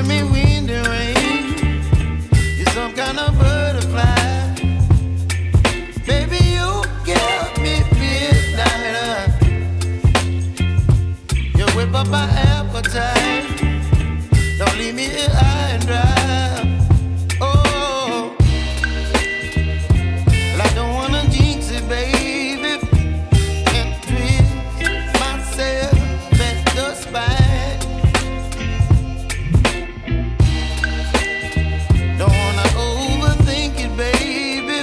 giving me wind and rain. You're some kind of butterfly. Baby, you give me midnight. You whip up my appetite. Don't leave me here high and dry. Oh, well, I don't wanna jinx it, baby, and twist myself at the spine. Don't wanna overthink it, baby.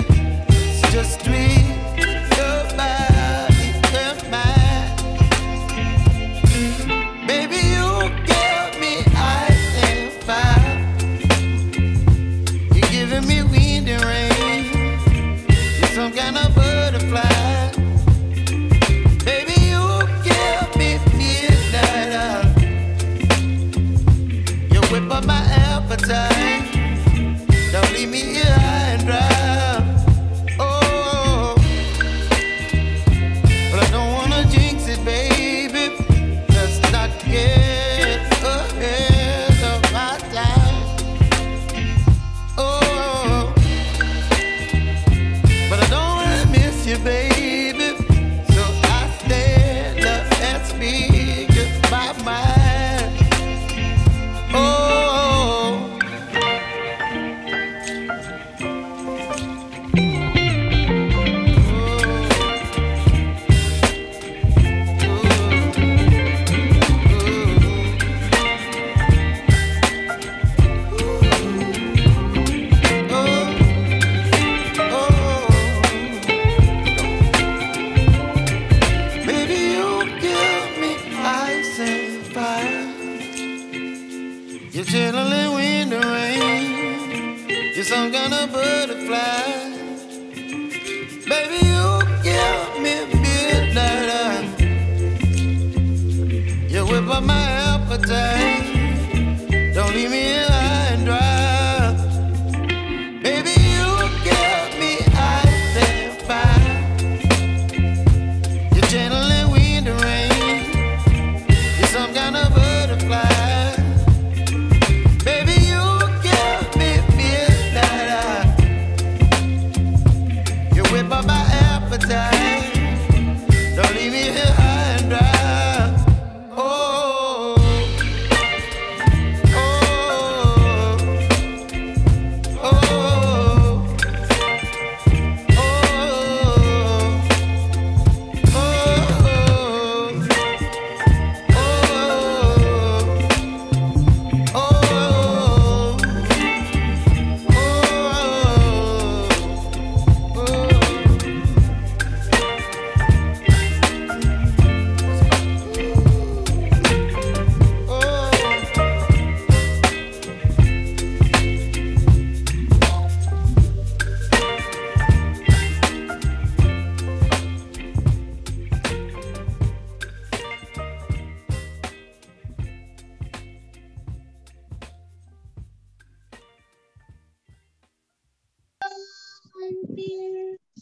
It's just twist your body and mine. Baby, you give me ice and fire. You're giving me wind and rain. You're some kind of butterfly. Baby, you give me midnight. You whip up my appetite. Don't leave me here high and dry. Oh, but I don't wanna jinx it, baby. Let's not get ahead of my time. Oh, but I don't wanna miss you, baby. So I stand up and speak my mind. Oh. Baby, you give me ice and fire. You're chilling wind and rain. You're some kind of butterfly. Baby, you give me midnight. You whip up my appetite. Don't leave me here high and dry. Baby, you give me ice and fire. You're channeling wind and rain. You're some kind of butterfly. Baby, you give me midnight. You whip up my appetite. Don't leave me here high and dry. Oh, oh, oh,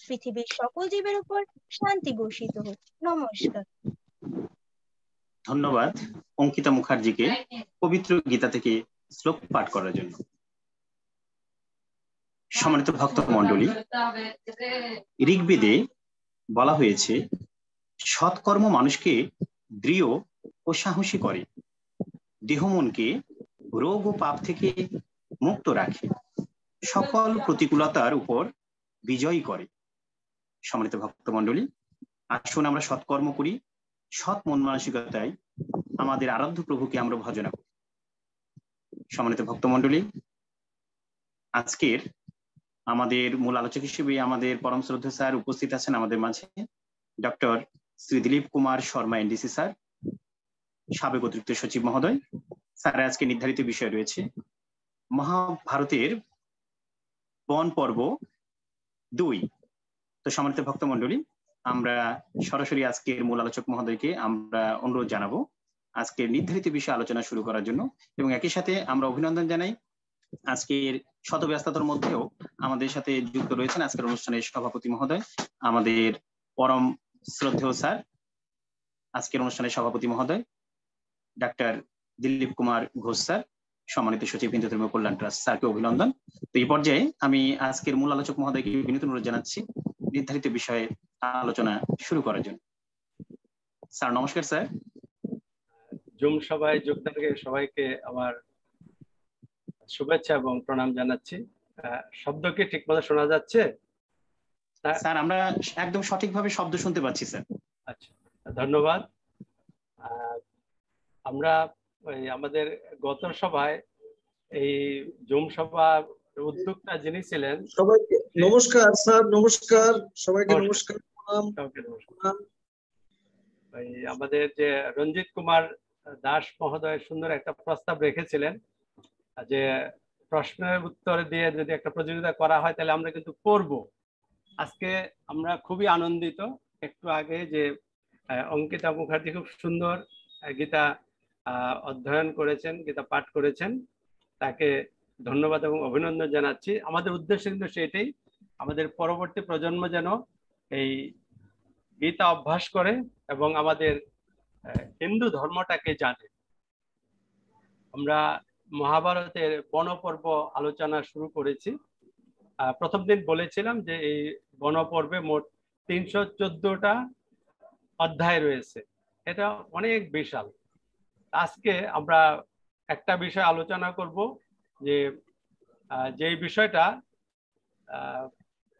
পৃথিবীর সকল জীবের উপর শান্তি বর্ষিত হোক। নমস্কার। ধন্যবাদ অঙ্কিতা মুখার্জিকে পবিত্র গীতা থেকে শ্লোক পাঠ করার জন্য। সম্মানিত ভক্ত মণ্ডলী, ঋগ্বেদে বলা হয়েছে সৎকর্ম মানুষকে দৃঢ় ও সাহসী করে, দেহ মনকে রোগ ও পাপ থেকে মুক্ত রাখে, সকল প্রতিকূলতার উপর বিজয়ী করে। সম্মানিত ভক্ত মণ্ডলী, আসুন আমরা সৎকর্ম করি, সৎ মন মানসিকতায় আমাদের আরাধ্য প্রভুকে আমরা ভজনা করি। সম্মানিত ভক্ত মণ্ডলী, আজকের আমাদের মূল আলোচক হিসেবে আমাদের পরম শ্রদ্ধেয় স্যার উপস্থিত আছেন আমাদের মাঝে, doctor Shri Dilip Kumar Sharma NDC sir, সাবেক অতিরিক্ত সচিব মহোদয়। স্যার আজকে নির্ধারিত বিষয় রয়েছে মহাভারতের বন পর্ব 2। তো সম্মানিত ভক্ত মণ্ডলী, আমরা সরাসরি আজকের মূল আলোচক মহোদয়কে আমরা অনুরোধ জানাবো আজকের নির্ধারিত বিষয় আলোচনা শুরু করার জন্য, এবং একই সাথে আমরা অভিনন্দন জানাই আজকের শত ব্যস্ততার মধ্যেও আমাদের সাথে যুক্ত রয়েছেন আজকের অনুষ্ঠানের সভাপতি মহোদয়, আমাদের পরম শ্রদ্ধেয় স্যার, আজকের অনুষ্ঠানের সভাপতি মহোদয় ডাক্তার দিলীপ কুমার ঘোষ স্যার। সম্মানিত সচিব হিন্দু ধর্ম কল্যাণ ট্রাস্ট স্যারকে অভিনন্দন। তো এই পর্যায়ে আমি আজকের মূল আলোচক মহোদয়কে বিনীত অনুরোধ জানাচ্ছি নির্ধারিত বিষয়ে আলোচনা শুরু করার জন্য। স্যার নমস্কার। স্যার, জুম সভায় যোগদানকারী সবাইকে আমার শুভেচ্ছা এবং প্রণাম জানাচ্ছি। শব্দ কি ঠিকমতো শোনা যাচ্ছে? স্যার আমরা একদম সঠিকভাবে শব্দ শুনতে পাচ্ছি স্যার। আচ্ছা, ধন্যবাদ। আমরা আমাদের গত সভায় এই জুম সভা উদ্যোগটা যিনি ছিলেন, সবাইকে নমস্কার স্যার। নমস্কার সবাইকে, নমস্কার। আমাদের যে রঞ্জিত কুমার দাস মহোদয় সুন্দর একটা প্রস্তাব রেখেছিলেন যে প্রশ্নের উত্তর দিয়ে যদি একটা প্রতিযোগিতা করা হয় তাহলে আমরা কিন্তু করব। আজকে আমরা খুবই আনন্দিত। একটু আগে যে অঙ্কিতা মুখার্জি খুব সুন্দর গীতা অধ্যয়ন করেছেন, গীতা পাঠ করেছেন, তাকে ধন্যবাদ এবং অভিনন্দন জানাচ্ছি। আমাদের উদ্দেশ্য কিন্তু সেটাই, আমাদের পরবর্তী প্রজন্ম যেন এই গীতা অভ্যাস করে এবং আমাদের হিন্দু ধর্মটাকে জানে। আমরা মহাভারতের বনপর্ব আলোচনা শুরু করেছি। প্রথম দিন বলেছিলাম যে এই বনপর্বে মোট 314টা অধ্যায় রয়েছে, এটা অনেক বিশাল। আজকে আমরা একটা বিষয় আলোচনা করব যে বিষয়টা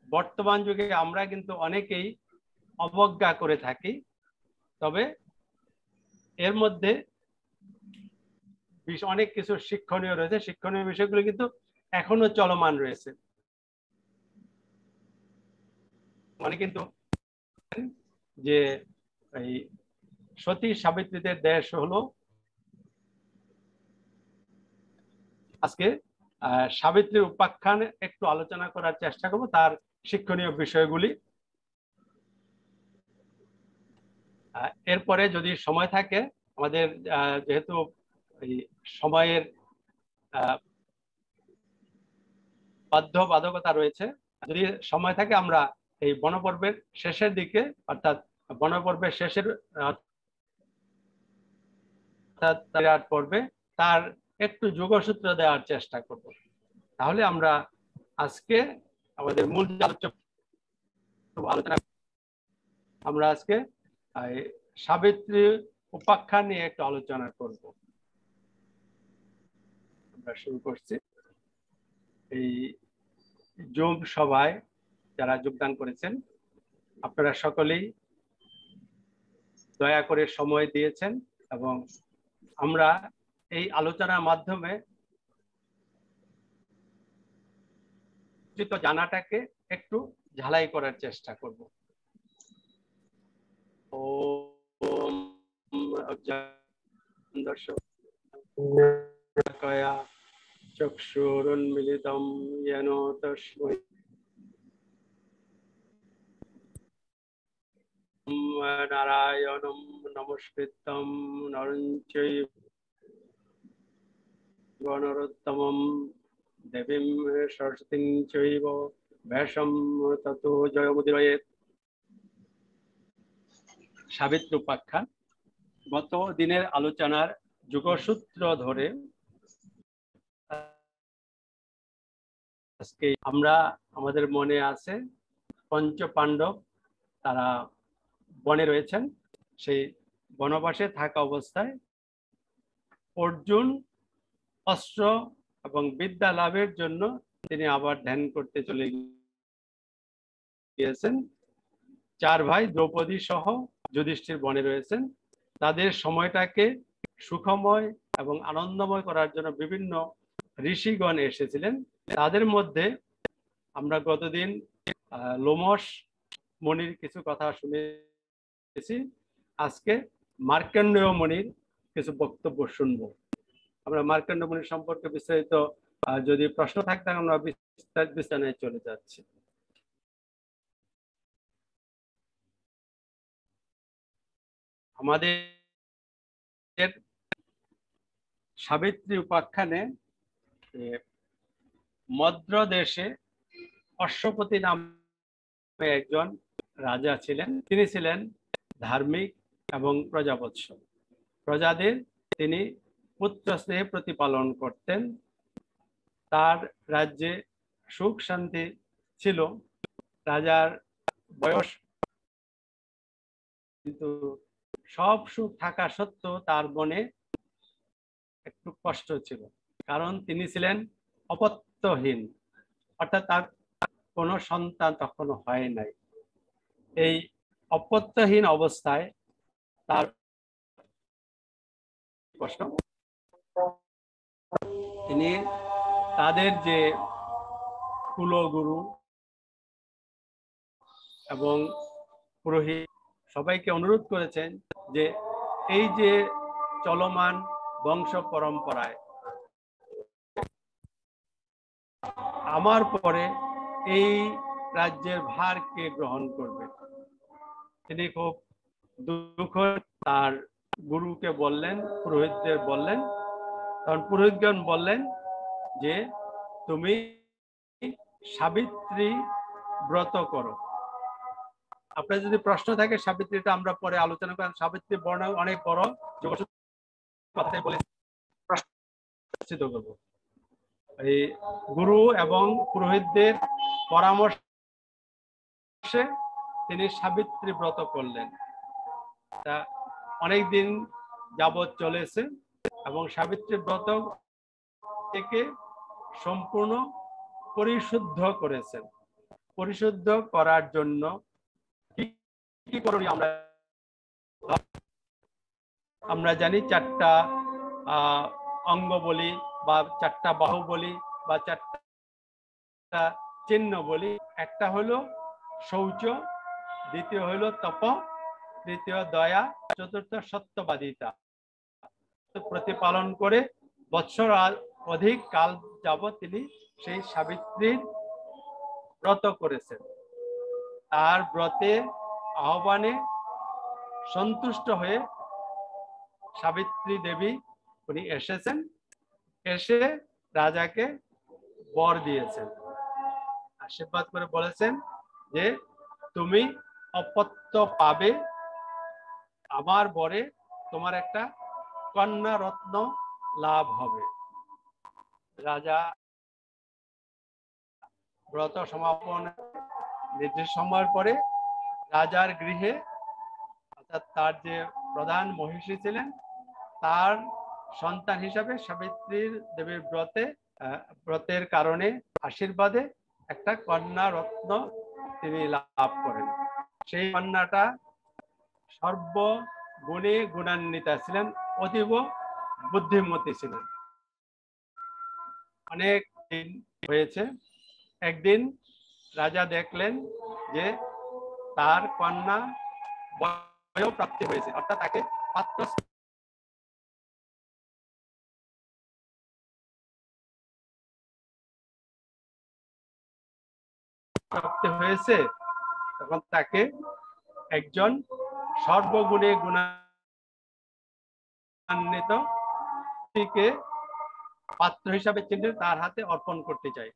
বর্তমান যুগে আমরা কিন্তু অনেকেই অবজ্ঞা করে থাকি, তবে এর মধ্যে অনেক কিছু শিক্ষণীয় রয়েছে। শিক্ষণীয় বিষয়গুলো কিন্তু এখনো চলমান রয়েছে। মানে কিন্তু যে এই সতী সাবিত্রীদের দেশ হলো, আজকে সাবিত্রীর উপাখ্যান একটু আলোচনা করার চেষ্টা করব, তার শিক্ষণীয় বিষয়গুলি। এরপরে যদি সময় থাকে, আমাদের যেহেতু এই সময়ের বাধ্যবাধকতা রয়েছে, যদি সময় থাকে আমরা এই বনপর্বের শেষের দিকে, অর্থাৎ বনপর্বের শেষের পর্বে তার একটু যোগসূত্র দেওয়ার চেষ্টা করব। তাহলে আমরা আজকে আমাদের মূল আলোচনা, আমরা আজকে সাবিত্রী উপাখ্যান নিয়ে একটু আলোচনা করব। আমরা শুরু করছি। এই জুম সভায় যারা যোগদান করেছেন আপনারা সকলেই দয়া করে সময় দিয়েছেন এবং আমরা এই আলোচনার মাধ্যমে জানাটাকে একটু ঝালাই করার চেষ্টা করব। দর্শক চক্ষুরুন্মিলিতং येन তস্मै নারায়ণং নমস্কৃত্যং নরং চৈব নরোত্তমং দেবীং সরস্বতীং চৈব ব্যাসং ততো জয়মুদীরয়েৎ। সাবিত্রী উপাখ্যান গত দিনের আলোচনার যুগসূত্র ধরে আজকে আমরা, আমাদের মনে আছে পঞ্চ পাণ্ডব তারা বনে রয়েছেন। সেই বনবাসে থাকা অবস্থায় অর্জুন অস্ত্র এবং বিদ্যা লাভের জন্য তিনি আবার ধ্যান করতে চলে গিয়েছেন। চার ভাই দ্রৌপদী সহ যুধিষ্ঠির বনে রয়েছেন। তাদের সময়টাকে সুখময় এবং আনন্দময় করার জন্য বিভিন্ন ঋষিগণ এসেছিলেন। তাদের মধ্যে আমরা গতদিন লোমশ মণির কিছু কথা শুনেছি, আজকে মার্কণ্ডেয় মণির কিছু বক্তব্য শুনবো। আমরা মার্কণ্ডেয় মণি সম্পর্কে বিস্তারিত যদি প্রশ্ন থাকতে আমরা বিস্তারিত চলে যাচ্ছি। আমাদের সাবিত্রী উপাখ্যানে মদ্র দেশে অশ্বপতি নামে একজন রাজা ছিলেন। তিনি ছিলেন ধার্মিক এবং প্রজাবৎসল। প্রজাদের তিনি পুত্র স্নেহে প্রতিপালন করতেন। তার রাজ্যে সুখ শান্তি ছিল। রাজার বয়স, কিন্তু সব সুখ থাকা সত্ত্বেও তার মনে একটু কষ্ট ছিল, কারণ তিনি ছিলেন অপত্যহীন, অর্থাৎ তার কোনো সন্তান তখনো হয় নাই। এই অপত্যহীন অবস্থায় তার কষ্ট, তিনি তাদের যে কুলগুরু এবং পুরোহিত সবাইকে অনুরোধ করেছেন যে এই যে চলমান বংশ পরম্পরায় আমার পরে এই রাজ্যের ভার কে গ্রহণ করবে। তিনি খুব দুঃখ তার গুরুকে বললেন, পুরোহিতদের বললেন। তখন পুরোহিতগণ বললেন যে তুমি সাবিত্রী ব্রত করো। আপনার যদি প্রশ্ন থাকে সাবিত্রীটা আমরা পরে আলোচনা করেন, সাবিত্রী বর্ণনা অনেক বড়, কথাই বলে প্রশ্ন করব। এই গুরু এবং পুরোহিতদের পরামর্শে তিনি সাবিত্রী ব্রত করলেন। তা অনেকদিন যাবৎ চলেছে এবং সাবিত্রী ব্রত থেকে সম্পূর্ণ পরিশুদ্ধ করেছেন। পরিশুদ্ধ করার জন্য কি করণীয় আমরা জানি, 4টা অঙ্গ বলি বা 4টা বাহু বলি বা 4টা চিহ্ন বলি। একটা হলো শৌচ, দ্বিতীয় হলো তপ, তৃতীয় দয়া, চতুর্থ সত্যবাদিতা প্রতিপালন করে বৎসর অধিক কাল যাবৎ তিনি সেই সাবিত্রীর ব্রত করেছেন। তার ব্রতের আহ্বানে সন্তুষ্ট হয়ে সাবিত্রী দেবী উনি এসেছেন, এসে রাজাকে বর দিয়েছেন, আশীর্বাদ করে বলেছেন যে তুমি অপত্য পাবে, আমার বরে তোমার একটা কন্যা রত্ন লাভ হবে। রাজা ব্রত সমাপন নির্দিষ্ট সময়ের পরে রাজার গৃহে, অর্থাৎ তার যে প্রধান মহিষী ছিলেন তার সন্তান হিসাবে সাবিত্রী দেবীর ব্রতের কারণে আশীর্বাদে একটা কন্যা রত্ন তিনি লাভ করেন। সেই কন্যাটা সর্বগুণে গুণান্বিতা ছিলেন, অতীব বুদ্ধিমতী ছিলেন। অনেক দিন হয়েছে, একদিন রাজা দেখলেন যে তার কন্যা বয়ঃপ্রাপ্তি হয়েছে, অর্থাৎ তাকে পাত্র প্রাপ্তি হয়েছে। তখন তাকে একজন সর্বগুণে গুণান্বিত পাত্র হিসাবে চিহ্নিত তার হাতে অর্পণ করতে চাই।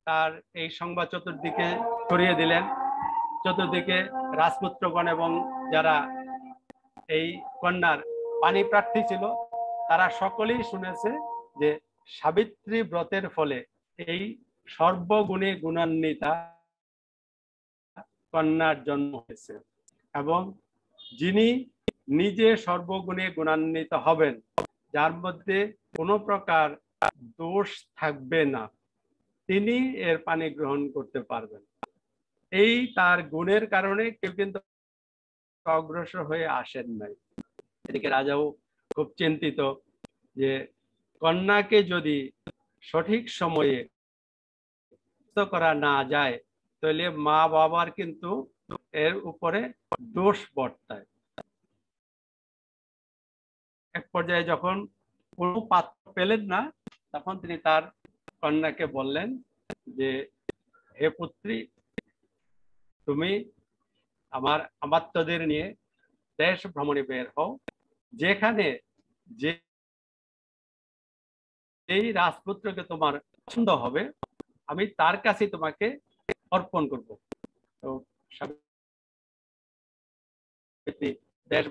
তার এই সংবাদ চতুর্দিকে ছড়িয়ে দিলেন। চতুর্দিকে রাজপুত্রগণ এবং যারা এই কন্যার পানি প্রার্থী ছিল তারা সকলেই শুনেছে যে সাবিত্রী ব্রতের ফলে এই সর্বগুণে গুণান্বিতা কন্যার জন্ম হয়েছে, এবং যিনি নিজে সর্বগুণে গুণান্বিত হবেন, যার মধ্যে কোনো প্রকার দোষ থাকবে না, তিনি এর পানি গ্রহণ করতে পারবেন। এই তার গুণের কারণে কেউ কিন্তু অগ্রসর হয়ে আসেন নাই। এদিকে রাজাও খুব চিন্তিত যে কন্যাকে যদি সঠিক সময়ে করা না যায় তাহলে মা বাবার কিন্তু এর উপরে দোষ বর্তায়। এক পর্যায়ে যখন কোনো পাত্র পেলেন না, তখন তিনি তার কন্যাকে বললেন যে হে পুত্রী, তুমি আমার আমাত্যদের নিয়ে দেশ ভ্রমণে বের হও, যেখানে যে এই রাজপুত্রকে তোমার পছন্দ হবে আমি তার কাছে তোমাকে অর্পণ করব। তো দেশ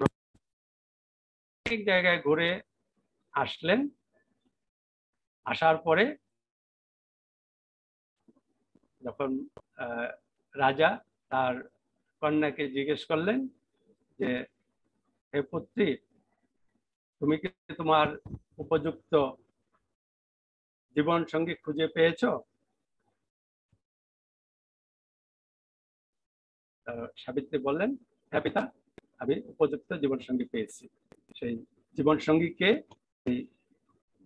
অনেক জায়গায় ঘুরে আসলেন। আসার পরে যখন রাজা তার কন্যাকে জিজ্ঞেস করলেন যে, হে পুত্রী, তুমি কি তোমার উপযুক্ত জীবন সঙ্গী খুঁজে পেয়েছো? সাবিত্রী বললেন, হ্যাঁ পিতা, আমি উপযুক্ত জীবন সঙ্গী পেয়েছি। সেই জীবন সঙ্গী কে? এই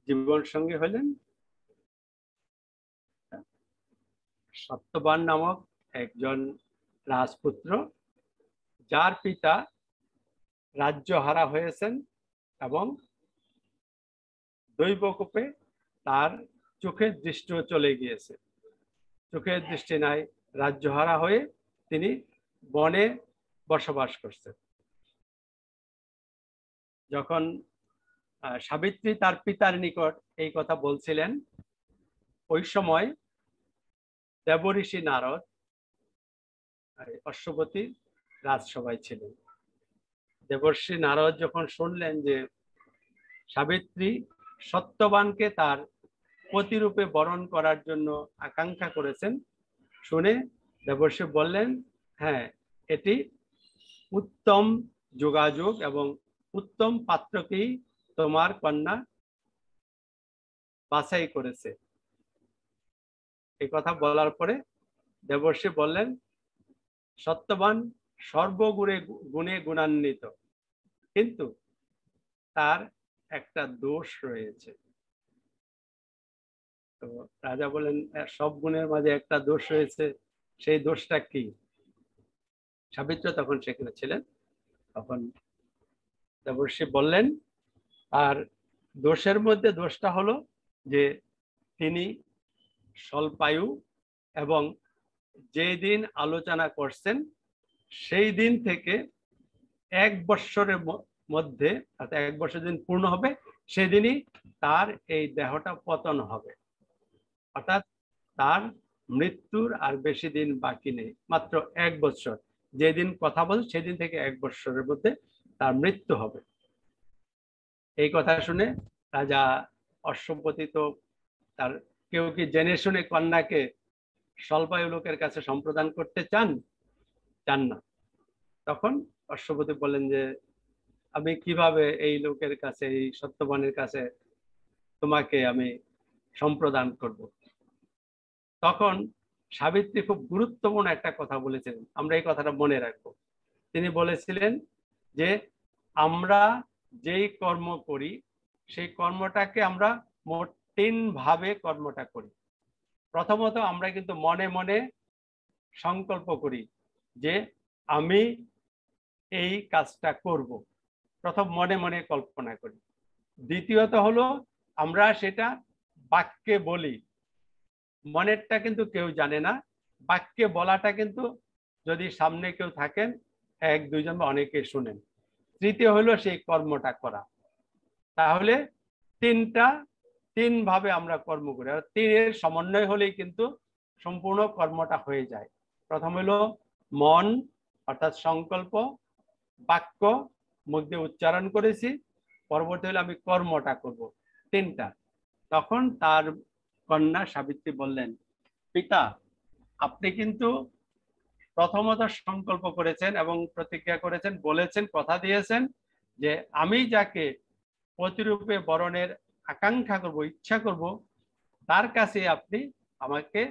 জীবন সঙ্গী হলেন সত্যবান নামক একজন রাজপুত্র, যার পিতা রাজ্যহারা হয়েছেন এবং দৈবকোপে তার চোখের দৃষ্টিও চলে গিয়েছে। চোখের দৃষ্টি নাই, রাজ্যহারা হয়ে তিনি বনে বসবাস করছেন। যখন সাবিত্রী তার পিতার নিকট এই কথা বলছিলেন, ওই সময় দেবঋষি নারদ অশ্বপতি রাজসভায় ছিলেন। দেবর্ষি নারদ যখন শুনলেন যে সাবিত্রী সত্যবানকে তার পতিরূপে বরণ করার জন্য আকাঙ্ক্ষা করেছেন, শুনে দেবর্ষি বললেন, হ্যাঁ, এটি উত্তম যোগাযোগ এবং উত্তম পাত্রকেই তোমার কন্যা বাছাই করেছে। এই কথা বলার পরে দেবর্ষি বললেন, সত্যবান সর্বগুণে গুণে গুণান্বিত, কিন্তু তার একটা দোষ রয়েছে। তো রাজা বলেন, সব গুণের মাঝে একটা দোষ রয়েছে, সেই দোষটা কি? সাবিত্রী তখন সেখানে ছিলেন। তখন দেবর্ষি বললেন, আর দোষের মধ্যে দোষটা হলো যে তিনি স্বল্পায়ু এবং যেই দিন আলোচনা করছেন সেই দিন থেকে 1 বৎসরের মধ্যে, অর্থাৎ 1 বৎসর দিন পূর্ণ হবে, সেদিনই তার এই দেহটা পতন হবে। অর্থাৎ তার মৃত্যুর আর বেশি দিন বাকি নেই, মাত্র 1 বৎসর। যেদিন কথা বল সেদিন থেকে 1 বৎসরের মধ্যে তার মৃত্যু হবে। এই কথা শুনে রাজা অশ্বপতি তো তার কেউ কি জেনে শুনে কন্যাকে স্বল্পায়ু লোকের কাছে সম্প্রদান করতে চান না। তখন অশ্বপতি বললেন যে, আমি কিভাবে এই লোকের কাছে, এই সত্যবানের কাছে তোমাকে আমি সম্প্রদান করব? তখন সাবিত্রী খুব গুরুত্বপূর্ণ একটা কথা বলেছিলেন, আমরা এই কথাটা মনে রাখবো। তিনি বলেছিলেন যে আমরা যেই কর্ম করি সেই কর্মটাকে আমরা মোট 3 ভাবে কর্মটা করি। প্রথমত আমরা কিন্তু মনে মনে সংকল্প করি যে আমি এই কাজটা করব, প্রথম মনে মনে কল্পনা করি। দ্বিতীয়ত হলো আমরা সেটা বাক্যে বলি, মনেরটা কিন্তু কেউ জানে না, বাক্যে বলাটা কিন্তু যদি সামনে কেউ থাকেন 1-2 জন বা অনেকে শুনেন। তৃতীয় হলো সেই কর্মটা করা। তাহলে 3 ভাবে আমরা কর্ম করি, আর 3-এর সমন্বয় হলেই কিন্তু সম্পূর্ণ কর্মটা হয়ে যায়। প্রথম হলো মন অর্থাৎ সংকল্প, বাক্য মুখ দিয়ে উচ্চারণ করেছি, পরবর্তী হলো আমি কর্মটা করব, 3টা। তখন তার কন্যা সাবিত্রী বললেন, পিতা, আপনি কিন্তু প্রথমত সংকল্প করেছেন এবং প্রতিজ্ঞা করেছেন, বলেছেন, কথা দিয়েছেন যে আমি যাকে প্রতিরূপে বরণের আকাঙ্ক্ষা করব, ইচ্ছা করব, তার কাছে আপনি আমাকে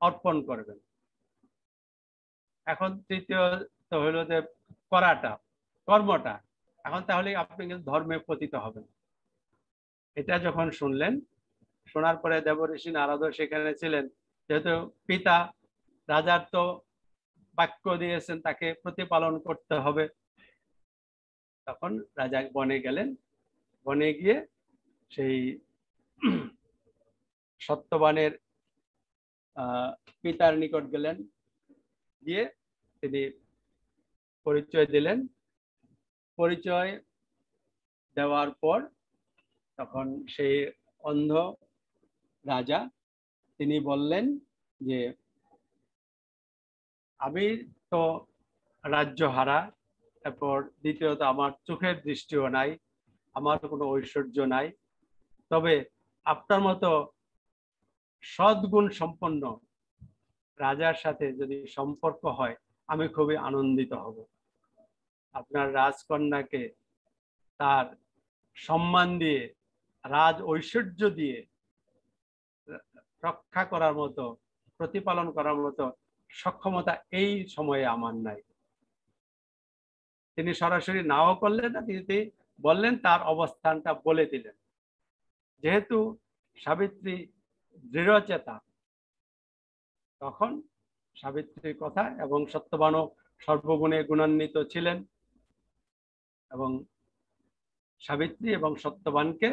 অর্পণ করবেন। এখন তৃতীয়ত হলো যে করাটা, কর্মটা। এখন তাহলে আপনি কিন্তু ধর্মে পতিত হবেন। এটা যখন শুনলেন, শোনার পরে দেবঋষি নারদ সেখানে ছিলেন, যেহেতু পিতা রাজার তো বাক্য দিয়েছেন, তাকে প্রতিপালন করতে হবে। তখন রাজা বনে গেলেন, বনে গিয়ে সেই সত্যবানের পিতার নিকট গেলেন, গিয়ে তিনি পরিচয় দিলেন। পরিচয় দেওয়ার পর তখন সেই অন্ধ রাজা তিনি বললেন যে আমি তো রাজ্যহারা এরপর দ্বিতীয়ত আমার চোখের দৃষ্টিও নাই, আমার কোনো ঐশ্বর্য নাই, তবে আপনার মতো সদ্গুণ সম্পন্ন রাজার সাথে যদি সম্পর্ক হয় আমি খুবই আনন্দিত হব। আপনার রাজকন্যাকে তার সম্মান দিয়ে, রাজ ঐশ্বর্য দিয়ে রক্ষা করার মতো, প্রতিপালন করার মতো সক্ষমতা এই সময়ে আমার নাই। তিনি সরাসরি নাও করলেন না, তিনি বললেন, তার অবস্থানটা বলে দিলেন। যেহেতু সাবিত্রী দৃঢ়চেতা, তখন সাবিত্রীর কথা, এবং সত্যবানও সর্বগুণে গুণান্বিত ছিলেন, এবং সাবিত্রী এবং সত্যবানকে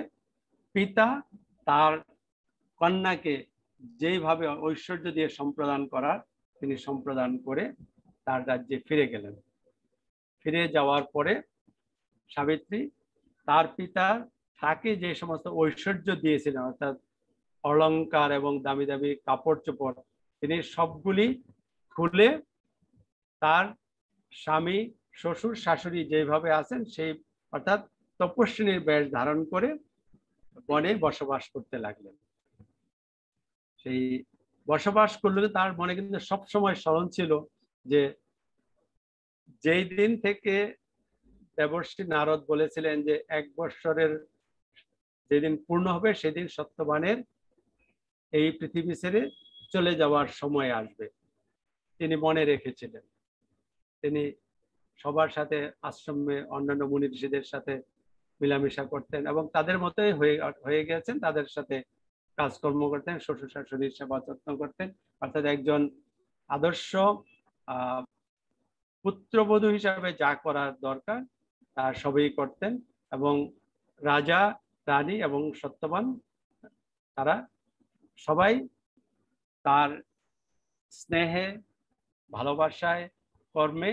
পিতা তার কন্যাকে যেইভাবে ঐশ্বর্য দিয়ে সম্প্রদান করার তিনি সম্প্রদান করে তার রাজ্যে ফিরে গেলেন। ফিরে যাওয়ার পরে সাবিত্রী তার পিতা তাকে যে সমস্ত ঐশ্বর্য দিয়েছিলেন, অর্থাৎ অলংকার এবং দামি দামি কাপড় চোপড়, তিনি সবগুলি খুলে তার স্বামী, শ্বশুর, শাশুড়ি যেভাবে আছেন সেই অর্থাৎ তপস্বিনীর বেশ ধারণ করে বনে বসবাস করতে লাগলেন। সেই বসবাস করলে তার মনে কিন্তু সবসময় স্মরণ ছিল যে যেই দিন থেকে দেবর্ষি নারদ বলেছিলেন যে 1 বৎসরের যেদিন পূর্ণ হবে সেদিন সত্যবানের এই পৃথিবী ছেড়ে চলে যাওয়ার সময় আসবে, তিনি মনে রেখেছিলেন। তিনি সবার সাথে আশ্রমে অন্যান্য মুনি ঋষিদের সাথে মিলামিশা করতেন এবং তাদের মতোই হয়ে গেছেন, তাদের সাথে কাজকর্ম করতেন, শ্বশুর শাশুড়ির সেবা যত্ন করতেন, অর্থাৎ একজন আদর্শ পুত্রবধূ হিসাবে যা করার দরকার তা সবই করতেন। এবং রাজা, রানী এবং সত্যবান তারা সবাই তার স্নেহে, ভালোবাসায়, কর্মে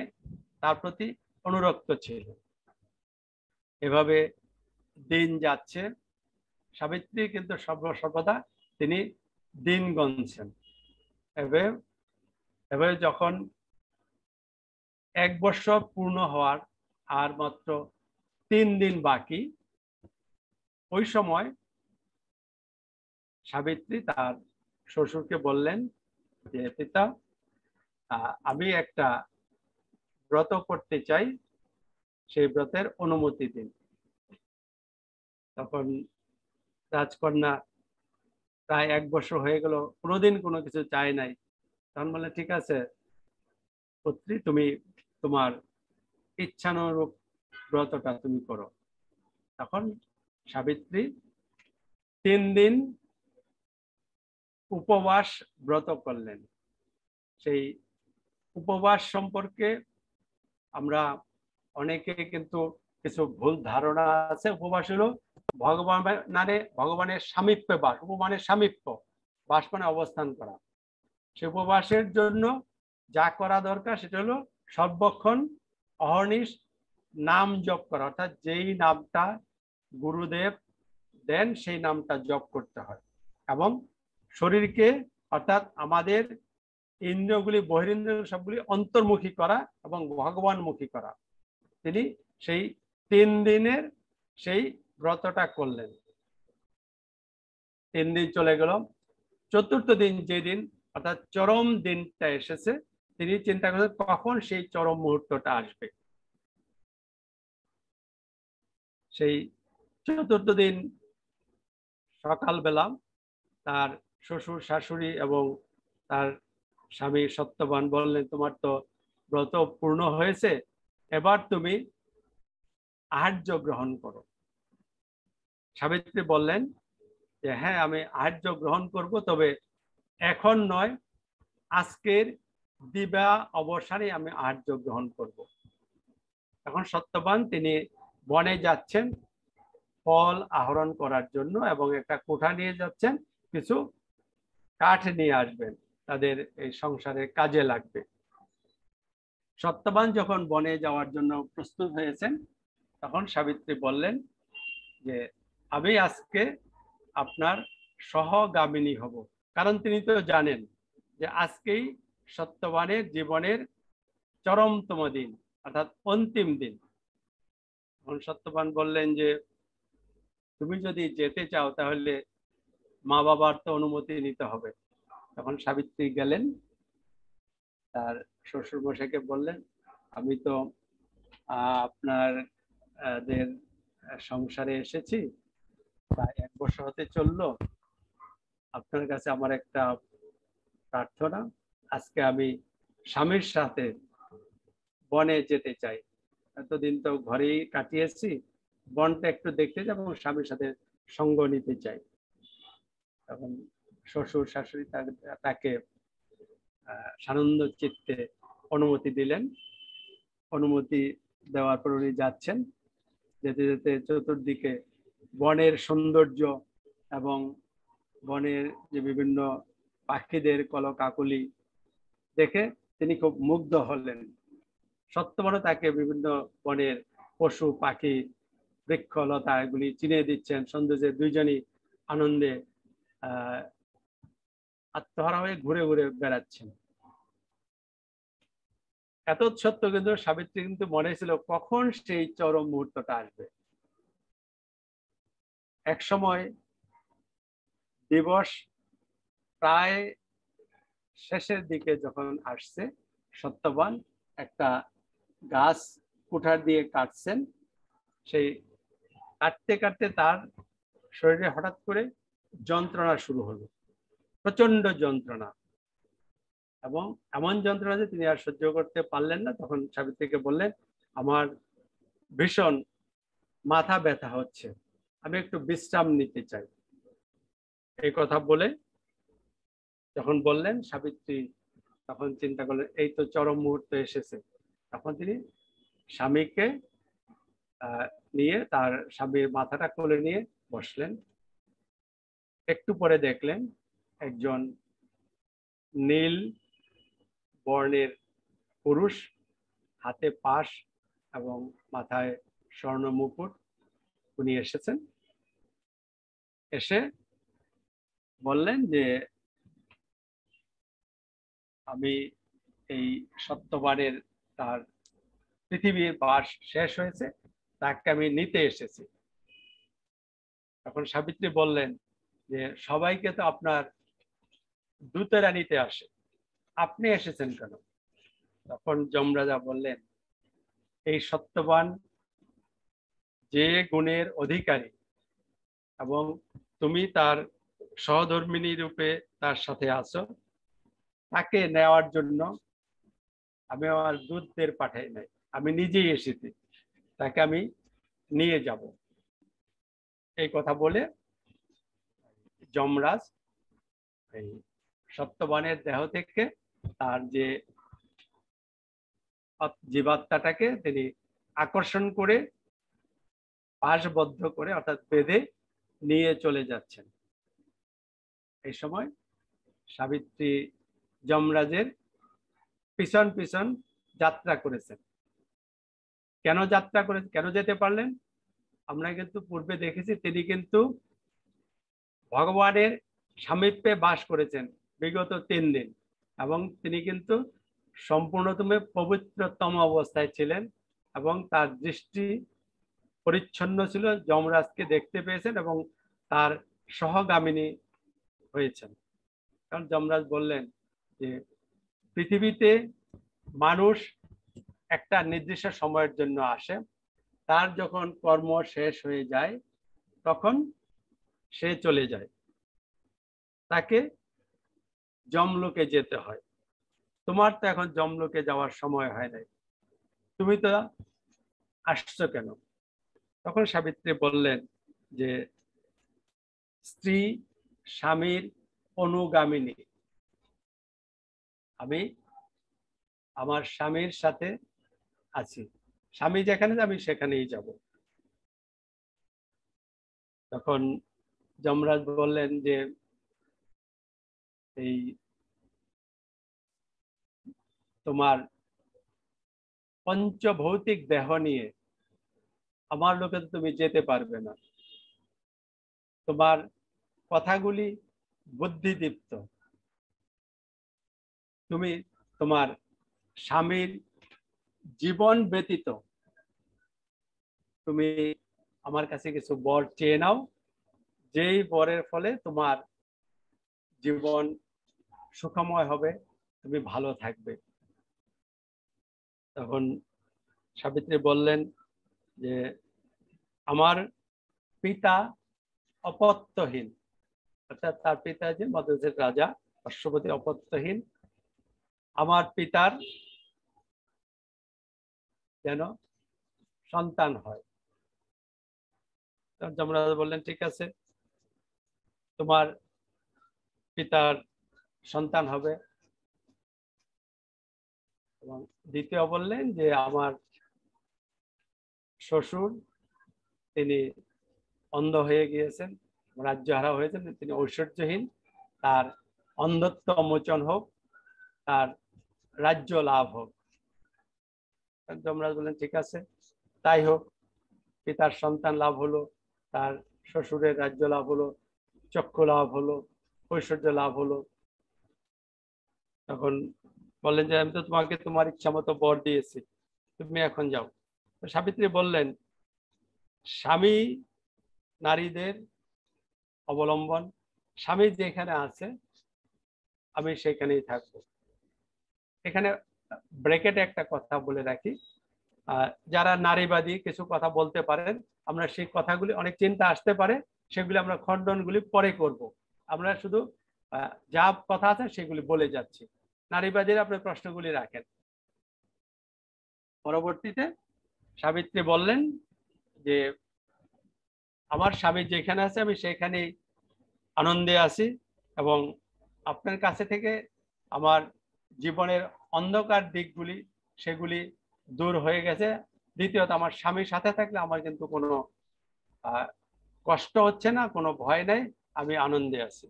তার প্রতি অনুরক্ত ছিল। এভাবে দিন যাচ্ছে। সাবিত্রী কিন্তু সর্বদা তিনি দিন গণছেন। এভাবে যখন 1 বৎসর পূর্ণ হওয়ার আর মাত্র 3 দিন বাকি, ওই সময় সাবিত্রী তার শ্বশুরকে বললেন যে পিতা, আমি একটা ব্রত করতে চাই, সেই ব্রতের অনুমতি দিন। তখন রাজকন্যা প্রায় 1 বছর হয়ে গেল, কোনোদিন কোনো কিছু চায় নাই। তখন বলে, ঠিক আছে পুত্রী, তুমি তোমার ইচ্ছানুরূপ ব্রতটা তুমি করো। তখন সাবিত্রী 3 দিন উপবাস ব্রত করলেন। সেই উপবাস সম্পর্কে আমরা অনেকে কিন্তু কিছু ভুল ধারণা আছে। উপবাস হলো ভগবানের সামীপ্যে বাস। উপমানের সামীপ্য বাস মানে অবস্থান করা। সে উপবাসের জন্য যা করা দরকার সেটা হলো সর্বক্ষণ অহর্নিশ নাম জপ করা, অর্থাৎ যেই নামটা গুরুদেব দেন সেই নামটা জপ করতে হয়, এবং শরীরকে অর্থাৎ আমাদের ইন্দ্রিয়গুলি, বহিরিন্দ্রিয় সবগুলি অন্তর্মুখী করা এবং ভগবানমুখী করা। তিনি সেই 3 দিনের সেই ব্রতটা করলেন। 3 দিন চলে গেল। 4র্থ দিন যেদিন অর্থাৎ চরম দিনটা এসেছে, তিনি চিন্তা করেন কখন সেই চরম মুহূর্তটা আসবে। সেই 4র্থ দিন সকালবেলা তার শ্বশুর, শাশুড়ি এবং তার স্বামী সত্যবান বললেন, তোমার তো ব্রত পূর্ণ হয়েছে, এবার তুমি আহার্য গ্রহণ করো। সাবিত্রী বললেন যে হ্যাঁ, আমি আহার্য গ্রহণ করব, তবে এখন নয়, আজকের দিবা অবসানে আমি আহার্য গ্রহণ করব। এখন সত্যবান তিনি বনে যাচ্ছেন ফল আহরণ করার জন্য, এবং একটা কোঠা নিয়ে যাচ্ছেন, কিছু কাঠ নিয়ে আসবেন, তাদের এই সংসারের কাজে লাগবে। সত্যবান যখন বনে যাওয়ার জন্য প্রস্তুত হয়েছেন, তখন সাবিত্রী বললেন যে আমি আজকে আপনার সহগামিনী হব। কারণ তিনি তো জানেন যে আজকেই সত্যবানের জীবনের চরমতম দিন, অর্থাৎ অন্তিম দিন। তখন সত্যবান বললেন যে তুমি যদি যেতে চাও তাহলে মা বাবার তো অনুমতি নিতে হবে। তখন সাবিত্রী গেলেন, তার শ্বশুর মশাইকে বললেন আমি তো আপনাদের সংসারে এসেছি, প্রায় 1 বছর হতে চললো। আপনার কাছে আমার একটা প্রার্থনা, আজকে আমি স্বামীর সাথে বনে যেতে চাই। এতদিন তো ঘরেই কাটিয়েছি, বনটা একটু দেখতে যাব এবং স্বামীর সাথে সঙ্গ নিতে চাই। তখন শ্বশুর শাশুড়ি তাকে সানন্দ চিত্তে অনুমতি দিলেন। অনুমতি দেওয়ার পর উনি যাচ্ছেন। যেতে যেতে চতুর্দিকে বনের সৌন্দর্য এবং বনের যে বিভিন্ন পাখিদের কলকাকলি দেখে তিনি খুব মুগ্ধ হলেন। সত্যবানও তাকে বিভিন্ন বনের পশু পাখি বৃক্ষলতা এগুলি চিনিয়ে দিচ্ছেন। সৌন্দর্যে দুইজনই আনন্দে আত্মহারা হয়ে ঘুরে ঘুরে বেড়াচ্ছেন। এত সত্য কিন্তু সাবিত্রী কিন্তু মনে ছিল কখন সেই চরম মুহূর্তটা আসবে। এক সময় দিবস প্রায় শেষের দিকে যখন আসছে, সত্যবান একটা গাছ কুঠার দিয়ে কাটছেন। সেই কাটতে কাটতে তার শরীরে হঠাৎ করে যন্ত্রণা শুরু হলো, প্রচন্ড যন্ত্রণা, এবং এমন যন্ত্রণা যে তিনি আর সহ্য করতে পারলেন না। তখন সাবিত্রীকে বললেন আমার ভীষণ মাথা ব্যথা হচ্ছে, আমি একটু বিশ্রাম নিতে চাই। এই কথা বলে যখন বললেন, সাবিত্রী তখন চিন্তা করলেন এই তো চরম মুহূর্ত এসেছে। তখন তিনি স্বামীকে নিয়ে তার স্বামীর মাথাটা কোলে নিয়ে বসলেন। একটু পরে দেখলেন একজন নীল বর্ণের পুরুষ, হাতে পাশ এবং মাথায় স্বর্ণ মুকুট, উনি এসেছেন। এসে বললেন যে আমি এই সত্যবানের তার পৃথিবীর বাস শেষ হয়েছে, তাকে আমি নিতে এসেছি। তখন সাবিত্রী বললেন যে সবাইকে তো আপনার দূতেরা নিতে আসে, আপনি এসেছেন কেন? তখন যমরাজা বললেন এই সত্যবান যে গুণের অধিকারী এবং তুমি তার সহধর্মিণী রূপে তার সাথে আছো, তাকে নেওয়ার জন্য আমি আমার দূতদের পাঠাই নাই, আমি নিজেই এসেছি, তাকে আমি নিয়ে যাব। এই কথা বলে যমরাজ এই সত্যবানের দেহ থেকে তার যে জীবাত্মাটাকে তিনি আকর্ষণ করে পাশবদ্ধ করে অর্থাৎ বেঁধে নিয়ে চলে যাচ্ছেন। এই সময় সাবিত্রী যমরাজের পিছন পিছন যাত্রা করেছেন। কেন যাত্রা করে, কেন যেতে পারলেন? আমরা কিন্তু পূর্বে দেখেছি তিনি কিন্তু ভগবানের সামীপ্যে বাস করেছেন বিগত 3 দিন, এবং তিনি কিন্তু সম্পূর্ণতমে পবিত্রতম অবস্থায় ছিলেন এবং তার দৃষ্টি পরিচ্ছন্ন ছিল। যমরাজকে দেখতে পেয়েছেন এবং তার সহগামিনী হয়েছেন। কারণ যমরাজ বললেন যে পৃথিবীতে মানুষ একটা নির্দিষ্ট সময়ের জন্য আসে, তার যখন কর্ম শেষ হয়ে যায় তখন সে চলে যায়, তাকে যমলোকে যেতে হয়। তোমার তো এখন যমলোকে যাওয়ার সময় হয় নাই, তুমি তো আসছো কেন? তখন সাবিত্রী বললেন যে স্ত্রী স্বামীর অনুগামিনী, আমি আমার স্বামীর সাথে আছি, স্বামী যেখানে আমি সেখানেই যাব। তখন যমরাজ বললেন যে এই তোমার পঞ্চভৌতিক দেহ নিয়ে আমার লোকে তুমি যেতে পারবে না, তোমার কথাগুলি বুদ্ধিদীপ্ত, তুমি তোমার স্বামীর জীবন ব্যতীত তুমি আমার কাছে কিছু বর চেয়ে নাও, যেই বরের ফলে তোমার জীবন সুখময় হবে, তুমি ভালো থাকবে। তখন সাবিত্রী বললেন যে আমার পিতা অপত্যহীন, অর্থাৎ তার পিতা যে মদ্রদেশের রাজা অশ্বপতি অপত্যহীন, আমার পিতার যেন সন্তান হয়। যমরাজ বললেন ঠিক আছে, তোমার পিতার সন্তান হবে। এবং দ্বিতীয় বললেন যে আমার শ্বশুর তিনি অন্ধ হয়ে গিয়েছেন, রাজ্যহারা হয়েছেন, তিনি ঐশ্বর্যহীন, তার অন্ধত্ব মোচন হোক, তার রাজ্য লাভ হোক। যমরাজ বললেন ঠিক আছে, তাই হোক। পিতার সন্তান লাভ হলো, তার শ্বশুরের রাজ্য লাভ হলো, চক্ষু লাভ হলো, ঐশ্বর্য লাভ হলো। তখন বললেন যে আমি তো তোমাকে তোমার ইচ্ছা মতো বর দিয়েছি, তুমি এখন যাও। সাবিত্রী বললেন স্বামী নারীদের অবলম্বন, স্বামী যেখানে আছে আমি সেখানেই থাকবো। এখানে ব্রেকেটে একটা কথা বলে রাখি, যারা নারীবাদী কিছু কথা বলতে পারেন, আমরা সেই কথাগুলি অনেক চিন্তা আসতে পারে, সেগুলি আমরা খণ্ডনগুলি পরে করব। আমরা শুধু যা কথা আছে সেগুলি বলে যাচ্ছি। নারীবাদীরা আপনার প্রশ্নগুলি রাখেন। পরবর্তীতে সাবিত্রী বললেন যে আমার স্বামী যেখানে আছে আমি সেখানেই আনন্দে আছি, এবং আপনার কাছে থেকে আমার জীবনের অন্ধকার দিকগুলি সেগুলি দূর হয়ে গেছে। দ্বিতীয়ত আমার স্বামীর সাথে থাকলে আমার কিন্তু কোনো কষ্ট হচ্ছে না, কোনো ভয় নাই, আমি আনন্দে আছি।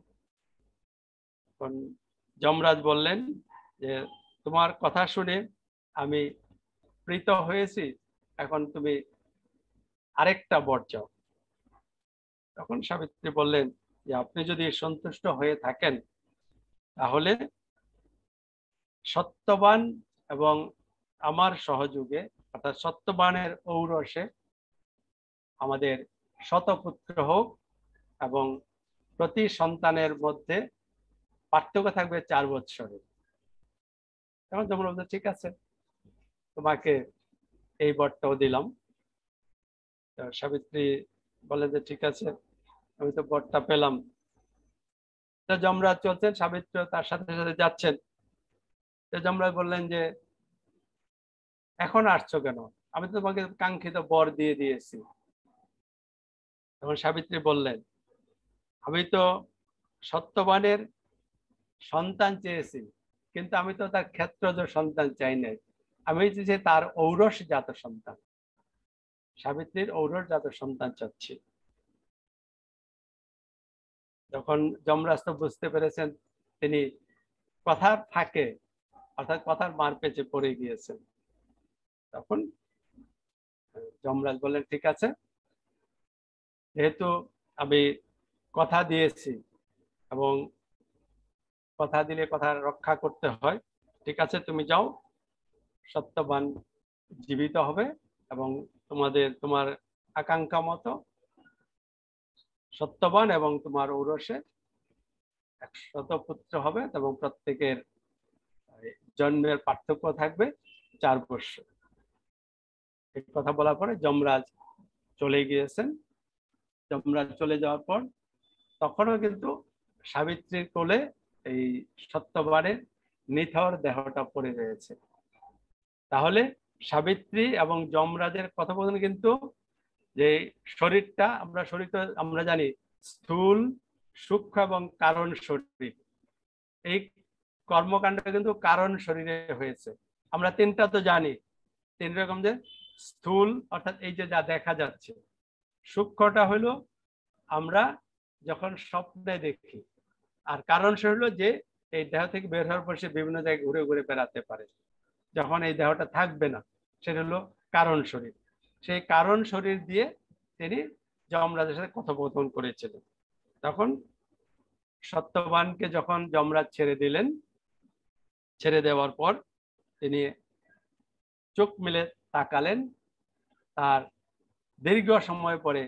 এখন যমরাজ বললেন যে তোমার কথা শুনে আমি প্রীত হয়েছি, এখন তুমি আরেকটা বর চাও। তখন সাবিত্রী বললেন যে আপনি যদি সন্তুষ্ট হয়ে থাকেন তাহলে সত্যবান এবং আমার সহযোগে, অর্থাৎ সত্যবানের ঔরসে আমাদের শতপুত্র হোক, এবং প্রতি সন্তানের মধ্যে পার্থক্য থাকবে 4 বৎসরের। তখন তোমরা বলছো ঠিক আছে, তোমাকে এই বরটাও দিলাম। সাবিত্রী বলে যে ঠিক আছে, আমি তো বরটা পেলাম। যমরাজ চলছেন, সাবিত্রী তার সাথে সাথে যাচ্ছেন। যমরাজ বললেন যে এখন আসছো কেন, আমি তো তোমাকে কাঙ্ক্ষিত বর দিয়ে দিয়েছি। তখন সাবিত্রী বললেন আমি তো সত্যবানের সন্তান চেয়েছি, কিন্তু আমি তো তার ক্ষেত্রজ সন্তান চাই নাই, আমি চেয়েছি তার ঔরস জাত সন্তান। সাবিত্রীর ঔরস জাত সন্তান চাচ্ছি। যখন যমরাজ তো বুঝতে পেরেছেন তিনি কথার ফাঁকে, অর্থাৎ কথার মার পেঁচে পড়ে গিয়েছেন, তখন যমরাজ বললেন ঠিক আছে, যেহেতু আমি কথা দিয়েছি এবং কথা দিলে কথা রক্ষা করতে হয়, ঠিক আছে তুমি যাও, সত্যবান জীবিত হবে এবং তোমার আকাঙ্ক্ষা মতো সত্যবান এবং তোমার ঔরসে 100 পুত্র হবে, এবং প্রত্যেকের জন্মের পার্থক্য থাকবে 4 বৎসর। এই কথা বলার পরে যমরাজ চলে গিয়েছেন। যমরাজ চলে যাওয়ার পর তখনও কিন্তু সাবিত্রীর কোলে এই সত্যবানের নিথর দেহটা পড়ে রয়েছে। তাহলে সাবিত্রী এবং যমরাজের কথোপকথন কিন্তু যে শরীরটা, আমরা জানি স্থূল, সূক্ষ্ম এবং কারণ শরীর। এই কর্মকাণ্ড কিন্তু কারণ শরীরে হয়েছে। আমরা 3টা তো জানি, 3 রকম, যে স্থূল অর্থাৎ এই যে যা দেখা যাচ্ছে, সূক্ষ্মটা হলো আমরা যখন স্বপ্নে দেখি, আর কারণ শরীর হলো যে এই দেহ থেকে বের হওয়ার পর সে বিভিন্ন জায়গায় ঘুরে ঘুরে বেড়াতে পারে, যখন এই দেহটা থাকবে না সেটা হলো কারণ শরীর। সেই কারণ শরীর দিয়ে তিনি যমরাজের সাথে কথোপকথন করেছিলেন। তখন সত্যবানকে যখন যমরাজ ছেড়ে দিলেন, ছেড়ে দেওয়ার পর তিনি চোখ মেলে তাকালেন, তার দীর্ঘ সময় পরে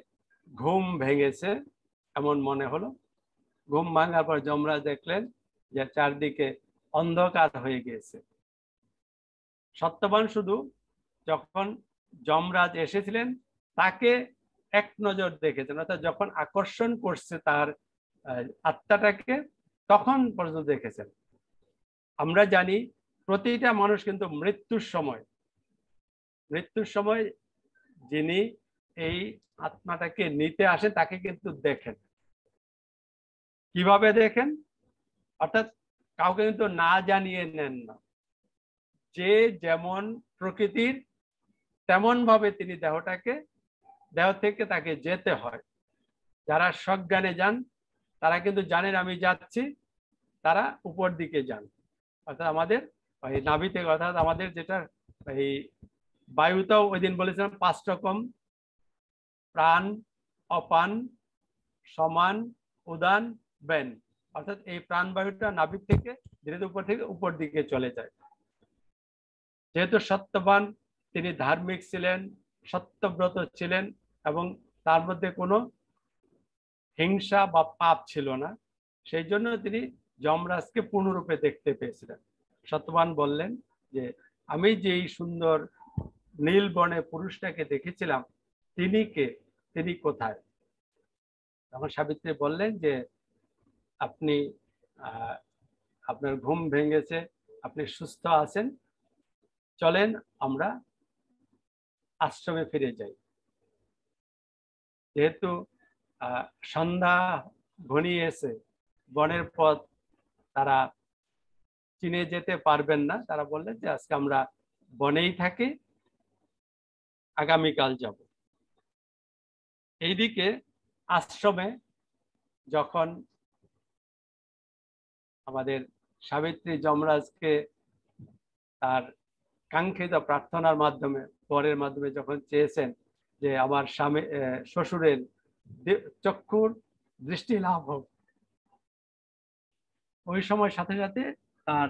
ঘুম ভেঙেছে এমন মনে হলো। ঘুম ভাঙার পর যমরাজ দেখলেন যে চারদিকে অন্ধকার হয়ে গিয়েছে। সত্যবান শুধু যখন যমরাজ এসেছিলেন তাকে এক নজর দেখেছেন, অর্থাৎ যখন আকর্ষণ করছে তার আত্মাটাকে তখন পর্যন্ত দেখেছেন। আমরা জানি প্রতিটা মানুষ কিন্তু মৃত্যুর সময় যিনি এই আত্মাটাকে নিতে আসেন তাকে কিন্তু দেখেন। কিভাবে দেখেন? অর্থাৎ কাউকে কিন্তু না জানিয়ে নেন না, যে যেমন প্রকৃতির তেমন ভাবে তিনি দেহ থেকে তাকে যেতে হয়। যারা সজ্ঞানে যান তারা কিন্তু জানেন আমি যাচ্ছি, তারা উপর দিকে যান। অর্থাৎ আমাদের ওই নাভি থেকে, অর্থাৎ আমাদের যেটা এই বায়ুটাও ওই দিন বলেছিলাম 5 রকম, প্রাণ, অপান, সমান, উদান, বেন। অর্থাৎ এই প্রাণবায়ুটা নাভি থেকে ধীরে ধীরে উপর দিকে চলে যায়। যেহেতু সত্যবান তিনি ধার্মিক ছিলেন, সত্যব্রত ছিলেন এবং তার মধ্যে কোনো হিংসা বা পাপ ছিল না, সেই জন্য তিনি যমরাজকে পূর্ণরূপে দেখতে পেয়েছিলেন। সত্যবান বললেন যে আমি যেই সুন্দর নীল বর্ণে পুরুষটাকে দেখেছিলাম তিনি কে, তিনি কোথায়? তখন সাবিত্রী বললেন যে আপনি আপনার ঘুম ভেঙেছে, আপনি সুস্থ আছেন, চলেন আমরা আশ্রমে ফিরে যাই। যেহেতু সন্ধ্যা ঘনিয়েছে, বনের পথ তারা চিনে যেতে পারবেন না, তারা বললেন যে আজকে আমরা বনেই থাকি, আগামীকাল যাব। এইদিকে আশ্রমে যখন আমাদের সাবিত্রী যমরাজকে তার কাঙ্ক্ষিত প্রার্থনার মাধ্যমে, বরের মাধ্যমে যখন চেয়েছেন যে আমার স্বামী শ্বশুরের চক্ষুর দৃষ্টি লাভ হোক, ওই সময় সাথে সাথে তার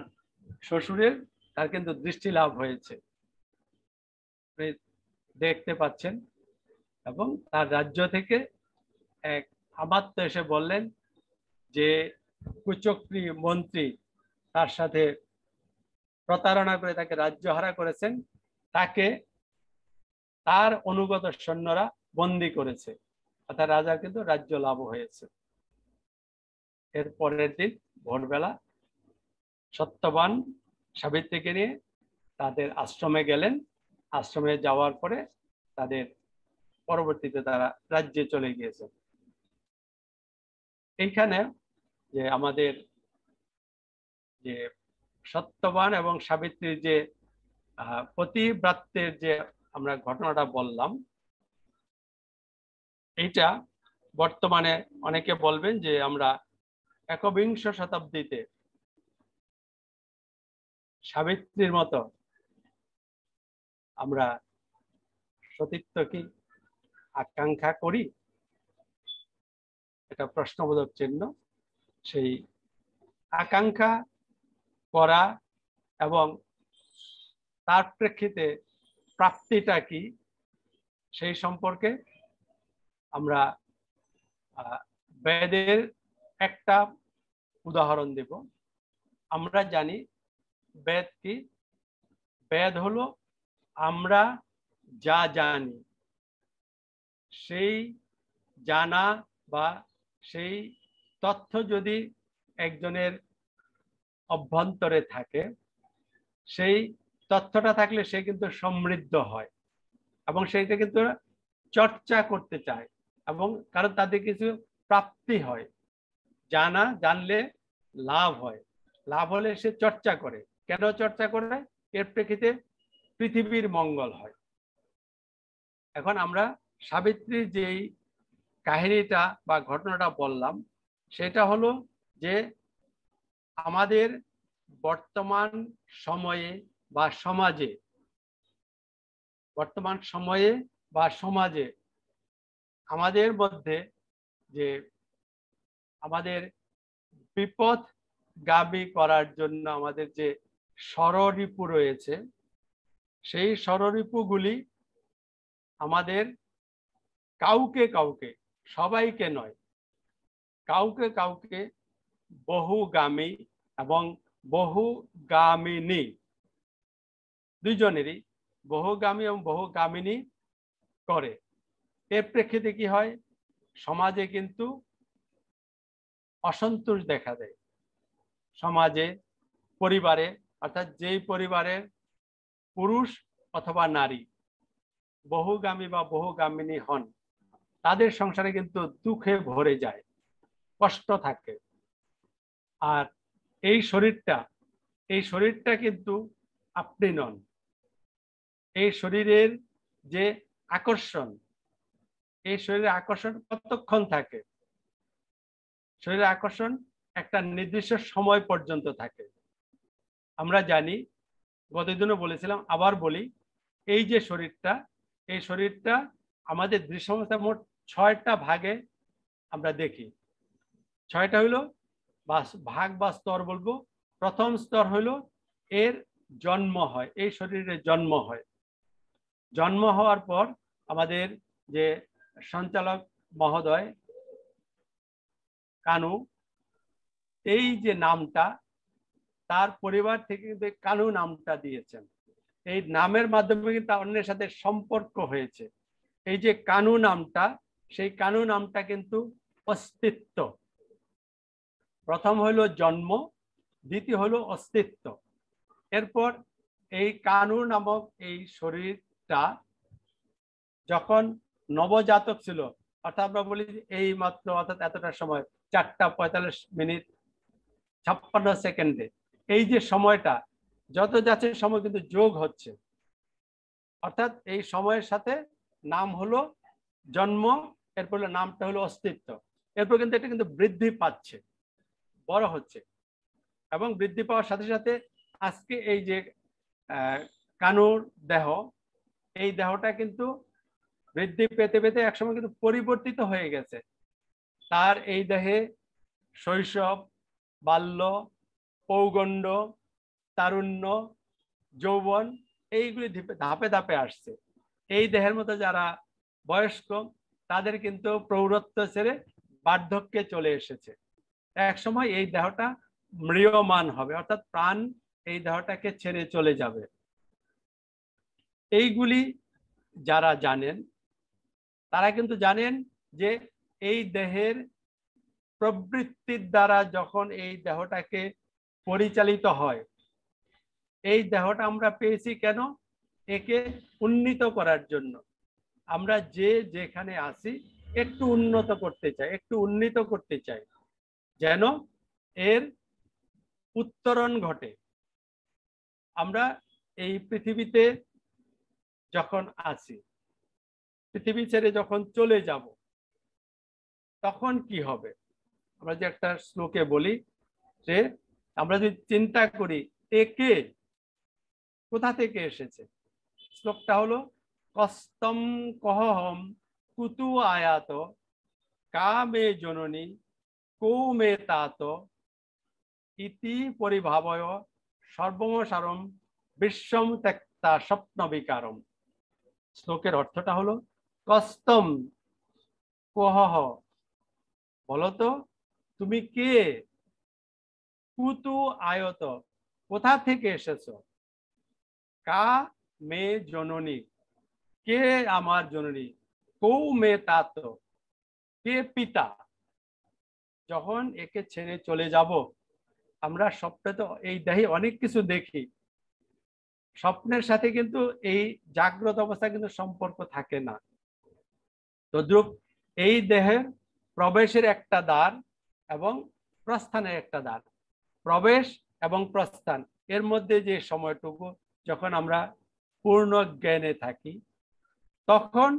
শ্বশুরের তার কিন্তু দৃষ্টি লাভ হয়েছে, দেখতে পাচ্ছেন। এবং তার রাজ্য থেকে এক আমাত্য এসে বললেন যে কুচক্রী মন্ত্রী তার সাথে প্রতারণা করে তাকে রাজ্যহারা করেছেন, তাকে তার অনুগত সৈন্যরা বন্দী করেছে, অর্থাৎ রাজার কিন্তু রাজ্য লাভ হয়েছে। এর পরের দিন ভোরবেলা সত্যবান সাবিত্রীকে নিয়ে তাদের আশ্রমে গেলেন। আশ্রমে যাওয়ার পরে তাদের পরবর্তীতে তারা রাজ্যে চলে গিয়েছে। এইখানে যে আমাদের যে সত্যবান এবং সাবিত্রীর যে পতিব্রাত্যের যে আমরা ঘটনাটা বললাম, এইটা বর্তমানে অনেকে বলবেন যে আমরা একবিংশ শতাব্দীতে সাবিত্রীর মতো আমরা সতীত্ব কি আকাঙ্ক্ষা করি? এটা প্রশ্নবোধক চিহ্ন। সেই আকাঙ্ক্ষা করা এবং তার প্রেক্ষিতে প্রাপ্তিটা কি সেই সম্পর্কে আমরা বেদের একটা উদাহরণ দেব। আমরা জানি বেদ কি? বেদ হলো আমরা যা জানি সেই জানা বা সেই তথ্য যদি একজনের অভ্যন্তরে থাকে, সেই তথ্যটা থাকলে সে কিন্তু সমৃদ্ধ হয় এবং সেইটা কিন্তু চর্চা করতে চায়, এবং কারণ তাদের কিছু প্রাপ্তি হয়। জানলে লাভ হয়, লাভ হলে সে চর্চা করে। কেন চর্চা করে? এর প্রেক্ষিতে পৃথিবীর মঙ্গল হয়। এখন আমরা সাবিত্রীর যেই কাহিনীটা বা ঘটনাটা বললাম, সেটা হলো যে আমাদের বর্তমান সময়ে বা সমাজে আমাদের মধ্যে যে আমাদের বিপদগামী করার জন্য আমাদের যে ষড়রিপু রয়েছে, সেই ষড়রিপুগুলি আমাদের কাউকে কাউকে, সবাইকে নয়, কাউকে কাউকে বহুগামী এবং বহুগামিনী দুইজনেরই বহুগামী এবং বহুগামিনী করে। এর প্রেক্ষিতে কি হয়, সমাজে কিন্তু অসন্তোষ দেখা দেয়। সমাজে, পরিবারে, অর্থাৎ যেই পরিবারের পুরুষ অথবা নারী বহুগামী বা বহুগামিনী হন, তাদের সংসারে কিন্তু দুঃখে ভরে যায়, কষ্ট থাকে। আর এই শরীরটা কিন্তু আপনি নন। এই শরীরের যে আকর্ষণ, এই শরীরের আকর্ষণ কতক্ষণ থাকে? শরীরের আকর্ষণ একটা নির্দিষ্ট সময় পর্যন্ত থাকে। আমরা জানি, গতদিনও বলেছিলাম, আবার বলি, এই যে শরীরটা, এই শরীরটা আমাদের দৃশ্যমাত্রা মোট 6টা ভাগে আমরা দেখি। 6টা হইল ভাগ বা স্তর বলবো। প্রথম স্তর হইল এর জন্ম হয়, এই শরীরের জন্ম হয়। জন্ম হওয়ার পর আমাদের যে সঞ্চালক মহোদয় কানু, এই যে নামটা তার পরিবার থেকে কিন্তু কানু নামটা দিয়েছেন। এই নামের মাধ্যমে কিন্তু অন্যের সাথে সম্পর্ক হয়েছে। এই যে কানু নামটা, সেই কানু নামটা কিন্তু অস্তিত্ব। প্রথম হলো জন্ম, দ্বিতীয় হলো অস্তিত্ব। এরপর এই কানু নামক এই শরীরটা যখন নবজাতক ছিল, অর্থাৎ আমরা বলি এই মাত্র, অর্থাৎ এতটা সময় 4টা 45 মিনিট 56 সেকেন্ডে, এই যে সময়টা যত যাচ্ছে সময় কিন্তু যোগ হচ্ছে, অর্থাৎ এই সময়ের সাথে নাম হলো জন্ম, এরপর নামটা হলো অস্তিত্ব। এরপর কিন্তু এটা কিন্তু বৃদ্ধি পাচ্ছে, বড় হচ্ছে, এবং বৃদ্ধি পাওয়ার সাথে সাথে আজকে এই যে কানুর দেহ, এই দেহটা কিন্তু বৃদ্ধি পেতে পেতে একসময় কিন্তু পরিবর্তিত হয়ে গেছে। তার এই দেহে শৈশব, বাল্য, পৌগণ্ড, তারুণ্য, যৌবন, এইগুলি ধাপে ধাপে আসছে। এই দেহের মতো যারা বয়স্ক, তাদের কিন্তু প্রৌঢ়ত্ব ছেড়ে বার্ধক্যে চলে এসেছে। এক সময় এই দেহটা ম্রিয়মান হবে, অর্থাৎ প্রাণ এই দেহটাকে ছেড়ে চলে যাবে। এইগুলি যারা জানেন, তারা কিন্তু জানেন যে এই দেহের প্রবৃত্তির দ্বারা যখন এই দেহটাকে পরিচালিত হয়, এই দেহটা আমরা পেয়েছি কেন? একে উন্নীত করার জন্য। আমরা যে যেখানে আছি একটু উন্নত করতে চাই, একটু উন্নীত করতে চাই, যেন এর উত্তরণ ঘটে। আমরা এই পৃথিবীতে যখন আছি, পৃথিবী ছেড়ে যখন চলে যাব, তখন কি হবে? আমরা যে একটা শ্লোকে বলি যে আমরা যদি চিন্তা করি একে কোথা থেকে এসেছে, শ্লোকটা হলো কস্তম কহম কুতু আয়াত কা মে জননী কো মে তাত ইতি পরিভাবয় সর্বমসারম বিশ্বম ত্যক্তা স্বপ্ন বিকারম। শ্লোকের অর্থটা হলো কস্তম কহ, বলতো তুমি কে, কুতু আয়ত কোথা থেকে এসেছো, কা মে জননী কে আমার জননী, কৌ মে তাত কে পিতা। যখন একে ছেড়ে চলে যাব, আমরা স্বপ্নে তো এই দেহে অনেক কিছু দেখি, স্বপ্নের সাথে কিন্তু এই জাগ্রত অবস্থা কিন্তু সম্পর্ক থাকে না। তদ্রূপ এই দেহের প্রবেশের একটা দ্বার এবং প্রস্থানের একটা দ্বার। প্রবেশ এবং প্রস্থান এর মধ্যে যে সময়টুকু যখন আমরা পূর্ণ জ্ঞানে থাকি, তখন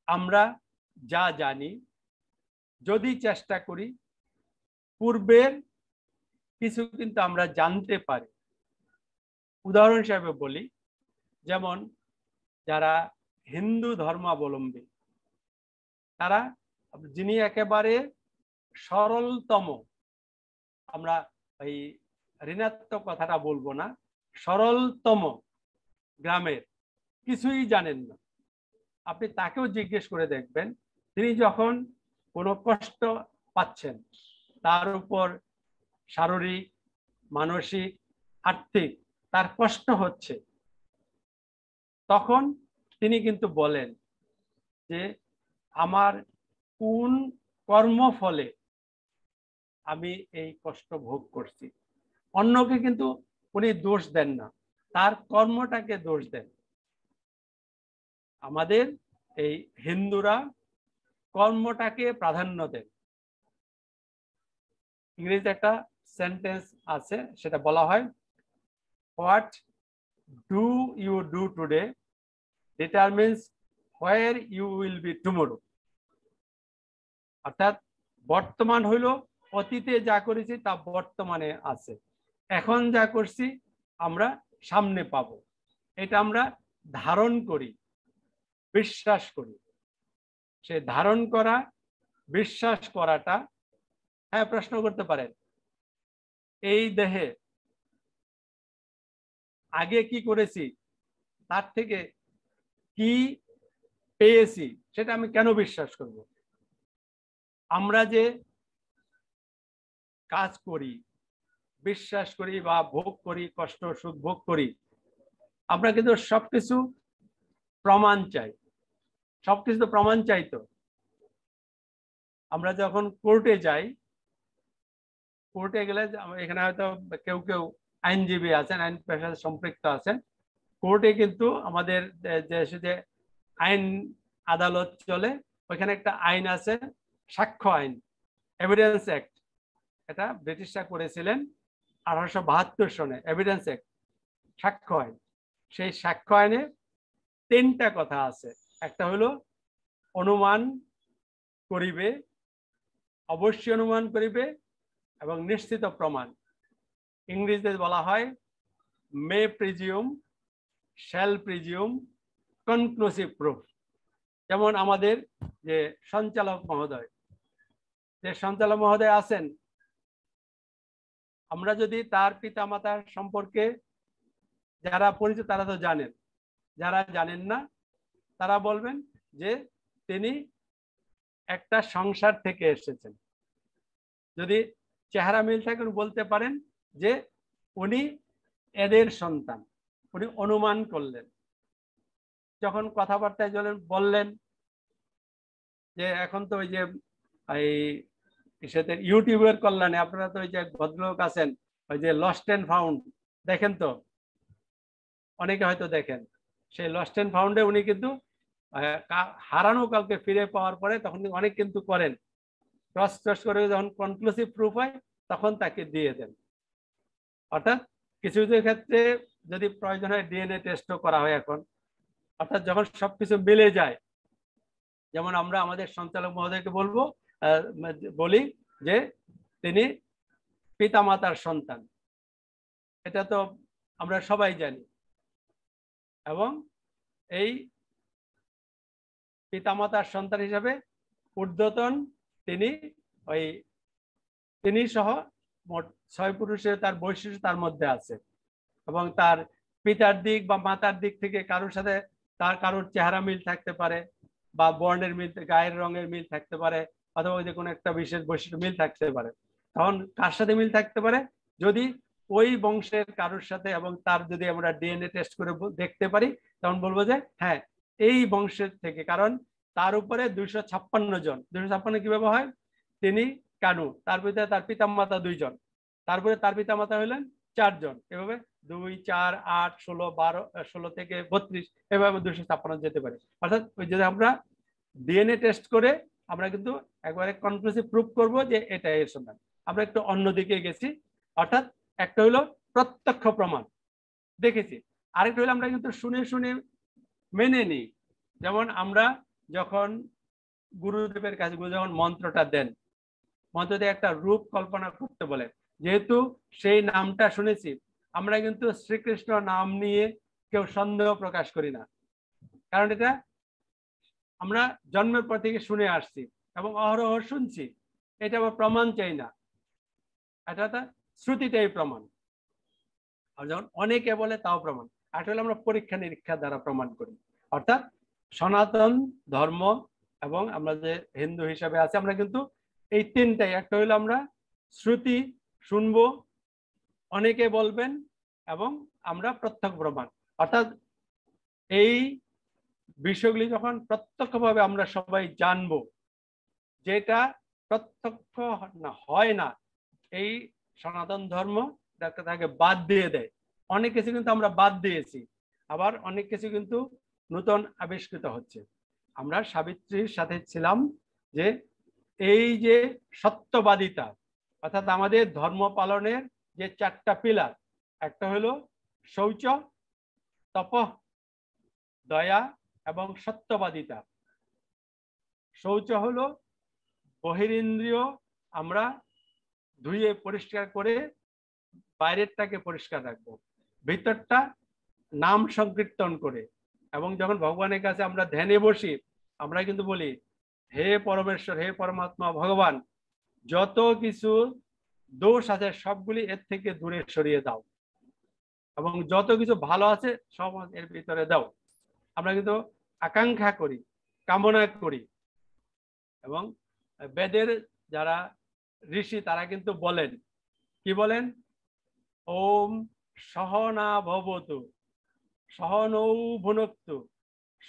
আমরা যা জানি, যদি চেষ্টা করি, পূর্বের কিছু কিন্তু আমরা জানতে পারি। উদাহরণ হিসাবে বলি, যেমন যারা হিন্দু ধর্মাবলম্বী, তারা, যিনি একেবারে সরলতম, আমরা এই ঋণাত্মক কথাটা বলবো না, সরলতম গ্রামের, কিছুই জানেন না, আপনি তাকেও জিজ্ঞেস করে দেখবেন, তিনি যখন কোনো কষ্ট পাচ্ছেন, তার উপর শারীরিক, মানসিক, আর্থিক তার কষ্ট হচ্ছে, তখন তিনি কিন্তু বলেন যে আমার কোন কর্মফলে আমি এই কষ্ট ভোগ করছি। অন্যকে কিন্তু উনি দোষ দেন না, তার কর্মটাকে দোষ দেন। আমাদের এই হিন্দুরা কর্মটাকে প্রাধান্য দেন। ইংরেজিতে একটা সেন্টেন্স আছে, সেটা বলা হয়, what do you do today determines where you will be tomorrow. অর্থাৎ বর্তমান হইল অতীতে যা করেছি তা বর্তমানে আছে, এখন যা করছি আমরা সামনে পাবো। এটা আমরা ধারণ করি, বিশ্বাস করি। সে ধারণ করা, বিশ্বাস করাটা, হ্যাঁ প্রশ্ন করতে পারেন, এই দেহে আগে কি করেছি তার থেকে কি পেয়েছি সেটা আমি কেন বিশ্বাস করব? আমরা যে কাজ করি, বিশ্বাস করি বা ভোগ করি, কষ্ট সুখ ভোগ করি, আমরা কিন্তু সবকিছু প্রমাণ চাই, সবকিছু তো প্রমাণ চাই। তো আমরা যখন কোর্টে যাই, কোর্টে গেলে এখানে হয়তো কেউ কেউ আইনজীবী আছেন, আইন পেশায় সম্পৃক্ত আছেন, কোর্টে কিন্তু আমাদের যে আইন আদালত চলে, ওইখানে একটা আইন আছে, সাক্ষ্য আইন, এভিডেন্স অ্যাক্ট। এটা ব্রিটিশরা করেছিলেন 1872 সনে, এভিডেন্স অ্যাক্ট, সাক্ষ্য আইন। সেই সাক্ষ্য আইনে 3টা কথা আছে। একটা হলো অনুমান করিবে, অবশ্যই অনুমান করিবে এবং নিশ্চিত প্রমাণ। ইংরেজিতে বলা হয় may presume, shall presume, conclusive proof. যেমন আমাদের যে সঞ্চালক মহোদয় আছেন, আমরা যদি তার পিতামাতার সম্পর্কে যারা পরিচিত তারা তো জানেন, যারা জানেন না তারা বলবেন যে তিনি একটা সংসার থেকে এসেছেন। যদি চেহারা মিল থাকে বলতে পারেন যে উনি এদের সন্তান, উনি অনুমান করলেন। যখন কথাবার্তায় বললেন যে এখন তো ওই যে ইউটিউবের কল্যাণে আপনারা তো ওই যে ভদ্রলোক আছেন, ওই যে লস্ট এন্ড ফাউন্ড দেখেন, তো অনেকে হয়তো দেখেন, সেই লস্ট এন্ড ফাউন্ডে উনি কিন্তু হারানো কাউকে ফিরে পাওয়ার পরে তখন অনেক কিন্তু করেন, ক্রস করে যখন কনক্লুসিভ প্রুফ হয় তখন তাকে দিয়ে দেন। অর্থাৎ কিছু কিছু ক্ষেত্রে যদি প্রয়োজন হয় ডিএনএ টেস্টও করা হয় এখন। অর্থাৎ যখন সবকিছু মিলে যায়, যেমন আমরা আমাদের সঞ্চালক মহোদয়কে বলি যে তিনি পিতামাতার সন্তান, এটা তো আমরা সবাই জানি। এবং এই পিতামাতার সন্তান হিসাবে ঊর্ধ্বতন তিনি সহ মোট 6 পুরুষের তার বৈশিষ্ট্য তার মধ্যে আছে। এবং তার পিতার দিক বা মাতার দিক থেকে কারোর সাথে কারোর চেহারা মিল থাকতে পারে, বা বর্ণের মিল, গায়ের রঙের মিল থাকতে পারে, অথবা ওই যে কোনো একটা বিশেষ বৈশিষ্ট্য মিল থাকতে পারে। তখন কার সাথে মিল থাকতে পারে? যদি ওই বংশের কারোর সাথে, এবং তার যদি আমরা ডিএনএ টেস্ট করে দেখতে পারি, তখন বলবো যে হ্যাঁ এই বংশের থেকে। কারণ তার উপরে 256 জন, 256 কিভাবে হয়? তিনি কানু, তার ভিতরে তার পিতামাতা 2 জন, তারপরে তার পিতামাতা হলেন 4 জন, এভাবে 2, 4, 8, 16, 12, 16 থেকে 32, এভাবে 256 যেতে পারে। অর্থাৎ ওই যদি আমরা ডিএনএ টেস্ট করে আমরা কিন্তু একবারে কনক্লুসিভ প্রুফ করব যে এটা এর সন্তান। আমরা একটু অন্যদিকে গেছি, অর্থাৎ একটা হলো প্রত্যক্ষ প্রমাণ দেখেছি, আরেকটা হলো আমরা কিন্তু শুনে শুনে মেনে নিই। যেমন আমরা যখন গুরুদেবের কাছে যখন মন্ত্রটা দেন, মন্ত্র দিয়ে একটা রূপ কল্পনা করতে বলেন, যেহেতু সেই নামটা শুনেছি, আমরা কিন্তু শ্রীকৃষ্ণ নাম নিয়ে কেউ সন্দেহ প্রকাশ করি না, কারণ এটা আমরা জন্মের পর থেকে শুনে আসছি এবং অহরহ শুনছি। এটা আবার প্রমাণ চাই না, এটা শ্রুতিটাই প্রমাণ। আর যখন অনেকে বলে তাও প্রমাণ। আরেকটা হলো আমরা পরীক্ষা নিরীক্ষা দ্বারা প্রমাণ করি। অর্থাৎ সনাতন ধর্ম এবং আমরা যে হিন্দু হিসাবে আছি আমরা কিন্তু এই তিনটাই, একটা হলো আমরা শ্রুতি শুনবো, অনেকে বলবেন, এবং আমরা প্রত্যক্ষ প্রমাণ। অর্থাৎ এই বিষয়গুলি যখন প্রত্যক্ষভাবে আমরা সবাই জানবো, যেটা প্রত্যক্ষ হয় না, এই সনাতন ধর্ম তাকে বাদ দিয়ে দেয়। অনেক কিছু কিন্তু আমরা বাদ দিয়েছি, আবার অনেক কিছু কিন্তু নতুন আবিষ্কৃত হচ্ছে। আমরা সাবিত্রীর সাথে ছিলাম যে এই যে সত্যবাদিতা, অর্থাৎ আমাদের ধর্ম পালনের যে 4টা পিলার, একটা হলো শৌচ, তপ, দয়া এবং সত্যবাদিতা। শৌচ হলো বহিরিন্দ্রিয় আমরা ধুয়ে পরিষ্কার করে বাইরেরটাকে পরিষ্কার রাখবো, ভিতরটা নাম সংকীর্তন করে। এবং যখন ভগবানের কাছে আমরা ধ্যানে বসি, আমরা কিন্তু বলি, হে পরমেশ্বর, হে পরমাত্মা ভগবান, যত কিছু দোষ আছে সবগুলি এর থেকে দূরে সরিয়ে দাও, এবং যত কিছু ভালো আছে সব এর ভিতরে দাও। আমরা কিন্তু আকাঙ্ক্ষা করি, কামনা করি। এবং বেদের যারা ঋষি তারা কিন্তু বলেন, কি বলেন? ওম সহনা ভবতু সহনৌ ভুনক্তু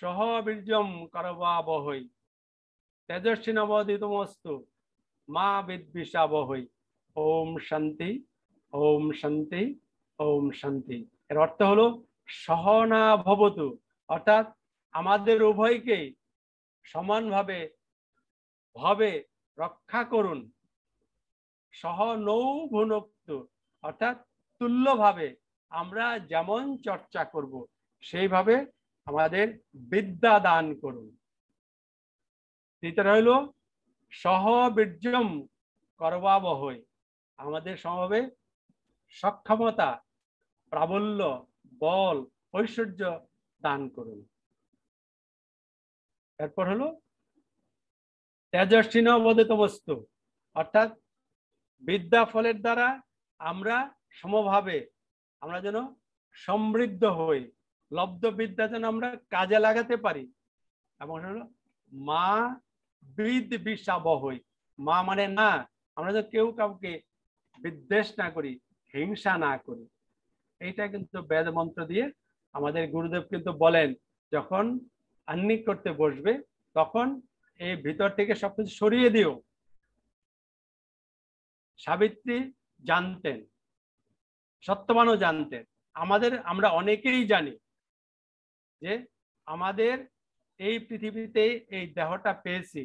সহ বীর্যম করবাবহৈ তেজস্বিনাবদিতমস্তু মা বিদ্বিষাবহৈ। ওম শান্তি, ওম শান্তি, ওম শান্তি। এর অর্থ হলো সহনা ভবতু, অর্থাৎ আমাদের উভয়কেই সমানভাবে ভাবে রক্ষা করুন। সহ নৌ ভুনক্তু, অর্থাৎ তুল্যভাবে আমরা যেমন চর্চা করব সেইভাবে আমাদের বিদ্যা দান করুন। দ্বিতীয় হইল সহ বীর্যম করবাবহৈ, আমাদের সমভাবে সক্ষমতা, প্রাবল্য, বল, ঐশ্বর্য দান করুন। এরপর হলো তেজস্বিন বদিতমস্তু, অর্থাৎ বিদ্যা ফলের দ্বারা আমরা সমভাবে আমরা যেন সমৃদ্ধ হই, লব্ধ বিদ্যা যেন আমরা কাজে লাগাতে পারি। এবং হলো মা বিদ্বিষাবহৈ, মা মানে না, আমরা যেন কেউ কাউকে বিদ্বেষ না করি, হিংসা না করি। এইটা কিন্তু বেদ মন্ত্র দিয়ে আমাদের গুরুদেব কিন্তু বলেন, যখন আহ্নিক করতে বসবে তখন এই ভিতর থেকে সবকিছু সরিয়ে দিও। সাবিত্রী জানতেন, সত্যবানও জানতেন। আমরা অনেকেই জানি যে আমাদের এই পৃথিবীতে এই দেহটা পেয়েছি,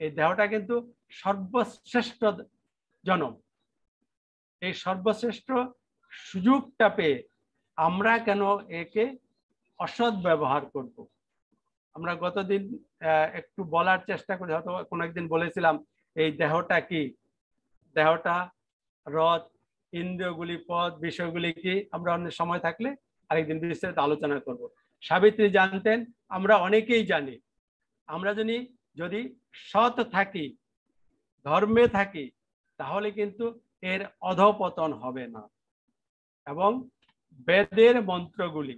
এই দেহটা কিন্তু সর্বশ্রেষ্ঠ জনম। এই সর্বশ্রেষ্ঠ সুযোগটা পেয়ে আমরা কেন একে অসৎ ব্যবহার করব? আমরা গতদিন একটু বলার চেষ্টা করি, হয়তো কোনো একদিন বলেছিলাম এই দেহটা কি, দেহটা রথ, ইন্দ্রিয়গুলি পদ, বিষয়গুলি কি, আমরা অন্য সময় থাকলে আরেকদিন বিস্তারিত আলোচনা করব। সাবিত্রী জানতেন, আমরা অনেকেই জানি। আমরা যদি সৎ থাকি, ধর্মে থাকি, তাহলে কিন্তু এর অধঃপতন হবে না। এবং বেদের মন্ত্রগুলি,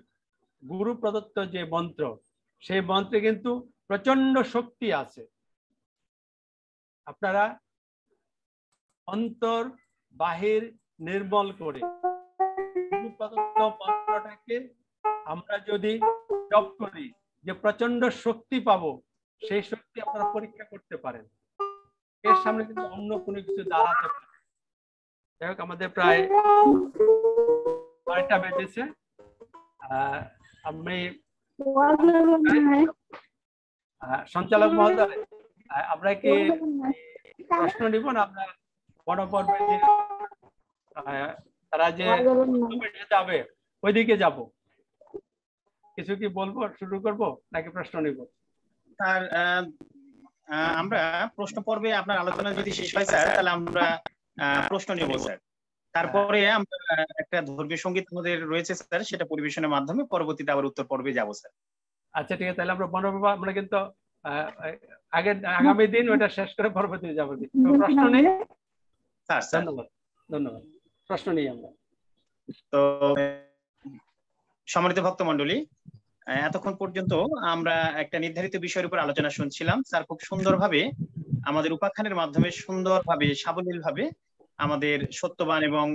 গুরু প্রদত্ত যে মন্ত্র, সেই মন্ত্রে কিন্তু প্রচন্ড শক্তি আছে। আপনারা অন্তর বাহির নির্মল করে গুরু প্রদত্ত মন্ত্রটাকে আমরা যদি জপ করি, যে প্রচন্ড শক্তি পাবো, সেই শক্তি আপনারা পরীক্ষা করতে পারেন। এর সামনে কিন্তু অন্য কোনো কিছু দাঁড়াতে পারে। যাই হোক, আমাদের প্রায় 9টা বেজেছে। আমি সঞ্চালক মহোদয়, আমরা কি প্রশ্ন নিব না? আমরা গণপর্বে যে তারা যে যাবে ওইদিকে যাব, কিছু কি বলবো, শুরু করব নাকি প্রশ্ন নিব? স্যার, আমরা প্রশ্ন পর্বে আপনার আলোচনা যদি শেষ হয় স্যার, তাহলে আমরা প্রশ্ন নিব স্যার। তারপরে আমরা একটা ধর্মীয় সঙ্গীত আমাদের রয়েছে স্যার, সেটা পরিবেশনের মাধ্যমে পরবর্তীতে আবার উত্তর পর্বে যাব স্যার। আচ্ছা, ঠিক আছে, তাহলে আমরা আমরা কিন্তু আগামী দিন ওটা শেষ করে পরবর্তীতে যাবো। প্রশ্ন নেই স্যার? ধন্যবাদ, ধন্যবাদ। প্রশ্ন নেই আমরা। তো সম্মানিত ভক্তমণ্ডলী, এতক্ষণ পর্যন্ত আমরা একটা নির্ধারিত বিষয়ের উপর আলোচনা শুনছিলাম। স্যার খুব সুন্দরভাবে আমাদের উপাখ্যানের মাধ্যমে সুন্দরভাবে সাবলীলভাবে আমাদের সত্যবান এবং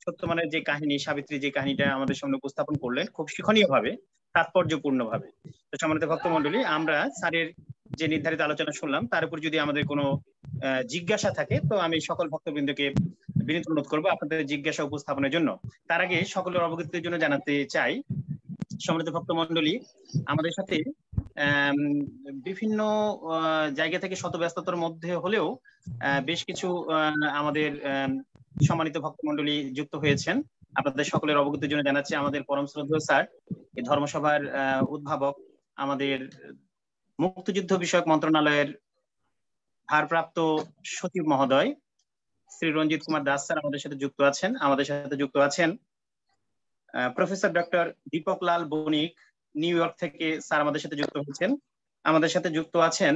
সত্যবানের যে কাহিনী, সাবিত্রী যে কাহিনীটা আমাদের সামনে উপস্থাপন করলেন খুব শিক্ষণীয় ভাবে, তাৎপর্যপূর্ণ ভাবে। তো সম্মানিত ভক্তমণ্ডলী, আমরা স্যারের যে নির্ধারিত আলোচনা শুনলাম তার উপর যদি আমাদের কোনো জিজ্ঞাসা থাকে তো আমি সকল ভক্তবৃন্দকে বিনীত অনুরোধ করবো আপনাদের জিজ্ঞাসা উপস্থাপনের জন্য। তার আগে সকলের অবগতির জন্য জানাতে চাই, সম্মানিত ভক্তমণ্ডলী, আমাদের সাথে বিভিন্ন জায়গা থেকে শত ব্যস্ততার মধ্যে হলেও বেশ কিছু আমাদের সম্মানিত ভক্তমণ্ডলী যুক্ত হয়েছেন। আপনাদের সকলের অবগতির জন্য জানাচ্ছি, আমাদের পরম শ্রদ্ধেয় স্যার, এই ধর্মসভার উদ্ভাবক, আমাদের মুক্তিযুদ্ধ বিষয়ক মন্ত্রণালয়ের ভারপ্রাপ্ত সচিব মহোদয় শ্রী রঞ্জিত কুমার দাস স্যার আমাদের সাথে যুক্ত আছেন। আমাদের সাথে যুক্ত আছেন professor doctor Dipak Lal Banik, New York থেকে স্যার আমাদের সাথে যুক্ত হয়েছেন। আমাদের সাথে যুক্ত আছেন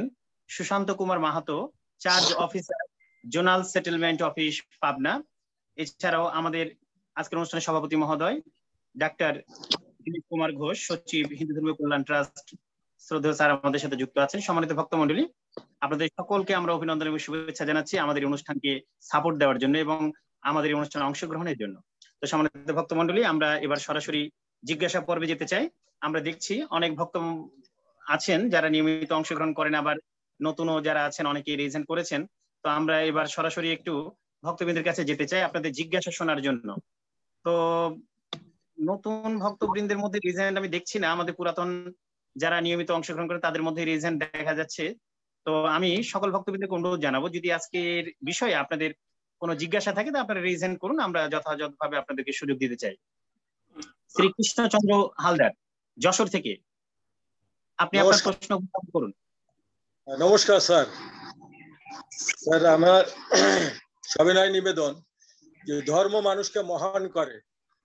Sushanta Kumar Mahato, charge officer, zonal settlement office, Pabna. এছাড়াও আমাদের আজকের অনুষ্ঠানের সভাপতি মহোদয় ডাক্তার দিলীপ কুমার ঘোষ, সচিব, হিন্দু ধর্মীয় কল্যাণ ট্রাস্ট, শ্রদ্ধেয় স্যার আমাদের সাথে যুক্ত আছেন। সম্মানিত ভক্তমণ্ডলী, আপনাদের সকলকে আমরা অভিনন্দন এবং শুভেচ্ছা জানাচ্ছি আমাদের এই অনুষ্ঠানকে সাপোর্ট দেওয়ার জন্য এবং আমাদের এই অনুষ্ঠানে অংশগ্রহণের জন্য। তো সম্মানিত ভক্তমণ্ডলী, আমরা এবার সরাসরি জিজ্ঞাসা পর্বে যেতে চাই। আমরা দেখছি অনেক ভক্ত আছেন যারা নিয়মিত অংশগ্রহণ করেন, আবার নতুনও যারা আছেন অনেকে রেজেন্ট করেছেন। তো আমরা এবার সরাসরি একটু ভক্তবৃন্দের কাছে যেতে চাই আপনাদের জিজ্ঞাসা শোনার জন্য। তো নতুন ভক্তবৃন্দের মধ্যে রিজেন্ট আমি দেখছি না, আমাদের পুরাতন যারা নিয়মিত অংশগ্রহণ করে তাদের মধ্যে রিজেন্ট দেখা যাচ্ছে। তো আমি সকল ভক্তবৃন্দকে অনুরোধ জানাবো, যদি আজকের বিষয়ে আপনাদের কোনো জিজ্ঞাসা থাকে তো আপনারা রিজেন্ট করুন, আমরা যথাযথভাবে আপনাদেরকে সুযোগ দিতে চাই। শ্রী কৃষ্ণচন্দ্র হালদার, যশোর থেকে, আপনি আপনার প্রশ্ন উত্থাপন করুন। নমস্কার স্যার। স্যার, আমার সবিনয় নিবেদন যে ধর্ম মানুষকে মহান করে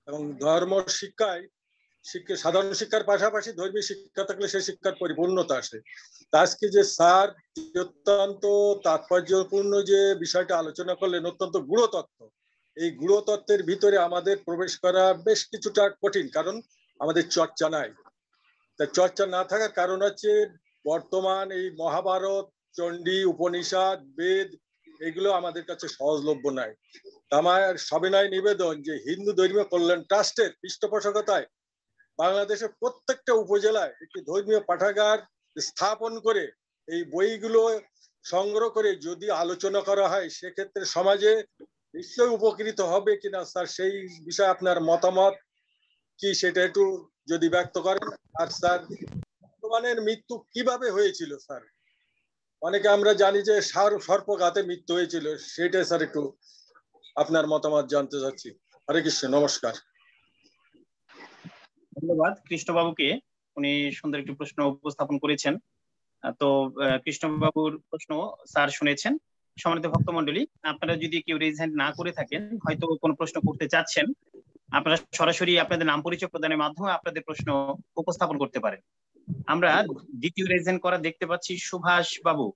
এবং ধর্ম শিক্ষায় সাধারণ শিক্ষার পাশাপাশি ধর্মীয় শিক্ষা থাকলে সেই শিক্ষার পরিপূর্ণতা আসে। আজকে যে স্যার অত্যন্ত তাৎপর্যপূর্ণ যে বিষয়টা আলোচনা করলেন, অত্যন্ত গূঢ় তত্ত্ব, এই গূঢ় তত্ত্বের ভিতরে আমাদের প্রবেশ করা বেশ কিছুটা কঠিন, কারণ আমাদের চর্চা নাই। তা চর্চা না থাকার কারণ হচ্ছে বর্তমান এই মহাভারত, চণ্ডী, উপনিষদ, বেদ এগুলো আমাদের কাছে সহজলভ্য নাই। আমার সবিনয় নিবেদন যে হিন্দু ধর্মীয় কল্যাণ ট্রাস্টের পৃষ্ঠপোষকতায় বাংলাদেশের প্রত্যেকটা উপজেলায় একটি ধর্মীয় পাঠাগার স্থাপন করে এই বইগুলো সংগ্রহ করে যদি আলোচনা করা হয়, সেক্ষেত্রে সমাজে নিশ্চয়ই উপকৃত হবে কিনা স্যার, সেই বিষয়ে আপনার মতামত কি সেটা একটু যদি ব্যক্ত করেন। আর স্যার, বর্তমানের মৃত্যু কিভাবে হয়েছিল স্যার? অনেকে আমরা জানি যে সর্পঘাতে মৃত্যু হয়েছিল, সেটা স্যার একটু আপনার মতামত জানতে চাচ্ছি। হরে কৃষ্ণ, নমস্কার। ধন্যবাদ কৃষ্ণবাবুকে, উনি সুন্দর একটি প্রশ্ন উপস্থাপন করেছেন। তো কৃষ্ণবাবুর প্রশ্ন স্যার শুনেছেন। সম্মানিত ভক্তমণ্ডলী, আপনারা যদি কেউ রেজেন্ট না করে থাকেন, হয়তো কোনো প্রশ্ন করতে চাচ্ছেন, আপনারা সরাসরি আপনাদের নাম পরিচয় প্রদানের মাধ্যমে আপনাদের প্রশ্ন উপস্থাপন করতে পারেন। আমরা দ্বিতীয় রেজেন্ট করা দেখতে পাচ্ছি সুভাষ বাবু,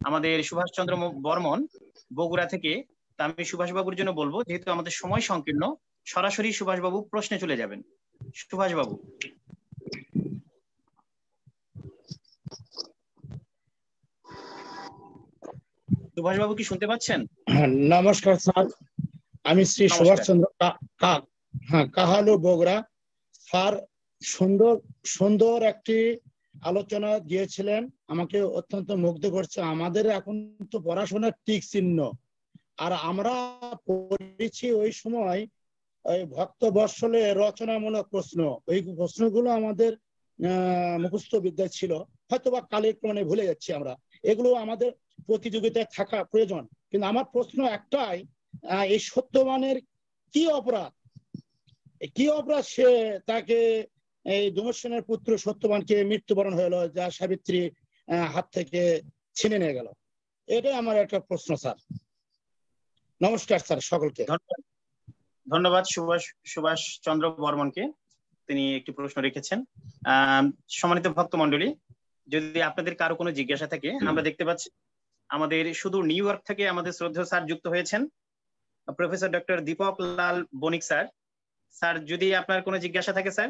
আমাদের সুভাষ চন্দ্র বর্মন, বগুড়া থেকে। তা আমি সুভাষ বাবুর জন্য বলবো, যেহেতু আমাদের সময় সংকীর্ণ, সরাসরি সুভাষ বাবু প্রশ্নে চলে যাবেন। সুভাষ বাবু। সুভাষ বাবু কি শুনতে পাচ্ছেন? নমস্কার স্যার, আমি শ্রী সুভাষ চন্দ্র কাহালু, বগুড়া। স্যার সুন্দর একটি আলোচনা দিয়েছিলেন, আমাকে অত্যন্ত মুগ্ধ করছে। আমাদের এখন তো পড়াশোনার টিক চিহ্ন, আর আমরা পড়েছি ওই সময় ওই ভক্ত বৎসলে রচনামূলক প্রশ্ন, ওই প্রশ্নগুলো আমাদের মুখস্থ বিদ্যা ছিল, হয়তো বা কালেক্রমে ভুলে যাচ্ছি আমরা। এগুলো আমাদের প্রতিযোগিতায় থাকা প্রয়োজন। কিন্তু আমার প্রশ্ন একটাই, এই সত্যবানের কি অপরাধ সে তাকে এই দুমর্ষণের পুত্র সত্যবানকে মৃত্যুবরণ হলো, যা সাবিত্রী হাত থেকে ছিনে নিয়ে গেল? এটাই আমার একটা প্রশ্ন স্যার। নমস্কার স্যার সকলকে। ধন্যবাদ সুভাষ চন্দ্র বর্মনকে, তিনি একটি প্রশ্ন রেখেছেন। সম্মানিত ভক্তমণ্ডলী, যদি আপনাদের কারো কোনো জিজ্ঞাসা থাকে, আমরা দেখতে পাচ্ছি আমাদের শুধু নিউ ইয়র্ক থেকে আমাদের শ্রদ্ধেয় স্যার যুক্ত হয়েছেন, প্রফেসর ডক্টর দীপক লাল বণিক স্যার। স্যার যদি আপনার কোনো জিজ্ঞাসা থাকে স্যার।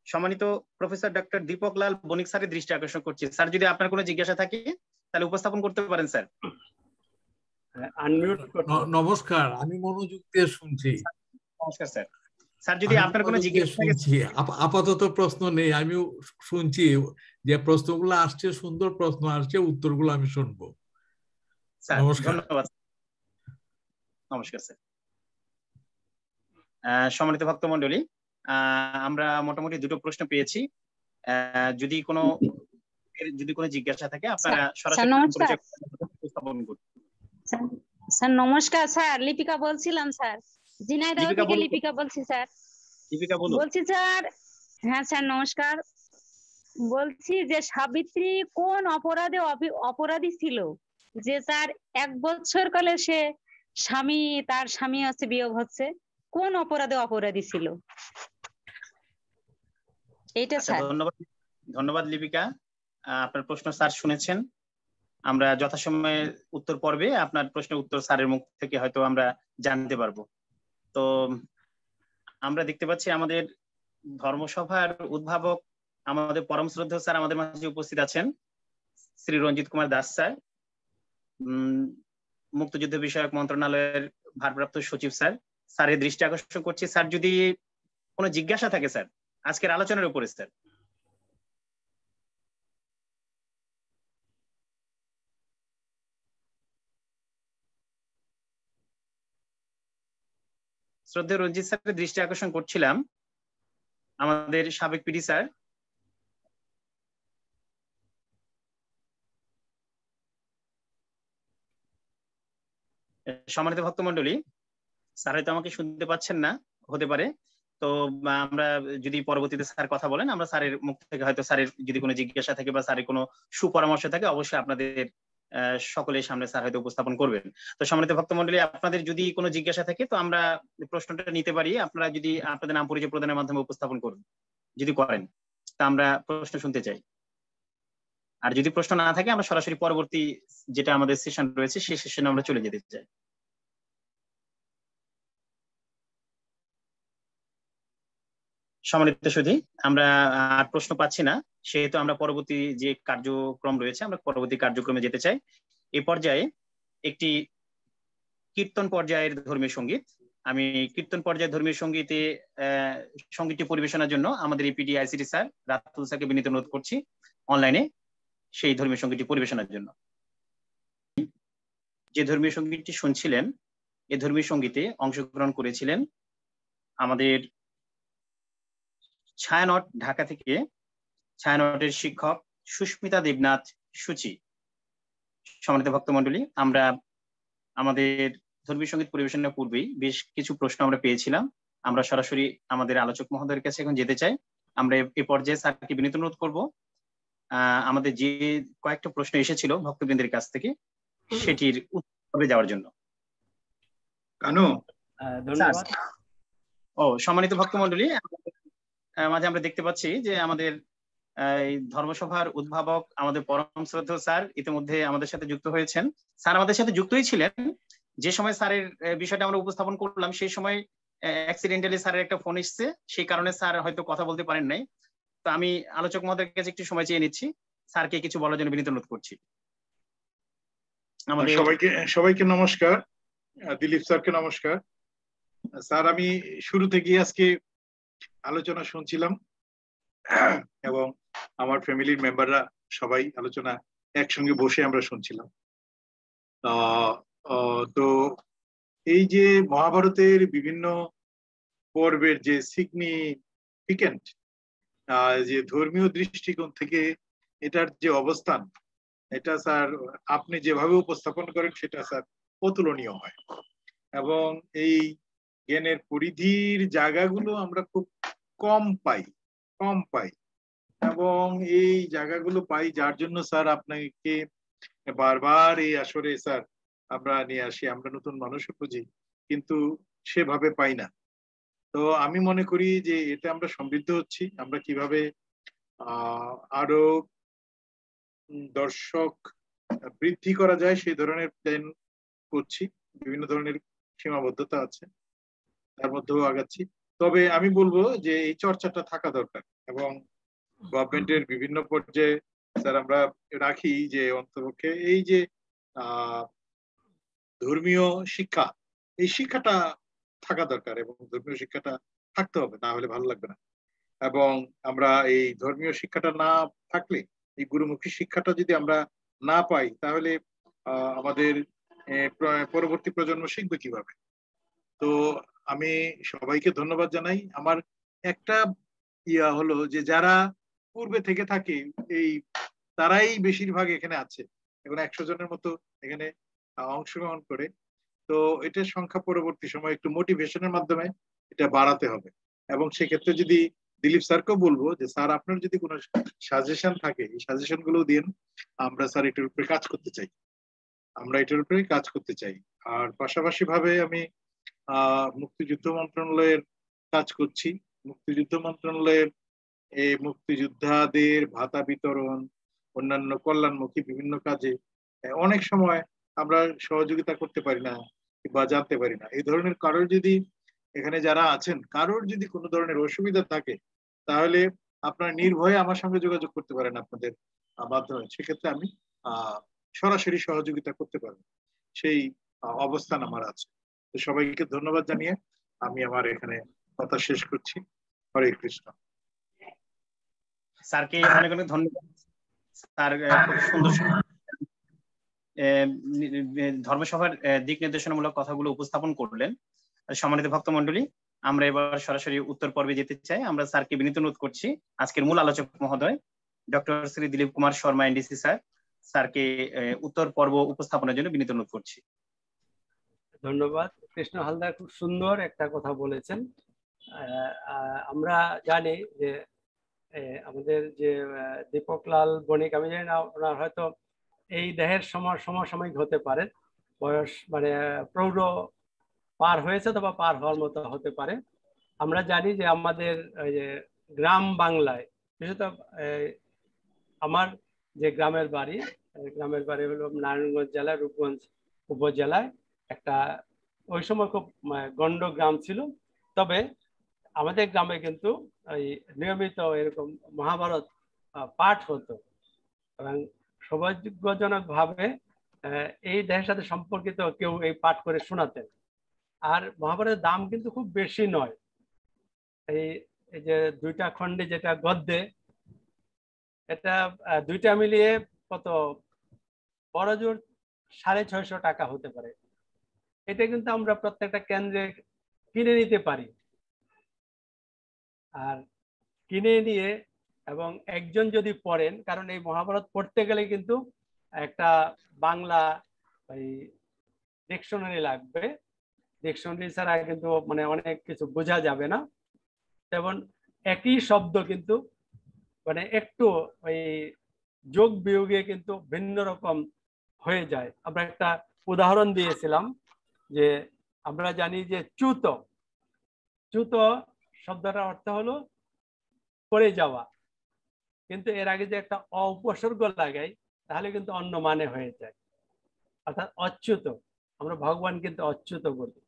সম্মানিত প্রফেসর ডক্টর দীপক লাল বণিক স্যারের দৃষ্টি আকর্ষণ করছি, স্যার যদি আপনার কোনো জিজ্ঞাসা থাকে তাহলে উপস্থাপন করতে পারেন স্যার। আনমিউট নমস্কার, আমি মনোযোগ দিয়ে শুনছি। নমস্কার স্যার। স্যার যদি আপনার কোনো জিজ্ঞাসা থাকে। আপাতত প্রশ্ন নেই, আমিও শুনছি যে প্রশ্নগুলো আসছে, সুন্দর প্রশ্ন আসছে, উত্তরগুলো আমি শুনবো। নমস্কার। ধন্যবাদ। নমস্কার স্যার। সম্মানিত ভক্ত মন্ডলী, আমরা মোটামুটি দুটো প্রশ্ন পেয়েছি। যদি কোনো জিজ্ঞাসা থাকে আপনারা সরাসরি উপস্থাপন করুন। স্যার নমস্কার। স্যার লিপিকা বলছিলাম স্যার, ঝিনাইদহ থেকে লিপিকা বলছি স্যার। লিপিকা বলুন। বলছি স্যার, হ্যাঁ স্যার নমস্কার। বলছি যে সাবিত্রী কোন অপরাধে অপরাধী ছিল যে তার 1 বছর কালে সে তার স্বামী হচ্ছে বিয়োগ হচ্ছে, কোন অপরাধে অপরাধী ছিল এইটা স্যার? ধন্যবাদ লিপিকা, আপনার প্রশ্ন স্যার শুনেছেন। আমরা যথাসময়ে উত্তর পর্বে আপনার প্রশ্নের উত্তর স্যারের মুখ থেকে হয়তো আমরা জানতে পারবো। তো আমরা দেখতে পাচ্ছি আমাদের ধর্মসভার উদ্ভাবক, আমাদের পরম শ্রদ্ধেয় স্যার আমাদের মাঝে উপস্থিত আছেন, শ্রী রঞ্জিত কুমার দাস স্যার, মুক্তিযুদ্ধ বিষয়ক মন্ত্রণালয়ের ভারপ্রাপ্ত সচিব স্যার। স্যারের দৃষ্টি আকর্ষণ করছি, স্যার যদি কোনো জিজ্ঞাসা থাকে স্যার আজকের আলোচনার উপরে স্যার। শ্রদ্ধেয় রঞ্জিত স্যারের দৃষ্টি আকর্ষণ করছিলাম আমাদের সাবেক পিডি স্যার। সম্মানিত ভক্ত মন্ডলী, স্যার হয়তো আমাকে শুনতে পাচ্ছেন না, হতে পারে। তো আমরা যদি পরবর্তীতে স্যার কথা বলেন, আমরা স্যারের মুখ থেকে হয়তো স্যারের যদি কোনো জিজ্ঞাসা থাকে বা স্যারের কোনো সুপরামর্শ থাকে অবশ্যই আপনাদের সকলের সামনে স্যার হয়তো উপস্থাপন করবেন। তো সম্মানিত ভক্ত মন্ডলী, আপনাদের যদি কোনো জিজ্ঞাসা থাকে তো আমরা প্রশ্নটা নিতে পারি। আপনারা যদি আপনাদের নাম পরিচয় প্রদানের মাধ্যমে উপস্থাপন করুন, যদি করেন তা আমরা প্রশ্ন শুনতে চাই। আর যদি প্রশ্ন না থাকে আমরা সরাসরি পরবর্তী যেটা আমাদের সেশন রয়েছে সেই সেশনে আমরা চলে যেতে চাই। সম্মানিত সুধী, আমরা আর প্রশ্ন পাচ্ছি না, সেহেতু আমরা পরবর্তী যে কার্যক্রম রয়েছে আমরা পরবর্তী কার্যক্রমে যেতে চাই। এই পর্যায়ে একটি কীর্তন পর্যায়ের ধর্মীয় সঙ্গীত, আমি কীর্তন পর্যায়ের ধর্মীয় সঙ্গীতে সঙ্গীতটি পরিবেশনার জন্য আমাদের এপিডি আইসিটি স্যার রাতুল স্যারকে বিনীত অনুরোধ করছি অনলাইনে সেই ধর্মীয় সঙ্গীতটি পরিবেশনার জন্য। যে ধর্মীয় সঙ্গীতটি শুনছিলেন, এই ধর্মীয় সঙ্গীতে অংশগ্রহণ করেছিলেন আমাদের ছায়ানট ঢাকা থেকে ছায়ানটের শিক্ষক সুস্মিতা দেবনাথ সুচি। সম্মানিত ভক্ত মন্ডলী, আমরা আমাদের ধর্মীয় সঙ্গীত পরিবেশনের পূর্বেই বেশ কিছু প্রশ্ন আমরা পেয়েছিলাম। আমরা সরাসরি আমাদের আলোচক মহোদয়ের কাছে এখন যেতে চাই। আমরা এই পর্যায়ে স্যারকে বিনীত অনুরোধ করবো আমাদের যে কয়েকটা প্রশ্ন এসেছিল ভক্তবৃন্দের কাছ থেকে সেটির উত্তরে যাওয়ার জন্য। ধন্যবাদ। সম্মানিত ভক্ত মন্ডলী, মাঝে আমরা দেখতে পাচ্ছি যে আমাদের ধর্মসভার উদ্ভাবক আমাদের পরম শ্রদ্ধেয় স্যার ইতিমধ্যে আমাদের সাথে যুক্ত হয়েছেন। স্যার আমাদের সাথে যুক্তই ছিলেন, যে সময় স্যারের বিষয়টা আমরা উপস্থাপন করলাম সেই সময় অ্যাক্সিডেন্টালি স্যারের একটা ফোন এসছে, সেই কারণে স্যার হয়তো কথা বলতে পারেন নাই। তো আমি আলোচক মহোদয়ের কাছে একটু সময় চেয়ে নিচ্ছি, স্যারকে কিছু বলার জন্য বিনীত অনুরোধ করছি। আমাদের সবাইকে নমস্কার, দিলীপ স্যারকে নমস্কার। স্যার আমি শুরু থেকে আজকে আলোচনা শুনছিলাম এবং আমার ফ্যামিলির মেম্বাররা সবাই আলোচনা একসঙ্গে বসে আমরা শুনছিলাম। তো এই যে মহাভারতের বিভিন্ন পর্বের যে সিগনিফিকেন্ট যে ধর্মীয় দৃষ্টিকোণ থেকে এটার যে অবস্থান, এটা স্যার আপনি যেভাবে উপস্থাপন করেন সেটা স্যার অতুলনীয় হয় এবং এই জ্ঞানের পরিধির জায়গাগুলো আমরা খুব কম পাই এবং এই জায়গাগুলো পাই যার জন্য স্যার আপনাকে বারবার এই আসরে স্যার আমরা নিয়ে আসি। আমরা নতুন মানুষও খুঁজি কিন্তু সেভাবে পাই না। তো আমি মনে করি যে এতে আমরা সমৃদ্ধ হচ্ছি, আমরা কিভাবে আরো দর্শক বৃদ্ধি করা যায় সেই ধরনের প্ল্যান করছি। বিভিন্ন ধরনের সীমাবদ্ধতা আছে, তার মধ্যেও আগাচ্ছি। তবে আমি বলবো যে এই চর্চাটা থাকা দরকার এবং গভর্নমেন্টের বিভিন্ন পর্যায়ে স্যার আমরা রাখি যে অন্তপক্ষে এই যে ধর্মীয় শিক্ষা, এই শিক্ষাটা থাকা দরকার এবং ধর্মীয় শিক্ষাটা থাকতে হবে, না হলে ভালো লাগবে না। এবং আমরা এই ধর্মীয় শিক্ষাটা না থাকলে, এই গুরুমুখী শিক্ষাটা যদি আমরা না পাই, তাহলে আমাদের পরবর্তী প্রজন্ম শিখবে কিভাবে? তো আমি সবাইকে ধন্যবাদ জানাই। আমার একটা হলো যে যারা পূর্বে থেকে থাকে এই তারাই বেশিরভাগ এখানে আছে, এখন 100 জনের মতো এখানে অংশগ্রহণ করে। তো এটার সংখ্যা পরবর্তী সময় একটু মোটিভেশনের মাধ্যমে এটা বাড়াতে হবে। এবং সেক্ষেত্রে যদি দিলীপ স্যারকেও বলবো যে স্যার আপনার যদি কোনো সাজেশন থাকে, এই সাজেশন গুলো দিন, আমরা স্যার এটার উপরে কাজ করতে চাই, আমরা এটার উপরে কাজ করতে চাই। আর পাশাপাশি ভাবে আমি মুক্তিযুদ্ধ মন্ত্রণালয়ের কাজ করছি। মুক্তিযুদ্ধ মন্ত্রণালয়ের এই মুক্তিযোদ্ধাদের ভাতা বিতরণ, অন্যান্য কল্যাণমুখী বিভিন্ন কাজে অনেক সময় আমরা সহযোগিতা করতে পারি না বা জানতে পারি না। এই ধরনের কারোর যদি এখানে যারা আছেন, কারোর যদি কোনো ধরনের অসুবিধা থাকে, তাহলে আপনারা নির্ভয়ে আমার সঙ্গে যোগাযোগ করতে পারেন আপনাদের মাধ্যমে। সেক্ষেত্রে আমি সরাসরি সহযোগিতা করতে পারবো, সেই অবস্থান আমার আছে। তো সবাইকে ধন্যবাদ জানিয়ে আমি আমার এখানে কথা শেষ করছি। হরে কৃষ্ণ। স্যারকে অনেক অনেক ধন্যবাদ। স্যার খুব সুন্দর ধর্মসভার দিক নির্দেশনামূলক কথাগুলো উপস্থাপন করলেন। সম্মানিত ভক্ত মন্ডলী, আমরা এবার সরাসরি উত্তর পর্বে যেতে চাই। আমরা স্যারকে বিনীত অনুরোধ করছি, আজকের মূল আলোচক মহোদয় doctor Shri Dilip Kumar Sharma NDC sir, স্যারকে উত্তর পর্ব উপস্থাপনের জন্য বিনীত অনুরোধ করছি। ধন্যবাদ। কৃষ্ণ হালদার খুব সুন্দর একটা কথা বলেছেন। আমরা জানি যে আমাদের যে দীপকলাল বণিক, আমি জানি না ওনার হয়তো এই দেহের সমসাময়িক হতে পারে, বয়স মানে প্রৌঢ় পার হয়েছে অথবা পার হওয়ার মতো হতে পারে। আমরা জানি যে আমাদের গ্রাম বাংলায়, বিশেষত আমার যে গ্রামের বাড়ি হলো নারায়ণগঞ্জ জেলার রূপগঞ্জ উপজেলায় একটা ওই সময় খুব গণ্ড গ্রাম ছিল। তবে আমাদের গ্রামে কিন্তু নিয়মিত এরকম মহাভারত পাঠ হতো এবং সৌভাগ্যজনক ভাবে এই দেশের সাথে সম্পর্কিত কেউ এই পাঠ করে শোনাতেন। আর মহাভারতের দাম কিন্তু খুব বেশি নয়। এই যে 2টা খণ্ডে যেটা গদ্যে, এটা 2টা মিলিয়ে কত বড় জোর 650 টাকা হতে পারে। এটা কিন্তু আমরা প্রত্যেকটা কেন্দ্রে কিনে নিতে পারি। আর কিনে নিয়ে এবং একজন যদি পড়েন, কারণ এই মহাভারত পড়তে গেলে কিন্তু একটা বাংলা ডিকশনারি লাগবে, ডিকশনারি ছাড়া কিন্তু মানে অনেক কিছু বোঝা যাবে না। যেমন একই শব্দ কিন্তু মানে একটু ওই যোগ বিয়োগে কিন্তু ভিন্ন রকম হয়ে যায়। আমরা একটা উদাহরণ দিয়েছিলাম যে আমরা জানি যে চ্যুত শব্দটার অর্থ হলো পড়ে যাওয়া, কিন্তু এর আগে যে একটা উপসর্গ লাগাই তাহলে কিন্তু অন্য মানে হয়ে যায়, অর্থাৎ অচ্যুত। আমরা ভগবান কিন্তু অচ্যুত বলি।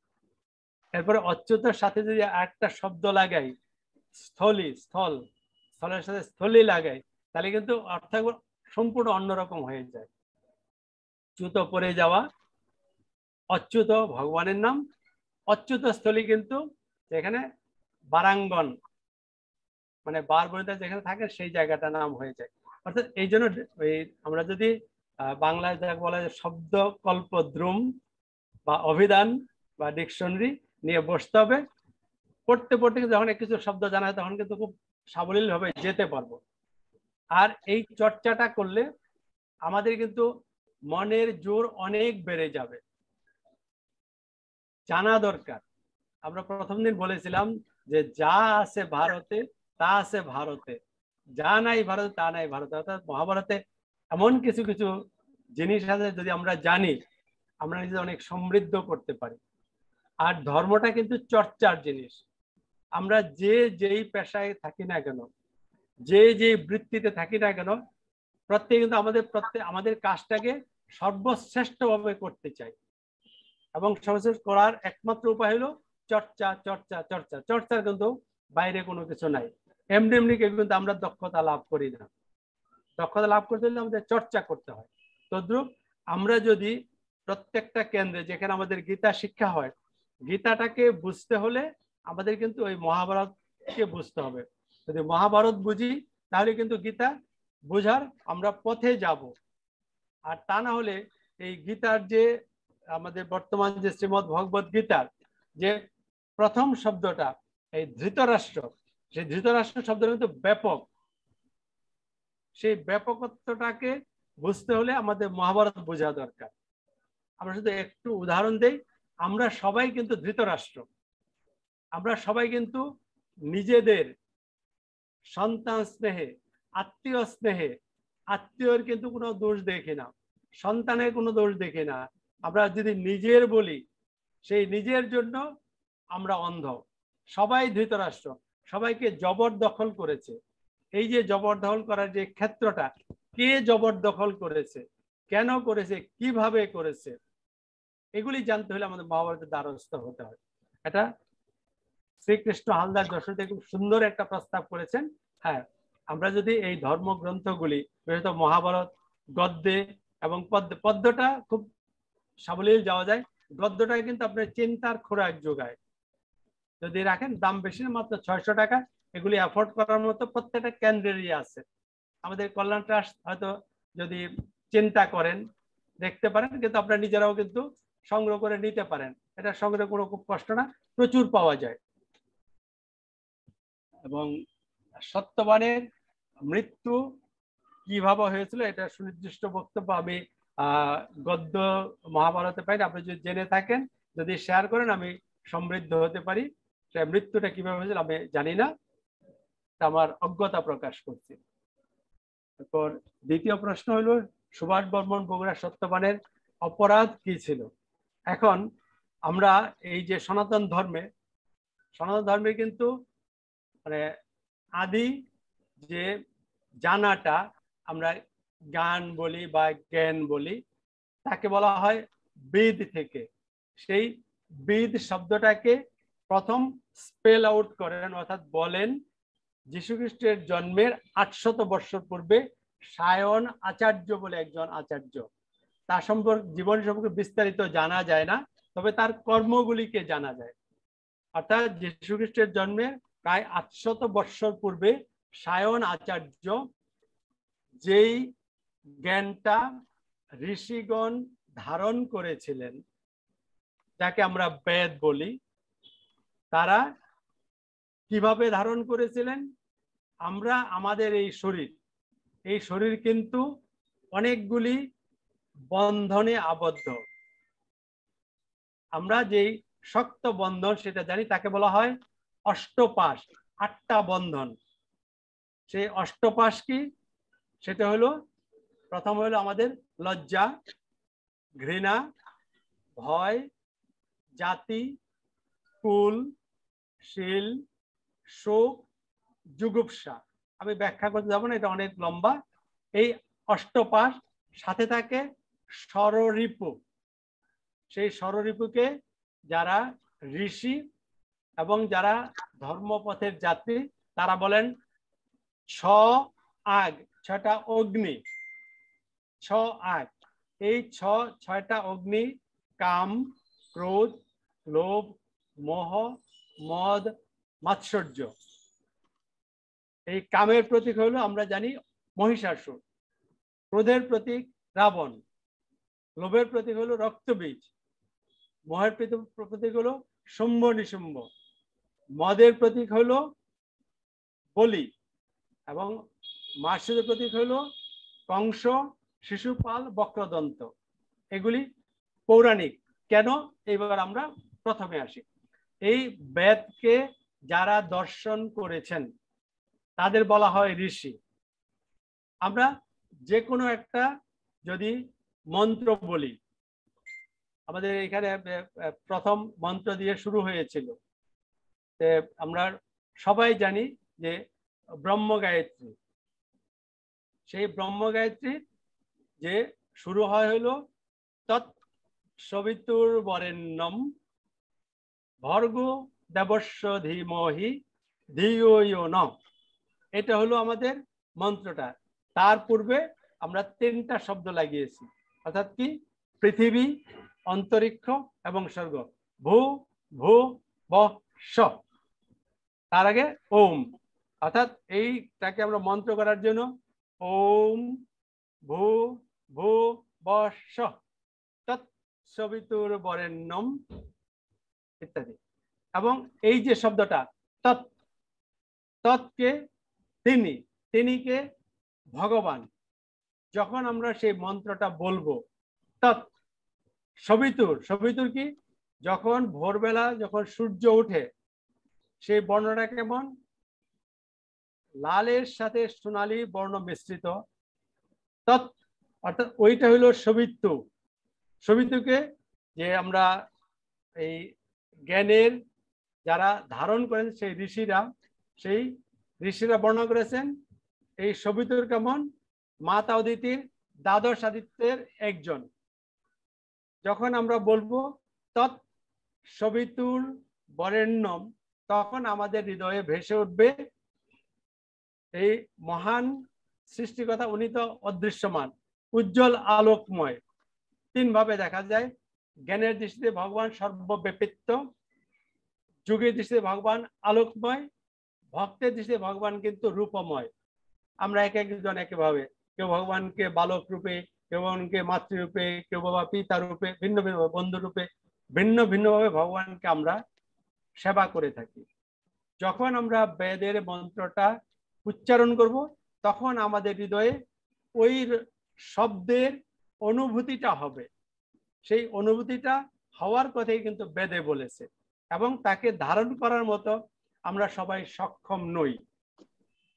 এরপরে অচ্যুতের সাথে যদি আরেকটা শব্দ লাগাই, স্থলের সাথে স্থলী লাগাই, তাহলে কিন্তু অর্থ সম্পূর্ণ অন্যরকম হয়ে যায়। চ্যুত পড়ে যাওয়া, অচ্যুত ভগবানের নাম, অচ্যুত স্থলী কিন্তু যেখানে বারাঙ্গন মানে বার বনিতা যেখানে থাকে সেই জায়গাটার নাম হয়ে যায়। অর্থাৎ এই জন্য আমরা যদি বাংলায় যাকে বলা যায় শব্দকল্প দ্রুম বা অভিধান বা ডিকশনারি নিয়ে বসতে হবে। পড়তে যখন কিছু শব্দ জানা হয় তখন কিন্তু খুব সাবলীল ভাবে যেতে পারবো। আর এই চর্চাটা করলে আমাদের কিন্তু মনের জোর অনেক বেড়ে যাবে। জানা দরকার। আমরা প্রথম দিন বলেছিলাম যে যা আছে ভারতে তা আছে ভারতে, যা নাই ভারতে তা নাই ভারতে। অর্থাৎ মহাভারতে এমন কিছু কিছু জিনিস আছে যদি আমরা জানি, আমরা নিজে অনেক সমৃদ্ধ করতে পারি। আর ধর্মটা কিন্তু চর্চার জিনিস। আমরা যেই পেশায় থাকি না কেন, যে বৃত্তিতে থাকি না কেন, প্রত্যেকে কিন্তু আমাদের কাজটাকে সর্বশ্রেষ্ঠভাবে করতে চাই, এবং সর্বশ্রেষ্ঠ করার একমাত্র উপায় হলো চর্চা চর্চা চর্চা। চর্চার কিন্তু বাইরে কোনো কিছু নাই। এমনি কিন্তু আমরা দক্ষতা লাভ করি না। দক্ষতা লাভ করতে হলে আমাদের চর্চা করতে হয়। তদ্রূপ আমরা যদি প্রত্যেকটা কেন্দ্রে যেখানে আমাদের গীতা শিক্ষা হয়, গীতাটাকে বুঝতে হলে আমাদের কিন্তু ওই মহাভারতকে বুঝতে হবে। যদি মহাভারত বুঝি তাহলে কিন্তু গীতা বোঝার আমরা পথে যাব। আর তা না হলে এই গীতার যে আমাদের বর্তমান যে শ্রীমদ্ ভগবত গীতার যে প্রথম শব্দটা এই ধৃতরাষ্ট্র, সেই ধৃতরাষ্ট্র শব্দটা কিন্তু ব্যাপক। সেই ব্যাপকত্বটাকে বুঝতে হলে আমাদের মহাভারত বোঝা দরকার। আমরা শুধু একটু উদাহরণ দেই, আমরা সবাই কিন্তু ধৃতরাষ্ট্র। আমরা সবাই কিন্তু নিজেদের সন্তান স্নেহে, আত্মীয় স্নেহে, আত্মীয়র কিন্তু কোনো দোষ দেখি না, সন্তানের কোনো দোষ দেখি না। আমরা যদি নিজের বলি, সেই নিজের জন্য আমরা অন্ধ। সবাই ধৃতরাষ্ট্র, সবাইকে জবরদখল করেছে। এই যে জবরদখল করার যে ক্ষেত্রটা, কে জবরদখল করেছে, কেন করেছে, কিভাবে করেছে, এগুলি জানতে হলে আমাদের মহাভারতের দ্বারস্থ হতে হয়। এটা শ্রীকৃষ্ণ হালদার যশোরে খুব সুন্দর একটা প্রস্তাব করেছেন। হ্যাঁ, আমরা যদি এই ধর্মগ্রন্থগুলি, বিশেষত মহাভারত গদ্যে এবং পদ্যটা খুব সাবলীল যাওয়া যায়, গদ্যটা কিন্তু আপনার চিন্তার খোরাক যোগায়। যদি রাখেন, দাম বেশি না, মাত্র 600 টাকা। এগুলি অ্যাফোর্ড করার মতো প্রত্যেকটা কেন্দ্রেরই আছে। আমাদের কল্যাণ ট্রাস্ট হয়তো যদি চিন্তা করেন দেখতে পারেন, কিন্তু আপনারা নিজেরাও কিন্তু সংগ্রহ করে নিতে পারেন। এটা সংগ্রহ কোনো খুব কষ্ট না, প্রচুর পাওয়া যায়। এবং সত্যবানের মৃত্যু কিভাবে হয়েছিল এটা সুনির্দিষ্ট বক্তব্য আমি গদ্য মহাভারতে পাই। আপনি যদি জেনে থাকেন, যদি শেয়ার করেন, আমি সমৃদ্ধ হতে পারি। মৃত্যুটা কিভাবে হয়েছিল আমি জানি না, আমার অজ্ঞতা প্রকাশ করছি। তারপর দ্বিতীয় প্রশ্ন হলো সুভাষ বর্মন বগুড়া সত্যবানের অপরাধ কি ছিল। এখন আমরা এই যে সনাতন ধর্মে কিন্তু মানে আদি যে জানাটা আমরা জ্ঞান বলি বা জ্ঞান বলি, তাকে বলা হয় বেদ থেকে। সেই বেদ শব্দটাকে প্রথম স্পেল আউট করেন, অর্থাৎ বলেন যীশু খ্রিস্টের জন্মের 800 বছর পূর্বে সায়ন আচার্য বলে একজন আচার্য। তার সম্পর্কে, জীবন সম্পর্কে বিস্তারিত জানা যায় না, তবে তার কর্মগুলিকে জানা যায়। অর্থাৎ যীশু খ্রিস্টের জন্মের প্রায় 800 বছর পূর্বে সায়ন আচার্য যেই জ্ঞানটা ঋষিগণ ধারণ করেছিলেন, যাকে আমরা বেদ বলি, তারা কিভাবে ধারণ করেছিলেন? আমরা আমাদের এই শরীর কিন্তু অনেকগুলি বন্ধনে আবদ্ধ। আমরা যেই শক্ত বন্ধন সেটা জানি, তাকে বলা হয় অষ্টপাশ, 8টা বন্ধন। সেই অষ্টপাশ কি? সেটা হলো, প্রথম হলো আমাদের লজ্জা, ঘৃণা, ভয়, জাতি, কুল, শীল, শোক, জুগুপ্সা। আমি ব্যাখ্যা করতে যাব না, এটা অনেক লম্বা। এই অষ্টপাশ, সাথে থাকে ষড়রিপু। সেই ষড়রিপুকে যারা ঋষি এবং যারা ধর্মপথের যাত্রী তারা বলেন আগ, 6টা অগ্নি। আগ, এই 6টা অগ্নি কাম, ক্রোধ, লোভ, মোহ, মদ, মাৎসর্য। এই কামের প্রতীক হলো আমরা জানি মহিষাসুর, ক্রোধের প্রতীক রাবণ, লোভের প্রতীক হলো রক্তবীজ, মোহের প্রতীক হলো শুম্ভ নিশুম্ভ, মদের প্রতীক হলো বলি, এবং মাৎসর্যের প্রতীক হলো কংস, শিশুপাল, বক্রদন্ত। এগুলি পৌরাণিক। কেন? এবার আমরা প্রথমে আসি। এই বেদকে যারা দর্শন করেছেন তাদের বলা হয় ঋষি। আমরা যে কোনো একটা যদি মন্ত্র বলি, আমাদের এখানে প্রথম মন্ত্র দিয়ে শুরু হয়েছিল, আমরা সবাই জানি যে ব্রহ্ম গায়ত্রী। সেই ব্রহ্ম গায়ত্রী যে শুরু হয় হলো তৎ সবিতুর বরেণ্যম ভর্গো দেবস্য ধীমহি ধিয়ো ইয়ো ন। এটা হলো আমাদের মন্ত্রটা। তার পূর্বে আমরা 3টা শব্দ লাগিয়েছি, অর্থাৎ কি পৃথিবী, অন্তরিক্ষ এবং স্বর্গ। ভূ ভূ ব স, তার আগে ওম, অর্থাৎ এইটাকে আমরা মন্ত্র করার জন্য ওম ভূ ভূ ব স তৎ সবিতুর বরেণ্যম ইত্যাদি। এবং এই যে শব্দটা তৎ, তৎকে তিনি, তিনিকে ভগবান। যখন আমরা সেই মন্ত্রটা বলবো তৎ সবিতুর, সবিতুর কি যখন ভোরবেলা যখন সূর্য ওঠে সেই বর্ণটা কেমন, লালের সাথে সোনালী বর্ণ মিশ্রিত, তৎ অর্থাৎ ওইটা হইল সবিতু। সবিতুকে যে আমরা এই জ্ঞানের যারা ধারণ করেন সেই ঋষিরা বর্ণনা করেছেন এই সবিতুর কেমন, মাতা অদিতির দ্বাদশ আদিত্যের একজন। যখন আমরা বলবো তৎ সবিতুর বরেণ্যম, তখন আমাদের হৃদয়ে ভেসে উঠবে এই মহান সৃষ্টিকর্তা। উনি তো অদৃশ্যমান, উজ্জ্বল, আলোকময়। 3 ভাবে দেখা যায়। জ্ঞানের দৃষ্টিতে ভগবান সর্বব্যাপিত্ব, যুগের দৃষ্টিতে ভগবান আলোকময়, ভক্তের দৃষ্টিতে ভগবান কিন্তু রূপময়। আমরা এক একজন একভাবে, কেউ ভগবানকে বালক রূপে, কেউ ভগবানকে মাতৃরূপে, কেউ বাবা পিতা রূপে, ভিন্ন ভিন্ন বন্ধু রূপে, ভিন্ন ভিন্নভাবে ভগবানকে আমরা সেবা করে থাকি। যখন আমরা বেদের মন্ত্রটা উচ্চারণ করব তখন আমাদের হৃদয়ে ওই শব্দের অনুভূতিটা হবে। সেই অনুভূতিটা হওয়ার কথাই কিন্তু বেদে বলেছে, এবং তাকে ধারণ করার মতো আমরা সবাই সক্ষম নই।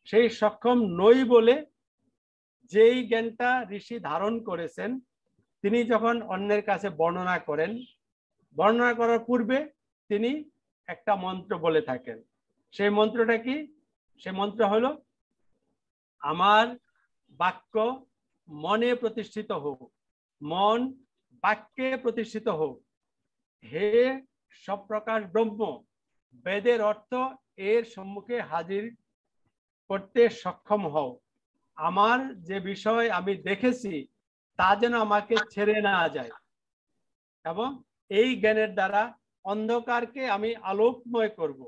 সেই সক্ষম নই বলে যেই জ্ঞানটা ঋষি ধারণ করেছেন তিনি যখন অন্যের কাছে বর্ণনা করেন, বর্ণনা করার পূর্বে তিনি একটা মন্ত্র বলে থাকেন। সেই মন্ত্রটা কি? সেই মন্ত্র হলো আমার বাক্য মনে প্রতিষ্ঠিত হোক, মন বাক্যে প্রতিষ্ঠিত হোক। হে সপ্রকাশ ব্রহ্ম, বেদের অর্থ এর সম্মুখে হাজির করতে সক্ষম হও। আমার যে বিষয় আমি দেখেছি তা যেন আমাকে ছেড়ে না যায়, এবং এই জ্ঞানের দ্বারা অন্ধকারকে আমি আলোকময় করব।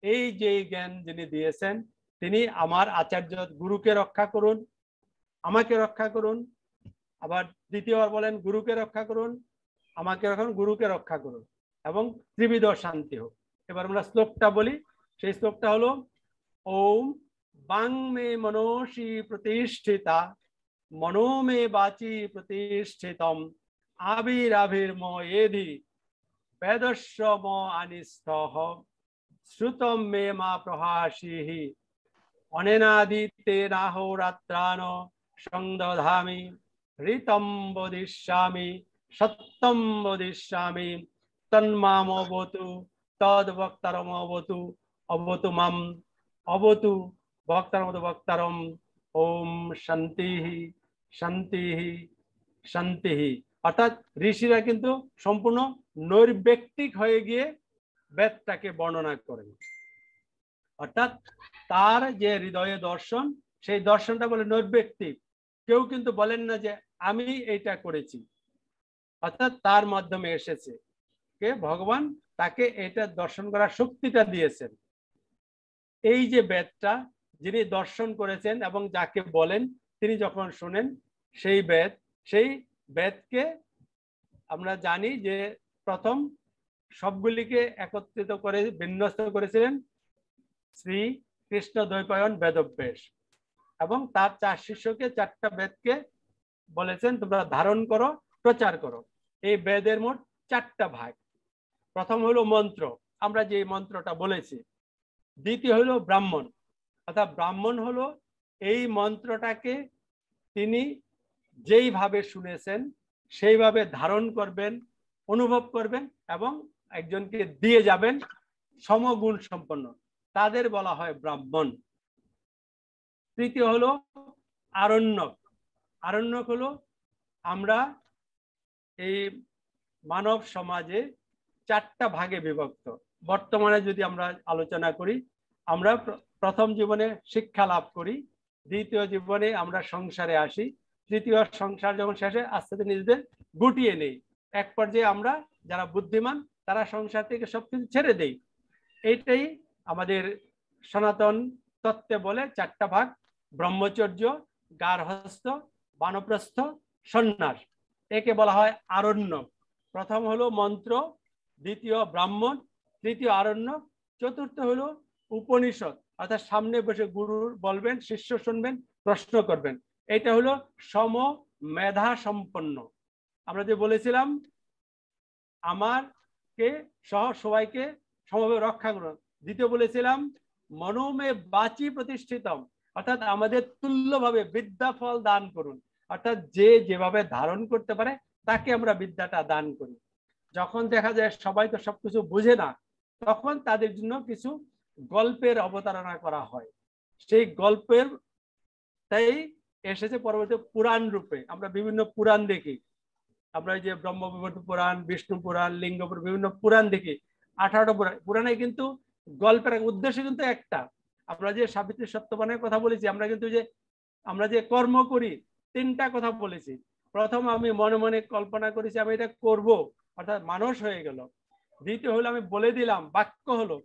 এই যে জ্ঞান যিনি দিয়েছেন তিনি আমার আচার্য গুরুকে রক্ষা করুন, আমাকে রক্ষা করুন। আবার দ্বিতীয়বার বলেন গুরুকে রক্ষা করুন, আমাকে রক্ষা করুন, গুরুকে রক্ষা করুন, এবং ত্রিবিধ শান্তি হোক। এবার আমরা শ্লোকটা বলি। সেই শ্লোকটা হলো ওম বাং মে মনসি প্রতিষ্ঠিতা মনো মে বাচি প্রতিষ্ঠিতম আবিরাভির্ময়েধি বেদস্য ম আনিস্থঃ শ্রুতম মে মা প্রহাসিহি অনেনাদিতে রাহোরাত্রান সংদধামি ঋতম বদিষ্যামি সত্যম বদিষ্যামি তন্মাম অবতু তদ বক্তারম অবতু অবতু মাম অবতু বক্তারম বক্তারম। ওম শান্তি শান্তি শান্তি। অর্থাৎ ঋষিরা কিন্তু সম্পূর্ণ নৈর্ব্যক্তিক হয়ে গিয়ে বেদটাকে বর্ণনা করেন। অর্থাৎ তার যে হৃদয়ে দর্শন, সেই দর্শনটা বলে নৈর্ব্যক্তিক। কেউ কিন্তু বলেন না যে আমি এইটা করেছি, অর্থাৎ তার মাধ্যমে এসেছে কে ভগবান, তাকে এটা দর্শন করার শক্তিটা দিয়েছেন। এই যে বেদটা যিনি দর্শন করেছেন এবং যাকে বলেন তিনি যখন শোনেন সেই বেদকে আমরা জানি যে প্রথম সবগুলিকে একত্রিত করে বিন্যস্ত করেছিলেন শ্রী কৃষ্ণ দ্বৈপায়ন বেদব্যাস, এবং তার 4 শিষ্যকে 4টা বেদকে বলেছেন তোমরা ধারণ করো, প্রচার করো। এই বেদের মোট 4টা ভাগ। প্রথম হলো মন্ত্র, আমরা যে মন্ত্রটা বলেছি। দ্বিতীয় হলো ব্রাহ্মণ, অর্থাৎ ব্রাহ্মণ হলো এই মন্ত্রটাকে তিনি যেইভাবে শুনেছেন সেইভাবে ধারণ করবেন, অনুভব করবেন এবং একজনকে দিয়ে যাবেন সমগুণ সম্পন্ন, তাদের বলা হয় ব্রাহ্মণ। তৃতীয় হলো আরণ্যক। আরণ্যক হলো আমরা এই মানব সমাজে 4টা ভাগে বিভক্ত। বর্তমানে যদি আমরা আলোচনা করি, আমরা প্রথম জীবনে শিক্ষা লাভ করি, দ্বিতীয় জীবনে আমরা সংসারে আসি, তৃতীয় সংসার যখন শেষে আস্তে আস্তে নিজেদের গুটিয়ে নেই, এক পর্যায়ে আমরা যারা বুদ্ধিমান তারা সংসার থেকে সবকিছু ছেড়ে দেই। এইটাই আমাদের সনাতন তত্ত্বে বলে 4টা ভাগ: ব্রহ্মচর্য, গার্হস্থ্য, বানপ্রস্থ, সন্ন্যাস। একে বলা হয় আরণ্যক। প্রথম হলো মন্ত্র, দ্বিতীয় ব্রাহ্মণ, তৃতীয় আরণ্যক, চতুর্থ হলো উপনিষদ, অর্থাৎ সামনে বসে গুরু বলবেন, শিষ্য শুনবেন, প্রশ্ন করবেন। এটা হলো সম মেধা সম্পন্ন। আমরা যে বলেছিলাম আমারকে সহ সবাইকে সমভাবে রক্ষা করুন। দ্বিতীয় বলেছিলাম মনোমে বাচি প্রতিষ্ঠিতম, অর্থাৎ আমাদের তুল্যভাবে বিদ্যা ফল দান করুন, অর্থাৎ যে যেভাবে ধারণ করতে পারে তাকে আমরা বিদ্যাটা দান করি। যখন দেখা যায় সবাই তো সবকিছু বুঝে না, তখন তাদের জন্য কিছু গল্পের অবতারণা করা হয়। সেই গল্পের তাই এসেছে পরবর্তী পুরাণ রূপে। আমরা বিভিন্ন পুরাণ দেখি, আমরা যে ব্রহ্মবিবর্ত পুরাণ, বিষ্ণু পুরাণ, লিঙ্গ পুরাণ, বিভিন্ন পুরাণ দেখি। 18টা পুরাণে কিন্তু গল্পের উদ্দেশ্য কিন্তু একটা। আমরা যে সাবিত্রী সত্যবানের কথা বলেছি, আমরা যে কর্ম করি 3টা কথা বলেছি। প্রথম আমি মনে মনে কল্পনা করেছি আমি এটা করব, অর্থাৎ মানুষ হয়ে গেল। দ্বিতীয় হলো আমি বলে দিলাম, বাক্য হলো।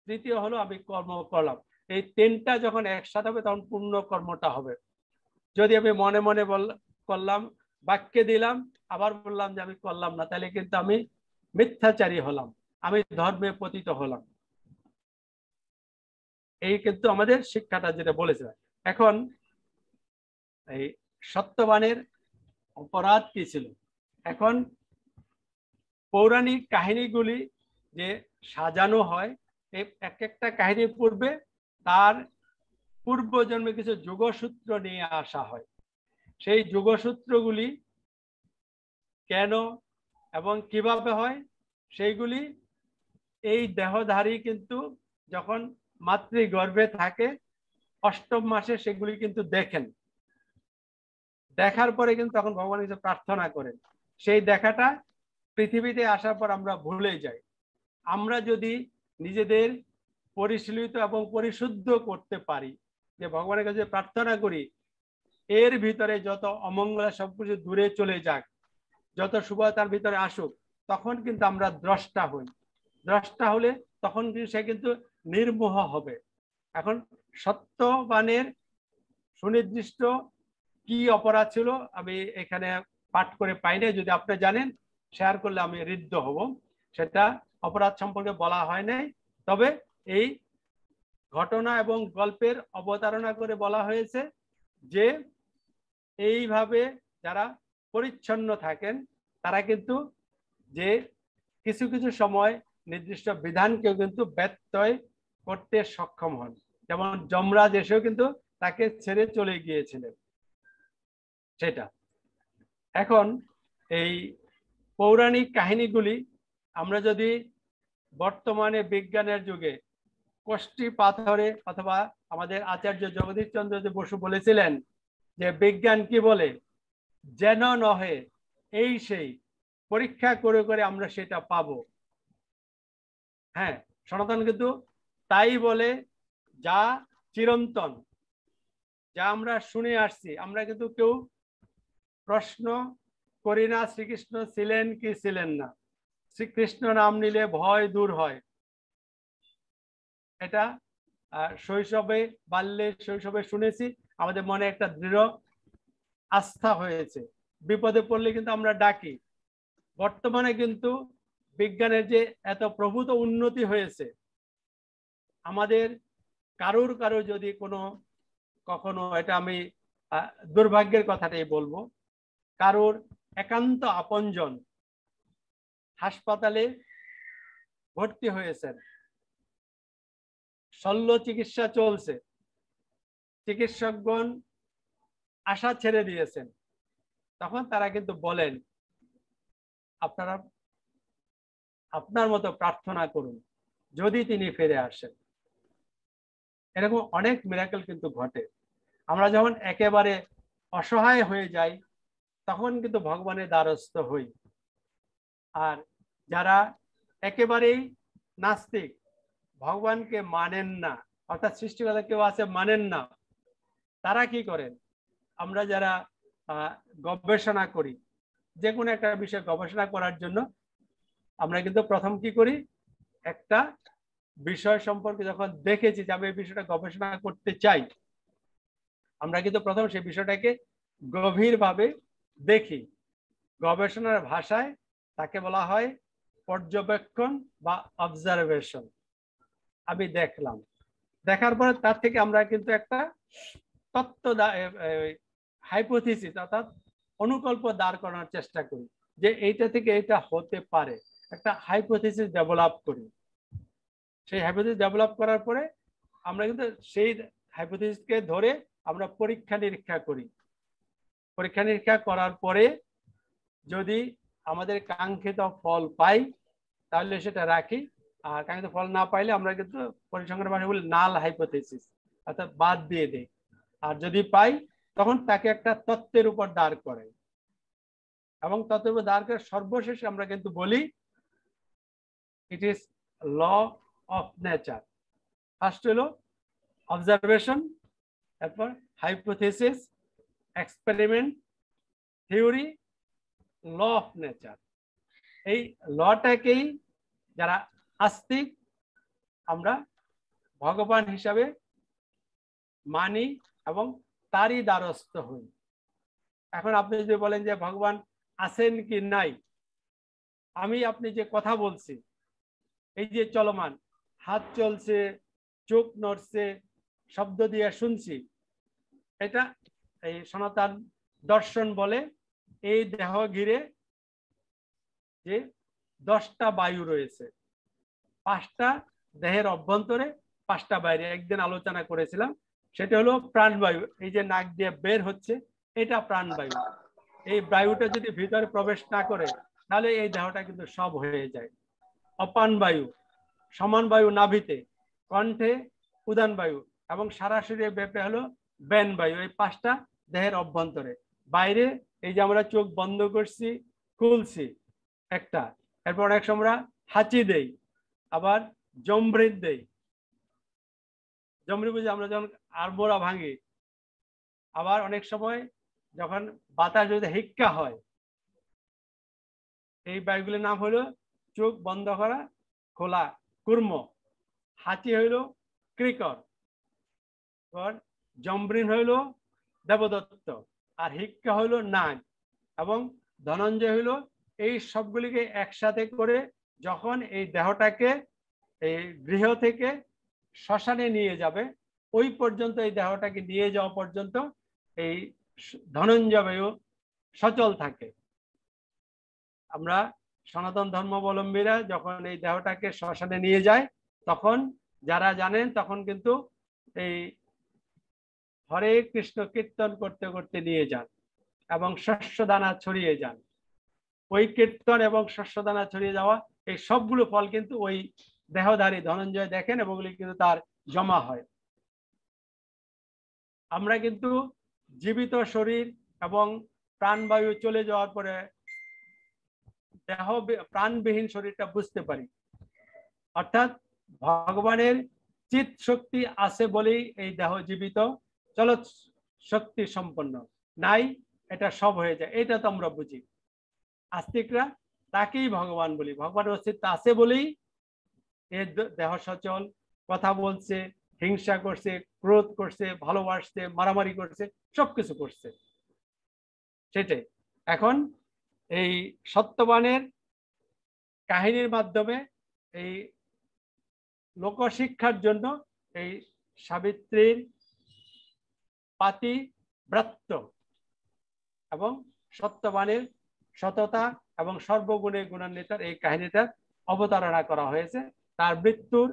তৃতীয় হলো আমি কর্ম করলাম। এই 3টা যখন একসাথে হবে তখন পূর্ণ কর্মটা হবে। যদি আমি মনে মনে করলাম, বাক্যে দিলাম, আবার বললাম যে আমি করলাম না, তাহলে কিন্তু আমি মিথ্যাচারী হলাম, আমি ধর্মে পতিত হলাম। এই কিন্তু আমাদের শিক্ষাটা যেটা বলেছে। এখন এই সত্যবানের অপরাধ কি ছিল? এখন পৌরাণিক কাহিনীগুলি যে সাজানো হয়, এক একটা কাহিনীর পূর্বে তার পূর্বজন্মে কিছু যোগসূত্র নিয়ে আসা হয়। সেই যোগসূত্রগুলি কেন এবং কিভাবে হয় সেইগুলি এই দেহধারী কিন্তু যখন মাতৃগর্ভে থাকে 8ম মাসে সেগুলি কিন্তু দেখেন। দেখার পরে কিন্তু তখন ভগবান কিছু প্রার্থনা করেন। সেই দেখাটা পৃথিবীতে আসার পর আমরা ভুলে যাই। আমরা যদি নিজেদের পরিশীলিত এবং পরিশুদ্ধ করতে পারি, যে ভগবানের কাছে প্রার্থনা করি এর ভিতরে যত অমঙ্গল সবকিছু দূরে চলে যাক, যত শুভতার ভিতরে আসুক, তখন কিন্তু আমরা দ্রষ্টা হই। দ্রষ্টা হলে তখন সে কিন্তু নির্মোহ হবে। এখন সত্যবানের সুনির্দিষ্ট কি অপরাধ ছিল আমি এখানে পাঠ করে পাই না, যদি আপনি জানেন শেয়ার করলে আমি ঋদ্ধ হব। সেটা অপরাধ সম্পর্কে বলা হয় নাই, তবে এই ঘটনা এবং গল্পের অবতারণা করে বলা হয়েছে যে এইভাবে যারা পরিচ্ছন্ন থাকেন তারা কিন্তু যে কিছু কিছু সময় নির্দিষ্ট বিধানকেও কিন্তু ব্যত্যয় করতে সক্ষম হন। যেমন যমরাজ এসেও কিন্তু তাকে ছেড়ে চলে গিয়েছিলেন। সেটা এখন এই পৌরাণিক কাহিনীগুলি আমরা যদি বর্তমানে বিজ্ঞানের যুগে কষ্টি পাথরে, অথবা আমাদের আচার্য জগদীশ চন্দ্র বসু বলেছিলেন যে বিজ্ঞান কি বলে, যেন নহে এই সেই, পরীক্ষা করে করে আমরা সেটা পাবো। হ্যাঁ, সনাতন কিন্তু তাই বলে, যা চিরন্তন, যা আমরা শুনে আসছি, আমরা কিন্তু কেউ প্রশ্ন করি না শ্রীকৃষ্ণ ছিলেন কি ছিলেন না। শ্রীকৃষ্ণ নাম নিলে ভয় দূর হয়, এটা শৈশবে বাল্যে শৈশবে শুনেছি, আমাদের মনে একটা দৃঢ় আস্থা হয়েছে। বিপদে পড়লে কিন্তু আমরা ডাকি। বর্তমানে কিন্তু বিজ্ঞানের যে এত প্রভূত উন্নতি হয়েছে, আমাদের কারোর যদি কখনো, এটা আমি দুর্ভাগ্যের কথাটাই বলবো, কারোর একান্ত আপনজন হাসপাতালে ভর্তি হয়েছেন, শল্য চিকিৎসা চলছে, চিকিৎসকগণ আশা ছেড়ে দিয়েছেন, তখন তারা কিন্তু বলেন আপনারা আপনার মতো প্রার্থনা করুন যদি তিনি ফিরে আসেন। এরকম অনেক মিরাকেল কিন্তু ঘটে। আমরা যখন একেবারে অসহায় হয়ে যাই তখন কিন্তু ভগবানের দ্বারস্থ হই। আর যারা একেবারেই নাস্তিক, ভগবানকে মানেন না, অর্থাৎ সৃষ্টিকর্তা কেউ আছে মানেন না, তারা কি করেন? আমরা যারা গবেষণা করি, যে কোনো একটা বিষয়ে গবেষণা করার জন্য আমরা কিন্তু প্রথম কি করি, একটা বিষয় সম্পর্কে যখন দেখেছি যে আমি এই বিষয়টা গবেষণা করতে চাই, আমরা কিন্তু প্রথম সেই বিষয়টাকে গভীরভাবে দেখি। গবেষণার ভাষায় তাকে বলা হয় পর্যবেক্ষণ বা অবজারভেশন। আমি দেখলাম, দেখার পরে তার থেকে আমরা কিন্তু একটা তত্ত্ব হাইপোথিসিস অর্থাৎ অনুকল্প দাঁড় করানোর চেষ্টা করি যে এইটা থেকে এটা হতে পারে, একটা হাইপোথিসিস ডেভেলপ করি। সেই হাইপোথিসিস ডেভেলপ করার পরে আমরা কিন্তু সেই হাইপোথিসিসকে ধরে আমরা পরীক্ষা নিরীক্ষা করি। পরীক্ষা নিরীক্ষা করার পরে যদি আমাদের কাঙ্ক্ষিত ফল পাই তাহলে সেটা রাখি, আর কাঙ্ক্ষিত ফল না পাইলে আমরা কিন্তু পরিসংখ্যানের ভাষায় বলি নাল হাইপোথিসিস, অর্থাৎ বাদ দিয়ে দেই। আর যদি পাই তখন তাকে একটা তত্ত্বের উপর দাঁড় করাই, এবং তত্ত্বের উপর দাঁড় করে সর্বশেষে আমরা কিন্তু বলি it is law of nature. First হলো অবজারভেশন, তারপর hypothesis, experiment, theory, law of nature. এই লটাকেই যারা আস্তিক আমরা ভগবান হিসাবে মানি এবং তারই দ্বারস্থ হই। এখন আপনি যদি বলেন যে ভগবান আছেন কি নাই, আমি আপনি যে কথা বলছি, এই যে চলমান, হাত চলছে, চোখ নড়ছে, শব্দ দিয়ে শুনছি, এটা এই সনাতন দর্শন বলে এই দেহ ঘিরে যে 10টা বায়ু রয়েছে, 5টা দেহের অভ্যন্তরে, 5টা বাইরে। একদিন আলোচনা করেছিলাম, সেটা হলো প্রাণবায়ু। এই যে নাক দিয়ে বের হচ্ছে, এটা প্রাণবায়ু। এই বায়ুটা যদি ভিতরে প্রবেশ না করে তাহলে এই দেহটা কিন্তু সব হয়ে যায়। অপান বায়ু, সমান বায়ু নাভিতে, কণ্ঠে উদান বায়ু, এবং সারা শরীরে ব্যাপে হলো ব্যান বায়ু। এই 5টা দেহের অভ্যন্তরে। বাইরে এই যে আমরা চোখ বন্ধ করছি, খুলছি একটা, এরপর অনেক সময় আমরা হাঁচি দেই, আবার জমৃত দেই। জমৃত বুঝে আমরা যখন আড়মোড়া ভাঙি, আবার অনেক সময় যখন বাতাস যদি হিক্কা হয়, এই বায়ুগুলির নাম হলো চোখ বন্ধ করা, খোলা, কুর্ম। হাঁচি হইল ক্রিকর, জমৃন হইল দেবদত্ত, আর হিক্কা হইল নাগ, এবং ধনঞ্জয় হইল। এই সবগুলিকে একসাথে করে যখন এই দেহটাকে এই গৃহ থেকে শ্মশানে নিয়ে যাবে, ওই পর্যন্ত, এই দেহটাকে নিয়ে যাওয়া পর্যন্ত এই ধনঞ্জয় বায়ু সচল থাকে। আমরা সনাতন ধর্মাবলম্বীরা যখন এই দেহটাকে শ্মশানে নিয়ে যায়, তখন যারা জানেন তখন কিন্তু এই হরে কৃষ্ণ কীর্তন করতে করতে নিয়ে যান এবং শস্য দানা ছড়িয়ে যান। ওই কীর্তন এবং শস্য দানা ছড়িয়ে যাওয়া এই সবগুলো ফল কিন্তু ওই দেহধারী ধনঞ্জয় দেখেন, এবং ওগুলি কিন্তু তার জমা হয়। আমরা কিন্তু জীবিত শরীর এবং প্রাণবায়ু চলে যাওয়ার পরে দেহ প্রাণবিহীন শরীরটা বুঝতে পারি। অর্থাৎ ভগবানের চিৎ শক্তি আছে বলেই এই দেহ জীবিত, চলৎ শক্তি সম্পন্ন, নাই এটা সব হয়ে যায়, এটা তো আমরা বুঝি। আস্তিকরা তাকেই ভগবান বলি, ভগবানের অস্তিত্ব আছে বলেই এই দেহ সচল, কথা বলছে, হিংসা করছে, ক্রোধ করছে, ভালোবাসছে, মারামারি করছে, সবকিছু করছে। সেটাই এখন এই সত্যবানের কাহিনীর মাধ্যমে এই লোকশিক্ষার জন্য এই সাবিত্রীর পাতিব্রত্য এবং সত্যবানের সততা এবং সর্বগুণে গুণান্বিতার এই কাহিনীটার অবতারণা করা হয়েছে। তার মৃত্যুর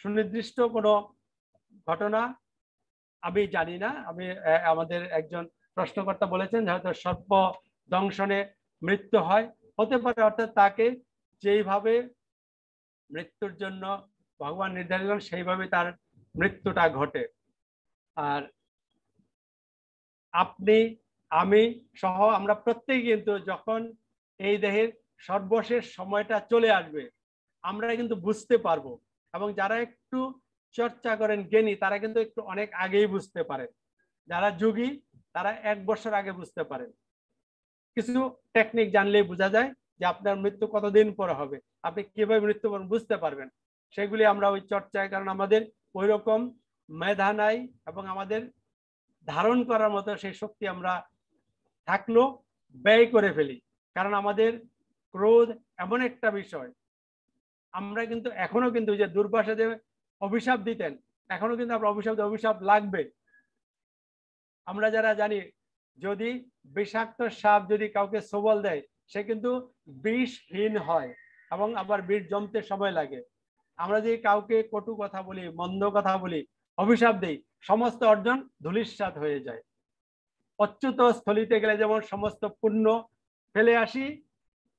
সুনির্দিষ্ট কোনো ঘটনা আমি জানি না। আমাদের একজন প্রশ্নকর্তা বলেছেন হয়তো সর্প দংশনে মৃত্যু হয়, হতে পারে। অর্থাৎ তাকে যেইভাবে মৃত্যুর জন্য ভগবান নির্ধারিত সেইভাবে তার মৃত্যুটা ঘটে। আর আপনি, আমি সহ আমরা প্রত্যেকে কিন্তু যখন এই দেহের সর্বশেষ সময়টা চলে আসবে আমরা কিন্তু বুঝতে পারবো। এবং যারা একটু চর্চা করেন জ্ঞানী তারা কিন্তু একটু অনেক আগেই বুঝতে পারেন, যারা যোগী তারা 1 বছর আগে বুঝতে পারেন। কিছু টেকনিক জানলেই বোঝা যায় যে আপনার মৃত্যু কতদিন পরে হবে, আপনি কিভাবে মৃত্যুবরণ বুঝতে পারবেন। সেগুলি আমরা ওই চর্চায়, কারণ আমাদের ওই রকম মেধা নাই এবং আমাদের ধারণ করার মতো সেই শক্তি আমরা থাকলেও ব্যয় করে ফেলি। কারণ আমাদের ক্রোধ এমন একটা বিষয়, আমরা কিন্তু এখনো কিন্তু যে দুর্বাসা যে অভিশাপ দিতেন, এখনো কিন্তু আমরা অভিশাপ লাগবে। আমরা যারা জানি যদি বিষাক্ত সাপ যদি কাউকে সবল দেয় সে কিন্তু বিষহীন হয় এবং আবার বিষ জমতে সময় লাগে। আমরা যদি কাউকে কটু কথা বলি, মন্দ কথা বলি, অভিশাপ দেই, সমস্ত অর্জন ধূলিসাৎ হয়ে যায়। অচ্যুত স্থলিতে গেলে যেমন সমস্ত পুণ্য ফেলে আসি,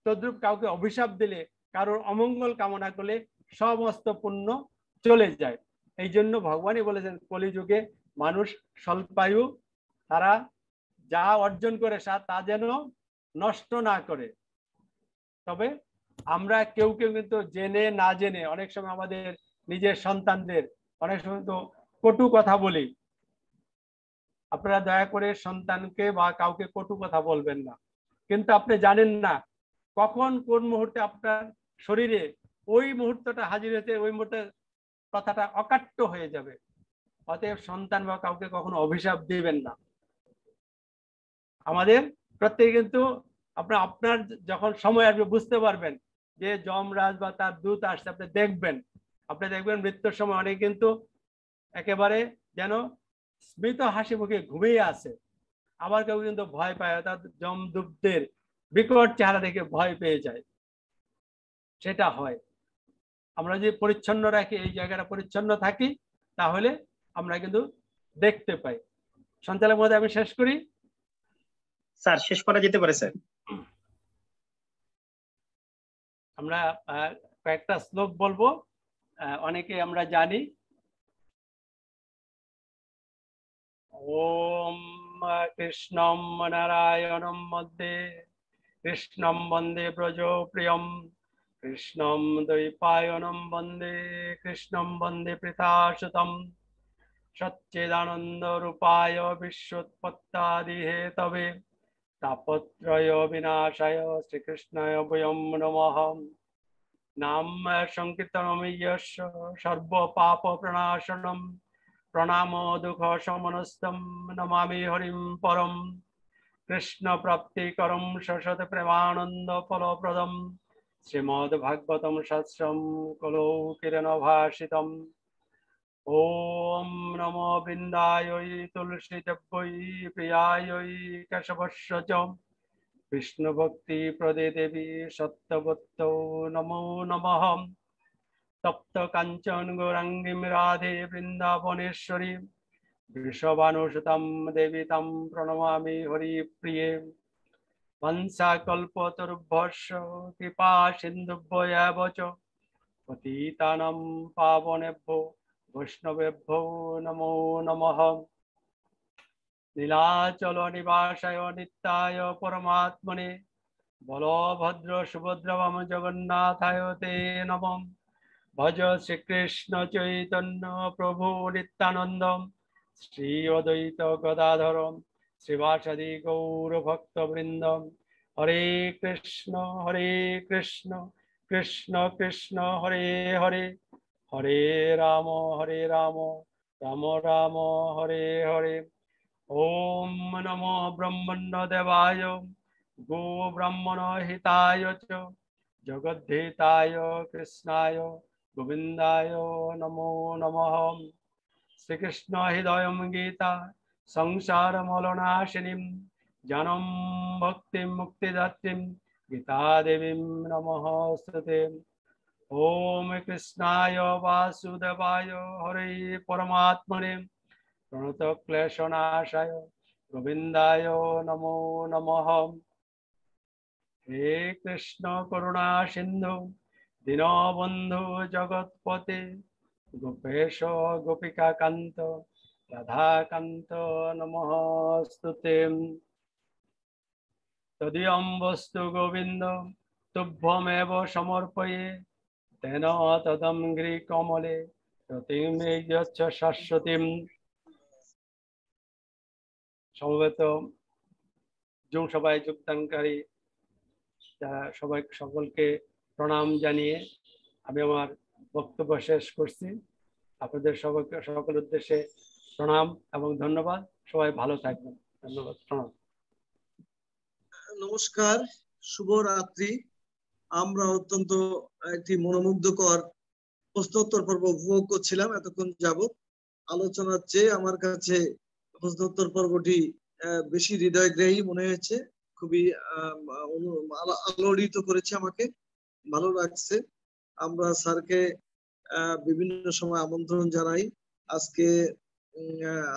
তদ্রূপ কাউকে অভিশাপ দিলে, কারোর অমঙ্গল কামনা করলে সমস্ত পুণ্য চলে যায়। এই জন্য ভগবানই বলেছেন কলিযুগে মানুষ স্বল্পায়ু, তারা যা অর্জন করে তা যেন নষ্ট না করে। তবে আমরা কেউ কেউ কিন্তু জেনে না জেনে অনেক সময় আমাদের নিজের সন্তানদের অনেক সময় তো কটু কথা বলি। আপনারা দয়া করে সন্তানকে বা কাউকে কটু কথা বলবেন না, কিন্তু আপনি জানেন না কখন কোন মুহূর্তে আপনার শরীরে ওই মুহূর্তটা হাজির হতে, ওই মুহূর্তে কথাটা অকাট্য হয়ে যাবে। অতএব সন্তান বা কাউকে কখনো অভিশাপ দিবেন না। আমাদের প্রত্যেকে কিন্তু আপনার যখন সময় আসবে বুঝতে পারবেন যে যমরাজ বা তার দূত আসছে, আপনি দেখবেন মৃত্যুর সময় অনেক কিন্তু একেবারে যেন স্মিত হাসি মুখে ঘুমিয়ে আছে, আবার কেউ কিন্তু ভয় পায়, অর্থাৎ যমদূতদের বিকট চেহারা দেখে ভয় পেয়ে যায়। সেটা হয়। আমরা যদি পরিচ্ছন্ন রাখি, এই জায়গাটা পরিচ্ছন্ন থাকি, তাহলে আমরা কিন্তু দেখতে পাই। সঞ্চালক মহোদয়, আমি শেষ করি। স্যার শেষ করা যেতে পারে স্যার। আমরা কয়েকটা শ্লোক বলবো, অনেকে আমরা জানি। ওম কৃষ্ণম নারায়ণম মধ্যে কৃষ্ণম বন্দে ব্রজ প্রিয়ম কৃষ্ণম দ্বৈপায়নম বন্দে কৃষ্ণম বন্দে পৃথাসুতম সচ্চিদানন্দ রূপায় বিশ্বৎপত্তাদি হেতবে তাপত্রয় বিনাশায় শ্রীকৃষ্ণায় বয়ম নমঃ। নাম সংকীর্তনম যস্য সর্ব পাপ প্রণাশনম প্রণামো দুঃখ সমনস্তম নমামি হরিম পরম। কৃষ্ণ প্রাপ্তিকরম শশত প্রেমানন্দ ফলপ্রদম শ্রীমদ ভাগবতম শাস্ত্রম কলৌ কিরণ ভাষিতম। ওম নমো বৃন্দায় তুলসী দেব্যৈ প্রিয়ায় কেশবস্য চ বিষ্ণু ভক্তি প্রদে দেবী সত্যবত্ত নমো নমঃ। তপ্ত কাঞ্চন গৌরাঙ্গীম রাধে বৃন্দাবনেশ্বরী বৃষভানুসুতম দেবী তম প্রণমামি হরিপ্রিয়ে। বংশাকল্পতরুভ্যশ্চ কৃপা সিন্ধুভ্যেব চ পতিতানাং পাবনেভ্যো বৈষ্ণবেভ্যো নমো নমঃ। নীলাচল নিবাসায় নিত্যায় পরমাত্মনে বলভদ্র সুভদ্র বাম জগন্নাথায় তে নমঃ। ভজ শ্রীকৃষ্ণ চৈতন্য প্রভু নিত্যানন্দ শ্রী অদ্বৈত গদাধর শ্রীবাসাদি গৌর ভক্তবৃন্দ। হরে কৃষ্ণ কৃষ্ণ কৃষ্ণ হরে হরে, হরে রাম রাম রাম হরে হরে। ওম নমো ব্রহ্মণ্য দেবায় গো ব্রাহ্মণ হিতায় চ জগদ্ধিতায় কৃষ্ণায় গোবিন্দায় নমো নমঃ। শ্রীকৃষ্ণ হৃদয়ম গীতা সংসার মলনাশিনীম জানম ভক্তি মুক্তিদাত্রীম গীতা দেবীম নমস্তুতে। ওম কৃষ্ণায় বাসুদেবায় হরে পরমাত্মনে প্রণত ক্লেশনাশায় গোবিন্দায় নমো নমঃ। হে কৃষ্ণ করুণা সিন্ধু দীনবন্ধু জগৎপতে গোপেশ গোপিকা কান্ত রাধাকান্ত নমস্তুতে। তদীয়ং বস্তু গোবিন্দ তুভ্যমেব সমর্পয়ে, তেন তদঙ্ঘ্রি কমলে রতিম যচ্ছ শাশ্বতীম। সমবেত জুম সভায় যোগদানকারী যারা সবাই, সকলকে প্রণাম জানিয়ে আমি আমার বক্তব্য শেষ করছি। আপনাদের সকলের উদ্দেশ্যে প্রণাম এবং ধন্যবাদ। সবাই ভালো থাকবেন। ধন্যবাদ, প্রণাম। নমস্কার, শুভরাত্রি। আমরা অত্যন্ত একটি মনোমুগ্ধকর প্রশ্নোত্তর পর্ব উপভোগ করছিলাম এতক্ষণ যাবৎ। আলোচনার চেয়ে আমার কাছে প্রশ্নোত্তর পর্বটি বেশি হৃদয়গ্রাহী মনে হয়েছে। খুবই আলোড়িত করেছে আমাকে, ভালো লাগছে। আমরা স্যারকে বিভিন্ন সময় আমন্ত্রণ জানাই। আজকে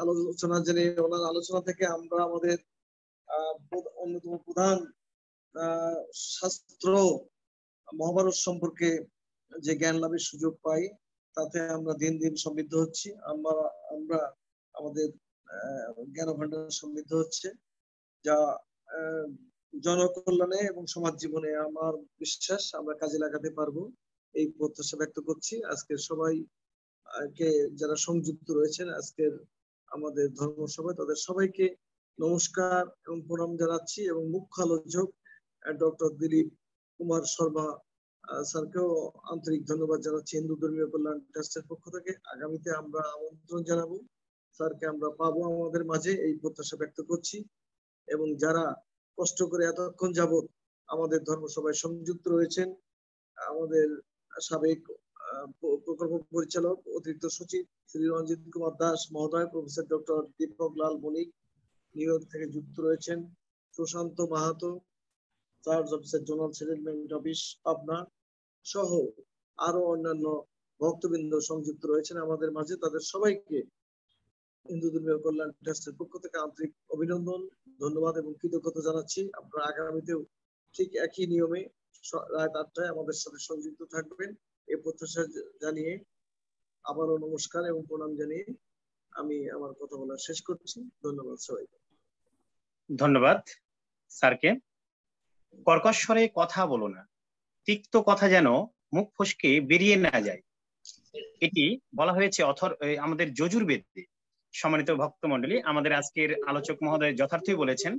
আলোচনা জেনে, ওনার আলোচনা থেকে আমরা আমাদের অন্যতম প্রধান শাস্ত্র মহাভারত সম্পর্কে যে জ্ঞান লাভের সুযোগ পাই, তাতে আমরা দিন দিন সমৃদ্ধ হচ্ছি। আমরা আমাদের জ্ঞান ভান্ডার সমৃদ্ধ হচ্ছে, যা জনকল্যাণে এবং সমাজ জীবনে আমার বিশ্বাস আমরা কাজে লাগাতে পারবো, এই প্রত্যাশা ব্যক্ত করছি। আজকের সবাই কে যারা সংযুক্ত রয়েছেন আজকের আমাদের ধর্মসভায়, তাদের সবাইকে নমস্কার এবং প্রণাম জানাচ্ছি। এবং মুখ্য আলোচক ডক্টর দিলীপ কুমার শর্মা স্যারকেও আন্তরিক ধন্যবাদ জানাচ্ছি হিন্দু ধর্মীয় কল্যাণ ট্রাস্টের পক্ষ থেকে। আগামীতে আমরা আমন্ত্রণ জানাবো, স্যারকে আমরা পাবো আমাদের মাঝে, এই প্রত্যাশা ব্যক্ত করছি। এবং যারা কষ্ট করে এতক্ষণ যাবৎ আমাদের ধর্মসভায় সংযুক্ত রয়েছেন, আমাদের সাবেক প্রকল্প পরিচালক অতিরিক্ত সচিব শ্রী রঞ্জিত কুমার দাস মহোদয়, professor doctor Dipak Lal Banik New York থেকে যুক্ত রয়েছেন, Sushanta Mahato charge officer zonal settlement office Pabna সহ আরো অন্যান্য ভক্তবৃন্দ সংযুক্ত রয়েছেন আমাদের মাঝে। তাদের সবাইকে হিন্দু ধর্মীয় কল্যাণ ট্রাস্টের পক্ষ থেকে আন্তরিক অভিনন্দন, ধন্যবাদ এবং কৃতজ্ঞতা জানাচ্ছি। আপনারা আগামীতেও ঠিক একই নিয়মে রাত 8টায় আমাদের সাথে সংযুক্ত থাকবেন, এই প্রত্যাশা জানিয়ে আবারও নমস্কার এবং প্রণাম জানিয়ে আমি আমার কথা বলা শেষ করছি। ধন্যবাদ সবাইকে। ধন্যবাদ স্যারকে। কর্কশ্বরে কথা বলো না, তিক্ত কথা যেন মুখ ফসকে বেরিয়ে না যায়, এটি বলা হয়েছে আমাদের যজুর্বেদে। সম্মানিত ভক্তমণ্ডলী, আমাদের আজকের আলোচক মহোদয় যথার্থই বলেছেন,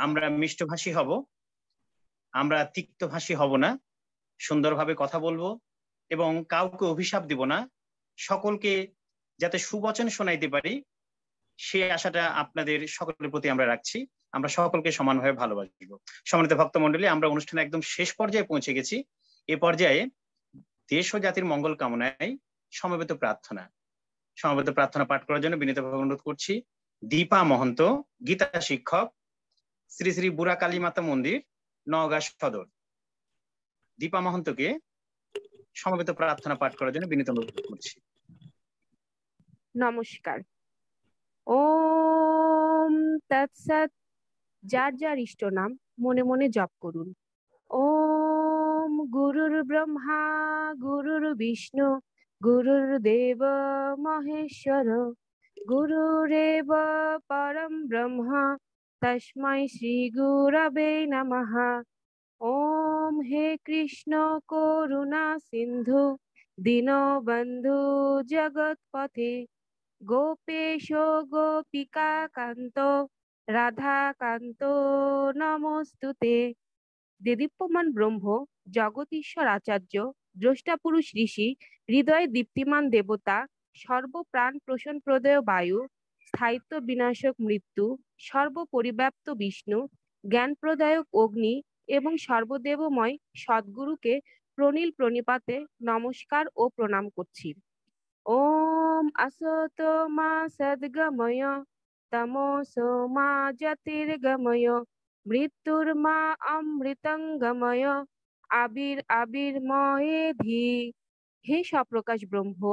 আমরা মিষ্টভাষী হব, আমরা তিক্তভাষী হব না, সুন্দরভাবে কথা বলবো এবং কাউকে অভিশাপ দিব না, সকলকে যাতে সুবচন শোনাইতে পারি সে আশাটা আপনাদের সকলের প্রতি আমরা রাখছি। আমরা সকলকে সমানভাবে ভালোবাসবো। সম্মানিত ভক্তমণ্ডলী, আমরা অনুষ্ঠানে একদম শেষ পর্যায়ে পৌঁছে গেছি। এ পর্যায়ে দেশ ও জাতির মঙ্গল কামনায় সমবেত প্রার্থনা পাঠ করার জন্য বিনীতভাবে অনুরোধ করছি দীপা মহন্ত, গীতা শিক্ষক, শ্রী শ্রী বুড়া কালী মাতা মন্দির, নওগাঁ সদর। দীপা মহন্তকে সমবেত প্রার্থনা পাঠ করার জন্য বিনীত অনুরোধ করছি। নমস্কার। ওম তৎসৎ। যার যার ইষ্ট নাম মনে মনে জপ করুন। ওম গুরুর ব্রহ্মা গুরুর বিষ্ণু গুরুর্দেব মহেশ্বর গুরুরেব পরম ব্রহ্ম তস্मै শ্রী গুরবে নমঃ। ওম হে কৃষ্ণ করুণা সিন্ধু দীনবন্ধু জগৎপথে গোপেশ গোপিকা কান্ত রাধাকান্ত নমস্তুতে। দেদীপ্যমান ব্রহ্ম জগতীশ্বর আচার্য দ্রষ্টা পুরুষ ঋষি হৃদয় দীপ্তিমান দেবতা সর্বপ্রাণ পোষণ প্রদয় বায়ু স্থায়িত্ব বিনাশক মৃত্যু সর্বপরিব্যাপ্ত বিষ্ণু জ্ঞান প্রদায়ক অগ্নি এবং সর্বদেবময় সদ্গুরুকে প্রণীল প্রণিপাতে নমস্কার ও প্রণাম করছি। ওম আসতো মা সদ্গময় তমোসো মা জ্যোতির্গময় মৃত্যুর মা অমৃতঙ্গময় আবির্ময়ে ধী। হে সপ্রকাশ ব্রহ্ম,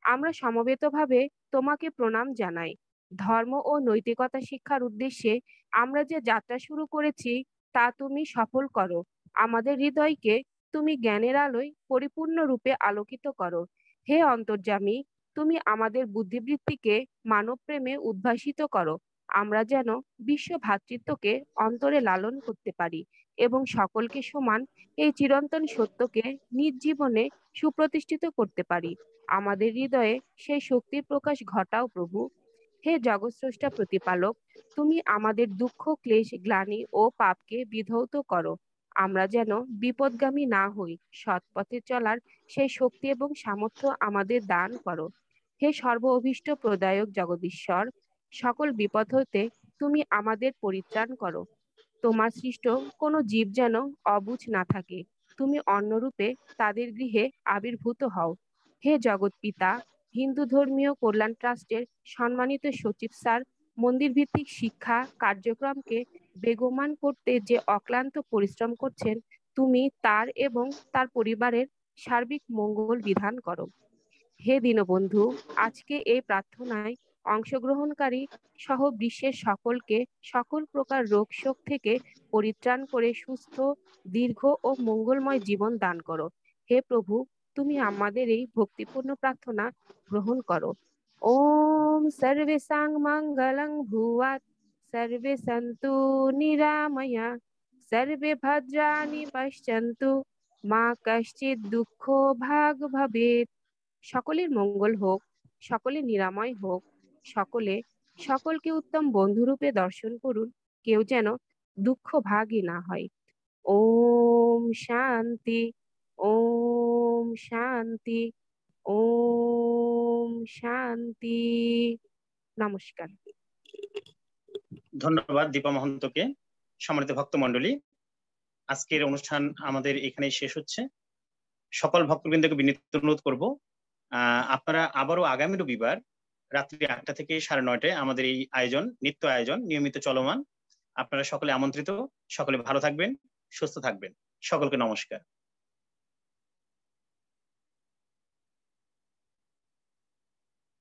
আমরা সমবেতভাবে তোমাকে প্রণাম জানাই। ধর্ম ও নৈতিকতা শিক্ষার উদ্দেশ্যে আমরা যে যাত্রা শুরু করেছি তা তুমি সফল করো। আমাদের হৃদয়কে তুমি জ্ঞানের আলোয় পরিপূর্ণ রূপে আলোকিত করো। হে অন্তর্যামী, তুমি আমাদের বুদ্ধিবৃত্তিকে মানব প্রেমে উদ্ভাসিত করো, আমরা যেন বিশ্ব ভ্রাতৃত্বকে অন্তরে লালন করতে পারি এবং সকলকে সমান এই চিরন্তন সত্যকে নিজ জীবনে সুপ্রতিষ্ঠিত করতে পারি। আমাদের হৃদয়ে সেই শক্তির প্রকাশ ঘটাও প্রভু। হে জগৎস্রষ্টা প্রতিপালক, তুমি আমাদের দুঃখ, ক্লেশ, গ্লানি ও পাপকে বিধৌত করো, আমরা যেন বিপদগামী না হই। সৎ পথে চলার সেই শক্তি এবং সামর্থ্য আমাদের দান করো। হে সর্ব অভীষ্ট প্রদায়ক জগদীশ্বর, সকল বিপদ হইতে তুমি আমাদের পরিত্রাণ করো। তোমার সৃষ্ট কোনো জীব যেন অবুঝ না থাকে, তুমি অন্যরূপে তাদের গৃহে আবির্ভূত হও। হে জগৎ পিতা, হিন্দু ধর্মীয় কল্যাণ ট্রাস্টের সম্মানিত সচিব স্যার মন্দির ভিত্তিক শিক্ষা কার্যক্রমকে বেগবান করতে যে অক্লান্ত পরিশ্রম করছেন, তুমি তার এবং তার পরিবারের সার্বিক মঙ্গল বিধান করো। হে দীনবন্ধু, আজকে এই প্রার্থনায় অংশগ্রহণকারী সহ বিশ্বের সকলকে সকল প্রকার রোগ শোক থেকে পরিত্রাণ করে সুস্থ, দীর্ঘ ও মঙ্গলময় জীবন দান করো। হে প্রভু, তুমি আমাদের এই ভক্তিপূর্ণ প্রার্থনা গ্রহণ করো। ওম সর্বেসাং মঙ্গলং ভুয়াৎ, সর্বে সন্তু নিরাময়া, সর্বে ভদ্রাণি পশ্যন্তু, মা কশ্চিৎ দুঃখ ভাগ ভবেৎ। সকলের মঙ্গল হোক, সকলে নিরাময় হোক, সকলকে উত্তম বন্ধুরূপে দর্শন করুন, কেউ যেন দুঃখ ভাগই না হয়। ওম শান্তি, ওম শান্তি, ওম শান্তি। নমস্কার। ধন্যবাদ দীপা মহন্তকে। সম্মানিত ভক্ত মণ্ডলী, আজকের অনুষ্ঠান আমাদের এখানেই শেষ হচ্ছে। সকল ভক্তবৃন্দকে বিনীত অনুরোধ করব, আপনারা আবারও আগামী রবিবার রাত্রি 8টা থেকে 9:30 আমাদের এই আয়োজন, নিত্য আয়োজন নিয়মিত চলমান। আপনারা সকলে আমন্ত্রিত। সকলে ভালো থাকবেন, সুস্থ থাকবেন। সকলকে নমস্কার।